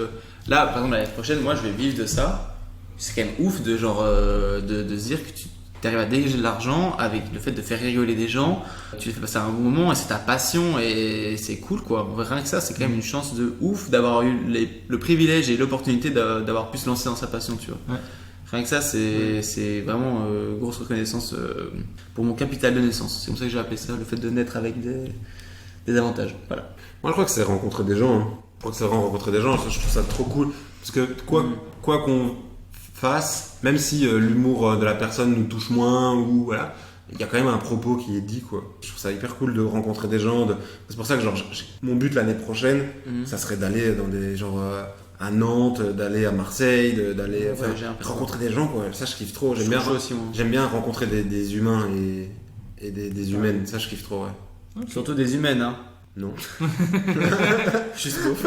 là, par exemple, l'année prochaine, moi, je vais vivre de ça. C'est quand même ouf de genre, de se dire que tu arrives à dégager de l'argent avec le fait de faire rigoler des gens. Tu les fais passer un bon moment et c'est ta passion et c'est cool, quoi. En vrai, rien que ça, c'est quand même une chance de ouf d'avoir eu le privilège et l'opportunité d'avoir pu se lancer dans sa passion, tu vois. Ouais. Rien que ça, c'est vraiment grosse reconnaissance pour mon capital de naissance. C'est comme ça que j'ai appelé ça, le fait de naître avec des avantages. Voilà. Moi, je crois que c'est rencontrer des gens. Hein. Je crois que c'est vraiment rencontrer des gens. Je trouve ça trop cool. Parce que quoi qu'on fasse, même si l'humour de la personne nous touche moins, ou voilà, il y a quand même un propos qui est dit, quoi. Je trouve ça hyper cool de rencontrer des gens. C'est pour ça que genre, mon but l'année prochaine, ça serait d'aller dans des genre à Nantes, d'aller à Marseille, d'aller rencontrer des gens, quoi. Ça, je kiffe trop. J'aime bien rencontrer des humains et des humaines. Ça, je kiffe trop, ouais. Okay. Surtout des humaines, hein. Non. Juste beauf.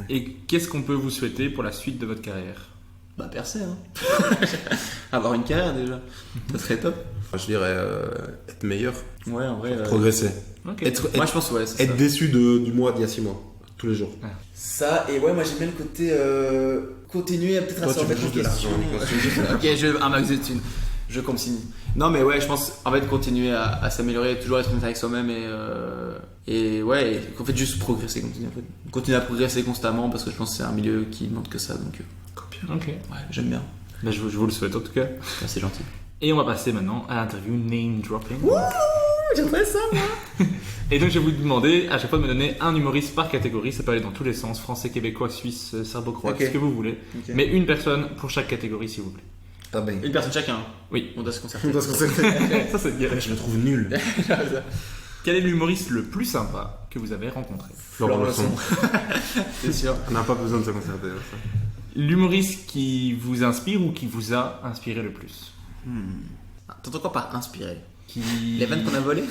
Et qu'est-ce qu'on peut vous souhaiter pour la suite de votre carrière? Bah, percer, hein. Avoir une carrière déjà. Ça serait top. Je dirais être meilleur. Ouais, en vrai. Progresser. Okay. Moi, je pense, ouais. Être déçu du mois d'il y a 6 mois. Tous les jours. Ça, et ouais, moi j'aime bien le côté continuer peut-être à se remettre en question. Ok, un max de thunes. Je consigne. Non, mais ouais, je pense en fait continuer à s'améliorer, toujours être honnête avec soi-même et ouais, et qu'en fait juste progresser, continuer, en fait. Continuer à progresser constamment parce que je pense que c'est un milieu qui demande que ça, donc Ok. ouais, j'aime bien. Ben, je vous le souhaite en tout cas. Ouais, c'est gentil. Et on va passer maintenant à l'interview name dropping. J'aimerais ça, moi. Et donc je vais vous demander à chaque fois de me donner un humoriste par catégorie. Ça peut aller dans tous les sens, français, québécois, suisse, serbo-croate, Ok. ce que vous voulez. Ok. Mais une personne pour chaque catégorie s'il vous plaît. Ah ben. Une personne chacun. Oui. On doit se concerter. Ça c'est bien. Je le trouve nul. Quel est l'humoriste le plus sympa que vous avez rencontré? Florent Leçon. C'est sûr. On n'a pas besoin de se concerter. Ça. L'humoriste qui vous inspire ou qui vous a inspiré le plus? T'entends quoi par inspiré? Qui... Les vannes qu'on a volées?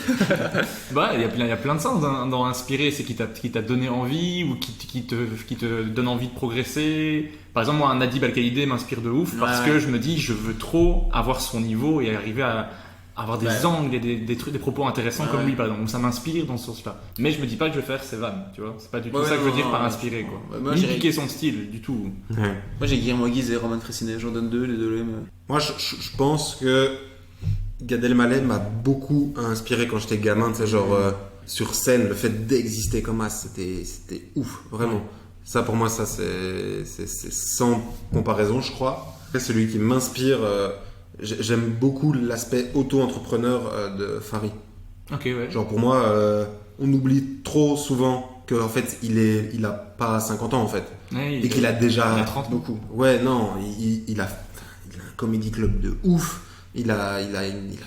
Bah, il y a plein de sens dans inspirer. C'est qui t'a donné envie ou qui te donne envie de progresser. Par exemple, moi, un Nadib Al-Khaïdé m'inspire de ouf parce que je me dis, je veux trop avoir son niveau et arriver à avoir des angles et des trucs, des propos intéressants comme lui, par exemple. Donc ça m'inspire dans ce sens-là. Mais je me dis pas que je vais faire ses vannes, tu vois. C'est pas du tout ça que je veux dire par inspirer, quoi. Moi, Ni piquer son style, du tout. Ouais. Moi j'ai Guillermo Guise et Roman Fressinet, j'en donne deux, les deux. Moi, je pense que Gad Elmaleh m'a beaucoup inspiré quand j'étais gamin, tu sais, genre sur scène, le fait d'exister comme as, c'était ouf, vraiment. Ça, pour moi, ça, c'est sans comparaison, je crois. Celui qui m'inspire, j'aime beaucoup l'aspect auto-entrepreneur de Fari. Ok, ouais. Genre, pour moi, on oublie trop souvent qu'en fait, il a pas 50 ans, en fait. Ouais, et qu'il a déjà... Il a 30 beaucoup. Ouais, non, il a un comedy club de ouf. Il a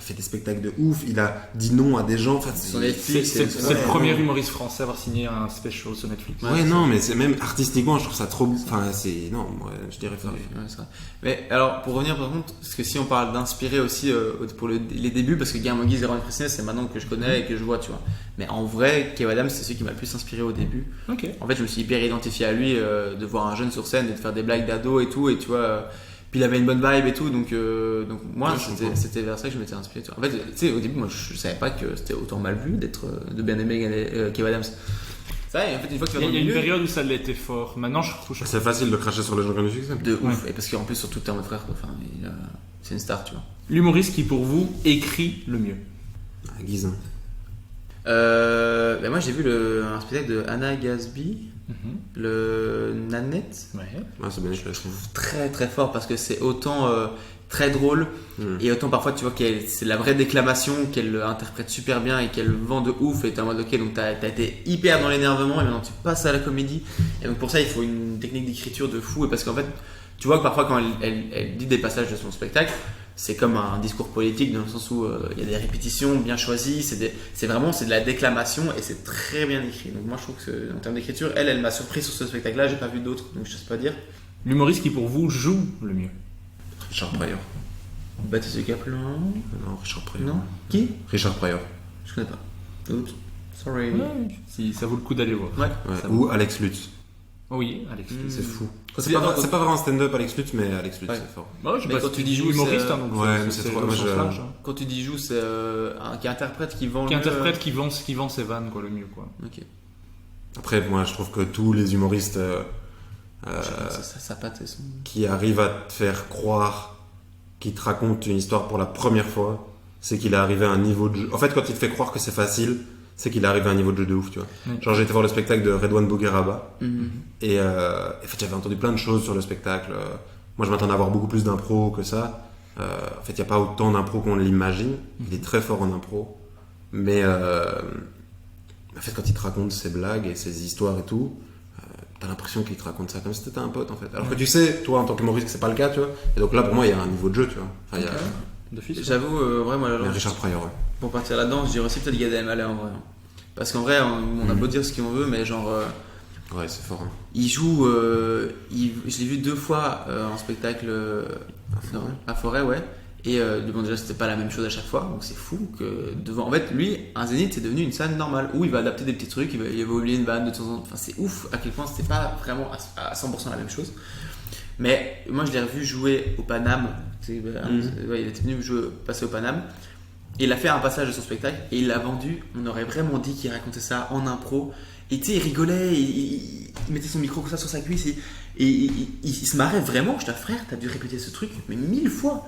fait des spectacles de ouf, il a dit non à des gens. Enfin, c'est le premier humoriste français à avoir signé un special sur Netflix. Ouais, non, mais c'est même artistiquement, je trouve ça trop. Enfin, c'est. Non, moi, je dirais Fari. Ouais, c'est vrai. Mais alors, pour revenir par contre, parce que si on parle d'inspirer aussi pour les débuts, parce que Guillermo Guise et Roman Fressinet, c'est maintenant que je connais et que je vois, tu vois. Mais en vrai, Kev Adams, c'est celui qui m'a le plus inspiré au début. Ok. En fait, je me suis hyper identifié à lui, de voir un jeune sur scène et de faire des blagues d'ado et tout, et tu vois. Puis il avait une bonne vibe et tout, donc moi c'était vers ça que je m'étais inspiré. En fait, tu sais, au début, moi je savais pas que c'était autant mal vu de bien aimer Kev Adams. C'est vrai, en fait, une fois que tu vas dans le milieu, il y a une milieu, période où ça l'était fort. Maintenant, je trouve. C'est facile de cracher sur les gens qui ont du succès. de ouf, et parce qu'en plus, surtout, t'es en mode frère, quoi. Enfin, c'est une star, tu vois. L'humoriste qui pour vous écrit le mieux. Guise. moi j'ai vu un spectacle de Anna Gatsby, le Nanette. Ouais. Ah, c'est bien, je trouve. Très très fort parce que c'est autant très drôle et autant parfois tu vois c'est la vraie déclamation qu'elle interprète super bien et qu'elle vend de ouf et t'es en mode ok donc t'as été hyper dans l'énervement et maintenant tu passes à la comédie et donc pour ça il faut une technique d'écriture de fou et parce qu'en fait tu vois que parfois quand elle dit des passages de son spectacle c'est comme un discours politique dans le sens où il y a des répétitions bien choisies, c'est vraiment de la déclamation et c'est très bien écrit. Donc moi je trouve que en termes d'écriture, elle m'a surpris sur ce spectacle-là, j'ai pas vu d'autres donc je sais pas dire. L'humoriste qui pour vous joue le mieux? Richard Pryor. Baptiste Kaplan. Non, Richard Pryor. Non. Qui? Richard Pryor. Je connais pas. Oups. Sorry. Ouais, si ça vaut le coup d'aller voir. Ouais. Ouais. Ça Ou va. Alex Lutz. Oh oui, Alex. C'est fou. Quand C'est tu pas, dis- c'est pas vraiment un stand-up Alex Lutz, mais Alex Lutz Ouais. c'est fort. Bah ouais, je sais Mais pas quand si tu tu dis dis joue, humoriste, c'est, hein, donc ouais, mais c'est trop- le moi, sens je- large, hein. Quand tu dis joue, c'est qui interprète, qui vend. Qui le mieux, interprète, qui vend ses vannes quoi, le mieux quoi. Ok. Après, moi, je trouve que tous les humoristes Ça patte et son. qui arrivent à te faire croire qu'il te raconte une histoire pour la première fois, c'est qu'il est arrivé à un niveau de jeu. En fait, quand il te fait croire que c'est facile, c'est qu'il est arrivé à un niveau de jeu de ouf, tu vois. Genre, j'ai été voir le spectacle de Redouane Bougueraba et en fait, j'avais entendu plein de choses sur le spectacle. Moi, je m'attendais à avoir beaucoup plus d'impro que ça. En fait, il n'y a pas autant d'impro qu'on l'imagine. Il est très fort en impro. Mais en fait, quand il te raconte ses blagues et ses histoires et tout, t'as l'impression qu'il te raconte ça comme si t'étais un pote, en fait. Alors que tu sais, toi, en tant qu'humoriste, que c'est pas le cas, tu vois. Et donc là, pour moi, il y a un niveau de jeu, tu vois. Enfin, il y a... D'office. J'avoue, vraiment, Mais Richard Pryor, ouais. pour partir là-dedans, je dirais aussi peut-être Gad Elmaleh en vrai. Parce qu'en vrai, on a beau dire ce qu'on veut, mais genre. Ouais, c'est fort. Hein. Il joue, je l'ai vu 2 fois en spectacle à Forêt, ouais. Et bon, déjà, c'était pas la même chose à chaque fois, donc c'est fou que devant. En fait, lui, un Zénith, c'est devenu une scène normale où il va adapter des petits trucs, il va oublier une vanne de temps en temps. Enfin, c'est ouf à quel point c'était pas vraiment à 100% la même chose. Mais moi, je l'ai revu jouer au Paname. Ouais, il était venu passer au Paname. Et il a fait un passage de son spectacle et il l'a vendu. On aurait vraiment dit qu'il racontait ça en impro. Et tu sais, il rigolait, il mettait son micro comme ça sur sa cuisse et il se marrait vraiment. Je dis, frère, t'as dû répéter ce truc, mais 1000 fois.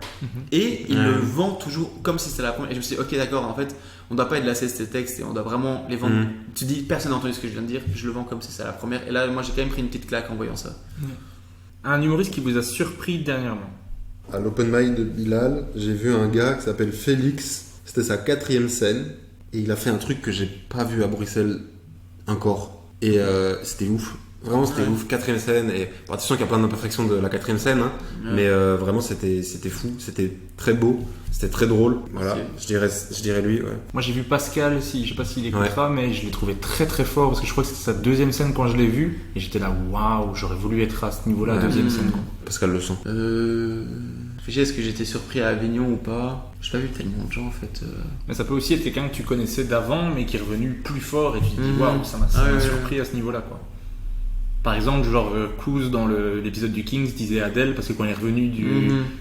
Et il le vend toujours comme si c'était la première. Et je me suis dit, ok, d'accord, en fait, on doit pas être lassé de ces textes et on doit vraiment les vendre. Tu dis, personne n'a entendu ce que je viens de dire, je le vends comme si c'était la première. Et là, moi, j'ai quand même pris une petite claque en voyant ça. Un humoriste qui vous a surpris dernièrement? À l'open mic de Bilal, j'ai vu un gars qui s'appelle Félix. C'était sa 4e scène. Et il a fait un truc que j'ai pas vu à Bruxelles encore. Et c'était ouf. Vraiment, c'était ouf. 4e scène. Et bon, attention qu'il y a plein d'imperfections de la 4e scène. Hein, mais vraiment, c'était fou. C'était très beau. C'était très drôle. Voilà. Okay. Je dirais lui. Ouais. Moi j'ai vu Pascal, je sais pas s'il écoutera, mais je l'ai trouvé très très fort parce que je crois que c'était sa 2e scène quand je l'ai vu. Et j'étais là, waouh, j'aurais voulu être à ce niveau-là, 2e scène. Quoi. Pascal Leçon. Est-ce que j'étais surpris à Avignon ou pas? J'ai pas vu tellement de gens en fait. Mais ça peut aussi être quelqu'un que tu connaissais d'avant mais qui est revenu plus fort et tu te dis waouh, ça m'a surpris à ce niveau-là quoi. Par exemple, genre Kouz dans l'épisode du Kings disait Adèle parce que quand il est revenu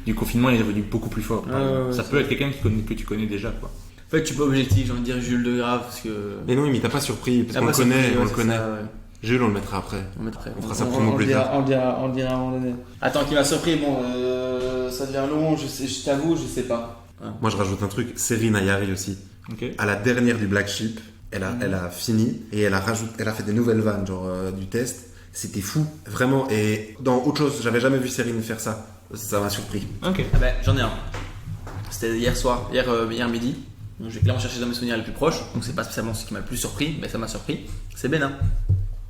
du confinement, il est revenu beaucoup plus fort. Ça peut être quelqu'un que tu connais déjà quoi. En fait, je suis pas objectif, j'ai envie de dire Jules Degrave parce que. Mais non, mais il t'a pas surpris parce qu'on le connaît, on le connaît. Jules, on le mettra après. On fera ça promo plus tard. On le dira à un moment donné. Attends, qui m'a surpris, bon, ça devient long, je t'avoue, je sais pas. Moi, je rajoute un truc, Série Nayari aussi. Okay. À la dernière du Black Sheep, elle a fini et elle a fait des nouvelles vannes, genre du test. C'était fou, vraiment. Et dans autre chose, j'avais jamais vu Cérine faire ça. Ça m'a surpris. Ok. Ah ben, j'en ai un. C'était hier midi. Donc, j'ai clairement cherché dans mes souvenirs les plus proches. Donc, c'est pas spécialement ce qui m'a le plus surpris, mais ça m'a surpris. C'est Bénin.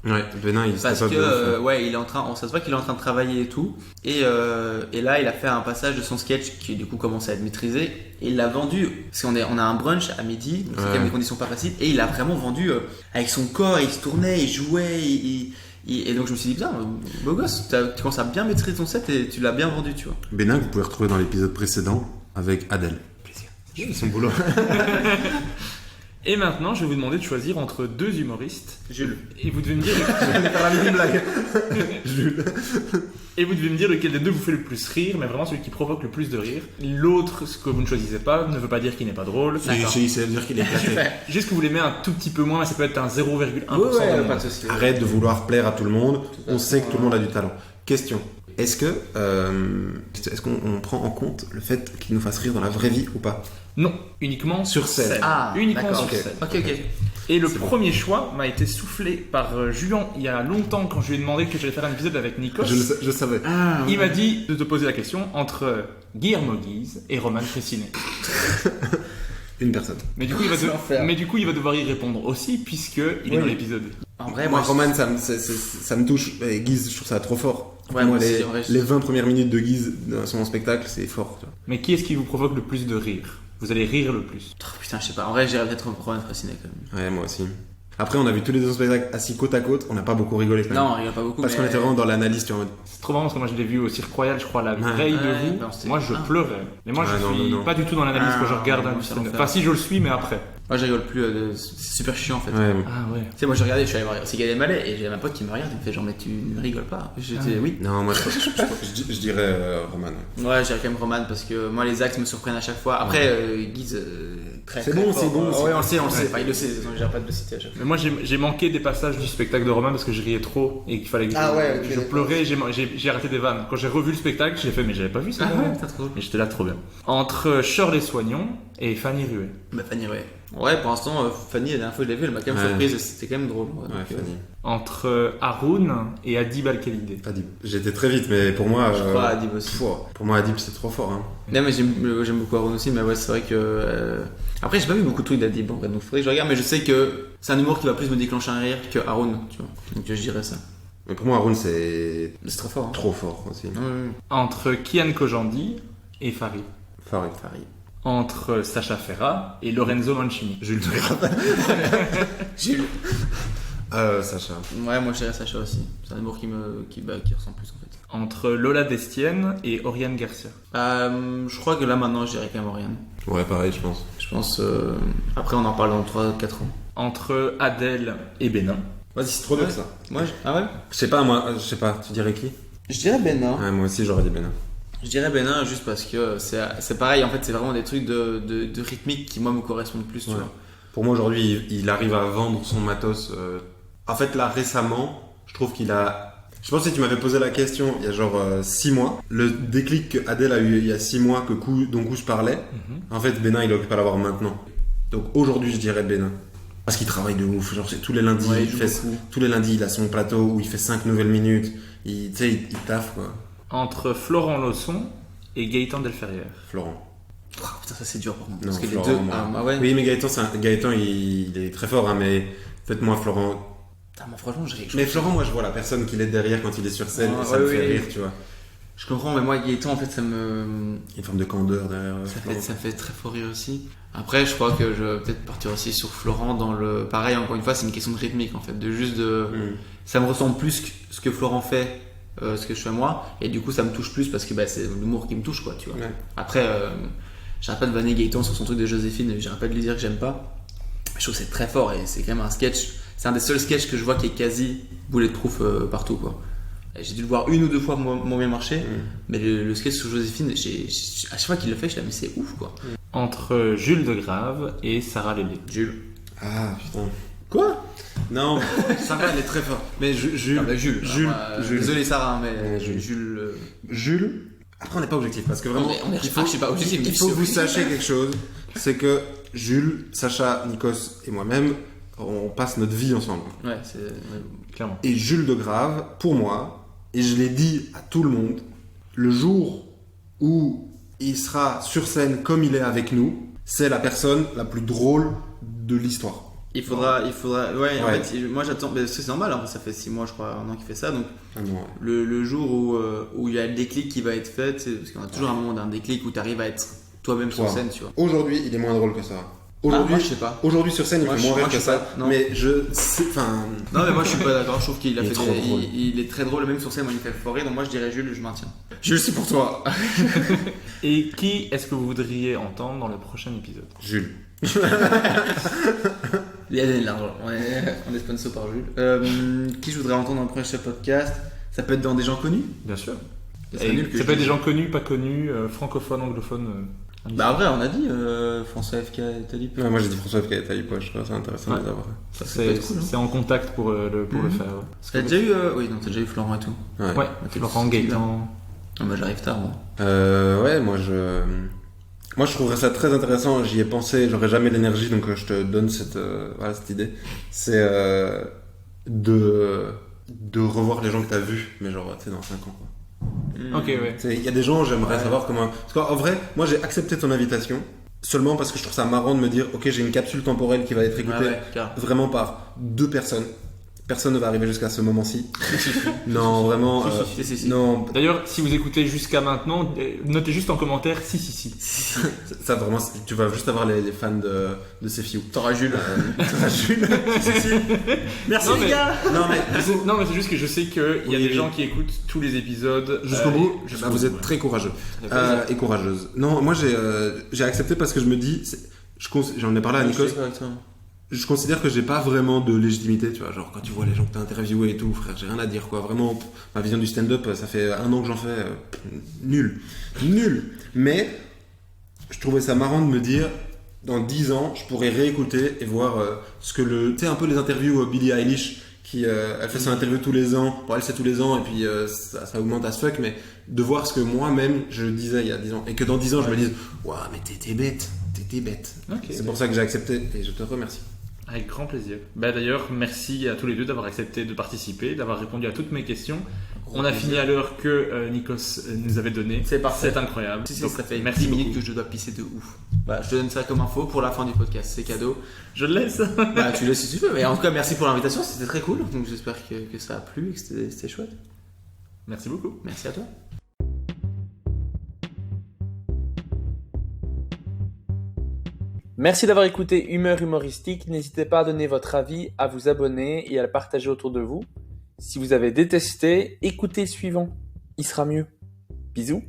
Ouais, Bénin, il Parce que, ouais, il est en train, ça se voit qu'il est en train de travailler et tout. Et là, il a fait un passage de son sketch qui, du coup, commence à être maîtrisé. Et il l'a vendu. Parce qu'on a un brunch à midi, donc c'est quand même des conditions pas faciles. Et il a vraiment vendu avec son corps, il se tournait, il jouait. Et donc, je me suis dit, putain, beau gosse, tu commences à bien maîtriser ton set et tu l'as bien vendu, tu vois. Bénin, que vous pouvez retrouver dans l'épisode précédent avec Adèle. Plaisir. Son boulot. Et maintenant, je vais vous demander de choisir entre 2 humoristes. Jules. Et vous devez me dire. J'allais faire la même blague. Jules. Et vous devez me dire lequel des 2 vous fait le plus rire, mais vraiment celui qui provoque le plus de rire. L'autre, ce que vous ne choisissez pas, ne veut pas dire qu'il n'est pas drôle. Si, ça veut dire qu'il est éclaté. Juste que vous l'aimez un tout petit peu moins, mais ça peut être un 0,1%. Pas de souci. Arrête de vouloir plaire à tout le monde. On sait que tout le monde a du talent. Question. Est-ce qu'on prend en compte le fait qu'il nous fasse rire dans la vraie vie ou pas? Non, uniquement Sur scène. Ah, uniquement d'accord. sur scène. Ok. Et le premier choix m'a été soufflé par Julien il y a longtemps quand je lui ai demandé que j'allais faire un épisode avec Nikos. Je savais. Il m'a dit de te poser la question entre Guillermo Guise et Roman Fressinet. Une personne. Mais du coup, il va devoir y répondre aussi puisque il est dans l'épisode. En vrai, Moi, Roman, ça me touche. Et Guise, je trouve ça trop fort. Ouais, moi, moi aussi, en vrai, les 20 premières minutes de Guise dans son spectacle, c'est fort. Tu vois. Mais qui est-ce qui vous provoque le plus de rire? Vous allez rire le plus. Oh, putain, je sais pas. En vrai, j'irais peut-être Roman Fressinet quand même. Ouais, moi aussi. Après, on a vu tous les deux spectacles assis côte à côte. On n'a pas beaucoup rigolé quand même. Non, on rigole pas beaucoup. Parce mais... qu'on était vraiment dans l'analyse, tu vois. C'est trop marrant parce que moi je l'ai vu au Cirque Royal, je crois, la veille de vous. non, c'était- Moi je pleurais. Mais moi je suis non. pas du tout dans l'analyse quand je regarde un moi, ça film. l'enfer. Enfin, si je le suis, mais après. Moi, je rigole plus. C'est super chiant en fait. Ouais. Ah ouais. Tu sais, moi, je regardais, je suis allé voir Cigale et Malais et j'ai ma pote qui me regarde, il me fait genre, mais tu ne rigoles pas. J'étais, oui. Non, moi, je dirais Roman. Ouais, j'irais quand même Roman parce que moi, les axes me surprennent à chaque fois. Après, Guise, très C'est très bon, fort. c'est bon, Ouais, on le sait. Enfin, il le sait, donc j'irai pas de le citer à chaque fois. Mais moi j'ai manqué des passages du spectacle de Roman parce que je riais trop et qu'il fallait que Ah ouais, ok, je d'accord. pleurais, j'ai raté des vannes. Quand j'ai revu le spectacle, j'ai fait mais j'avais pas vu ça. Ah ouais, t'as trop. Et j'étais là trop bien. Entre Shirley Soignon et Fanny Ruet. Bah, Fanny, ouais. Ouais, pour l'instant, Fanny, la dernière fois que je l'ai vue, elle m'a quand même Ouais. surprise. C'était quand même drôle. Ouais, donc, Fanny. Entre Haroun et Adib Al-Khalidé. Adib. J'étais très vite, mais pour moi. Je crois à Adib aussi. Pour moi, Adib, c'est trop fort. Hein. Non, mais j'aime beaucoup Aaron aussi, mais ouais, c'est vrai que. Après, j'ai pas vu beaucoup de trucs d'Adib en vrai, donc faudrait que je regarde, mais je sais que c'est un humour qui va plus me déclencher un rire que Aaron, tu vois. Donc je dirais ça. Mais pour moi, Haroun, c'est C'est trop fort. Hein. trop fort aussi. Ouais. Entre Kian Kojandi et Farid. Farid. Farid. Entre Sacha Ferra et Lorenzo Mancini. Jules Jules. Sacha. Ouais, moi je dirais Sacha aussi. C'est un humour qui ressemble plus en fait. Entre Lola Destienne et Oriane Garcia. Je crois que là maintenant je dirais quand même Oriane. Ouais, pareil, je pense. Je pense. Après on en parle dans 3-4 ans. Entre Adèle et Bénin. Vas-y, c'est trop dur Ouais. ça. Moi, ah ouais. Je sais pas, moi, je sais pas, tu dirais qui? Je dirais Benin. Ouais, moi aussi, j'aurais dit Benin. Je dirais Benin juste parce que c'est pareil, en fait c'est vraiment des trucs de rythmique qui moi me correspondent plus, tu Ouais. vois. Pour moi, aujourd'hui, il arrive à vendre son matos. En fait, là, récemment, je trouve qu'il a. Je pense que si tu m'avais posé la question il y a genre 6 mois, le déclic que Adèle a eu il y a 6 mois, dont Couche parlait, en fait, Benin, il occupe à l'avoir maintenant. Donc aujourd'hui, je dirais Benin. Parce qu'il travaille de ouf. Genre, c'est tous les lundis, Ouais, il il joue fait, beaucoup. tous les lundis, il a son plateau où il fait 5 nouvelles minutes. Tu sais, il taffe, quoi. Entre Florent Lausson et Gaëtan Delferrière. Florent. Oh, putain, ça c'est dur pour moi. Non, Parce que Florent, les deux. moi. Ah ouais. Oui, mais Gaëtan, il est très fort, hein, mais faites-moi Florent. Putain, moi franchement, je Mais Florent, moi, je vois la personne qu'il est derrière quand il est sur scène, Ah, et ça me ouais, fait oui. rire, tu vois. Je comprends, mais moi Gaëtan en fait ça me. Il y a une forme de candeur derrière. Ça me fait très fort rire aussi. Après, je crois que je vais peut-être partir aussi sur Florent dans le. Pareil, encore une fois, c'est une question de rythmique en fait. De juste de. Ça me ressemble plus que ce que Florent fait, ce que je fais moi. Et du coup, ça me touche plus parce que bah, c'est l'humour qui me touche, quoi, tu vois. Ouais. Après, j'arrête pas de vanner Gaëtan sur son truc de Joséphine, j'arrête pas de lui dire que j'aime pas. Je trouve que c'est très fort et c'est quand même un sketch. C'est un des seuls sketchs que je vois qui est quasi bulletproof partout, quoi. Et j'ai dû le voir une ou deux fois pour bien marché, mais le sketch sur Joséphine, à chaque fois qu'il le fait, je suis là, mais c'est ouf, quoi. Entre Jules Degrave et Sarah Lélé. Jules. Ah, putain. Quoi? Non, ça va, elle est très forte. Mais Jules. Ah bah, Jules. Jules. Désolé Sarah, mais Ouais, Jules. Jules. Jules. Après, on n'est pas objectif parce que vraiment. On est il faut, je suis pas objectif, mais il faut que vous c'est- sachiez quelque chose. C'est que Jules, Sacha, Nikos et moi-même, on passe notre vie ensemble. Ouais, c'est. Clairement. Et Jules Degrave, pour moi, et je l'ai dit à tout le monde, le jour où il sera sur scène comme il est avec nous, c'est la personne la plus drôle de l'histoire. Il faudra. Ouais, en Ouais. fait, moi j'attends. Mais c'est normal, hein, ça fait 6 mois, je crois, 1 an qu'il fait ça. Donc, Ah non, ouais. le jour où il y a le déclic qui va être fait, parce qu'on a toujours un moment d'un déclic où tu arrives à être toi-même sur Toi. scène, tu vois. Aujourd'hui, il est moins drôle que ça. Ah, Aujourd'hui, moi je sais pas. aujourd'hui sur scène, il Moi, fait je- moins moi, rire je que sais ça. pas. Non. Mais enfin, Non, mais moi je suis pas d'accord. Je trouve qu'il a Il est fait. trop drôle. Il est très drôle, même sur scène, moi il me fait fort rire. Donc moi je dirais Jules, je maintiens. Jules, c'est pour toi. Et qui est-ce que vous voudriez entendre dans le prochain épisode? Jules. Il y a de l'argent. On est sponsor par Jules. Qui je voudrais entendre dans le prochain podcast? Ça peut être dans des gens connus. Bien sûr. Ça serait Et nul que ça je peut être des dise. gens connus, pas connus, francophones, anglophones. Bah, en vrai, on a dit François FK et Talib. Ouais, moi j'ai dit François FK et Talib, ouais, je trouve ça intéressant de les avoir. Ça peut C'est être cool. Hein. c'est en contact pour le faire. Ouais. T'as déjà eu. Oui, non, t'as déjà eu Florent et tout. Ouais, Ok, Laurent c'est Gaëtan. Ah, moi j'arrive tard, moi. Ouais, moi Moi, je trouverais ça très intéressant. J'y ai pensé, j'aurais jamais l'énergie, donc je te donne cette idée. C'est de revoir les gens que t'as vus, mais genre, tu sais, dans 5 ans, quoi. Ok, ouais. Il y a des gens, j'aimerais savoir comment. Parce qu'en vrai, moi, j'ai accepté ton invitation seulement parce que je trouve ça marrant de me dire, ok, j'ai une capsule temporelle qui va être écoutée vraiment par 2 personnes. Personne ne va arriver jusqu'à ce moment-ci. Non, vraiment. Si. Non. D'ailleurs, si vous écoutez jusqu'à maintenant, notez juste en commentaire si. Ça vraiment, tu vas juste avoir les fans de Sefiu. T'auras Jules. T'auras Jules. Si. Merci Non, les mais- gars. Non mais Non, mais c'est juste que je sais qu'il y a Oui, des oui. gens qui écoutent tous les épisodes jusqu'au bout. jusqu'au Bah, vous bout, êtes ouais. très courageux Ça fait plaisir. et courageuse. Non, moi j'ai accepté parce que je me dis, j'en ai parlé à Nicolas. Je considère que j'ai pas vraiment de légitimité, tu vois, genre quand tu vois les gens que t'as interviewés et tout, frère, j'ai rien à dire, quoi. Vraiment, ma vision du stand-up, ça fait 1 an que j'en fais, nul. Mais je trouvais ça marrant de me dire, dans 10 ans, je pourrais réécouter et voir ce que tu sais, un peu les interviews Billie Eilish, qui elle fait son interview tous les ans, bon elle c'est tous les ans et puis ça augmente à ce fuck, mais de voir ce que moi-même je disais il y a 10 ans, et que dans 10 ans je me dise, waouh, mais t'étais bête. Ok. C'est pour ça que j'ai accepté et je te remercie. Avec grand plaisir. Bah, d'ailleurs, merci à tous les deux d'avoir accepté de participer, d'avoir répondu à toutes mes questions. On a fini à l'heure que Nikos nous avait donnée. C'est parfait. C'est incroyable. Si, Donc, ça fait merci 10 minutes beaucoup. que je dois pisser de ouf. Bah, je te donne ça comme info pour la fin du podcast, c'est cadeau. Je le laisse. Bah, tu le sais si tu veux, mais en tout cas, merci pour l'invitation, c'était très cool. Donc, j'espère que ça a plu et que c'était chouette. Merci beaucoup. Merci à toi. Merci d'avoir écouté Humeur Humoristique. N'hésitez pas à donner votre avis, à vous abonner et à le partager autour de vous. Si vous avez détesté, écoutez le suivant. Il sera mieux. Bisous.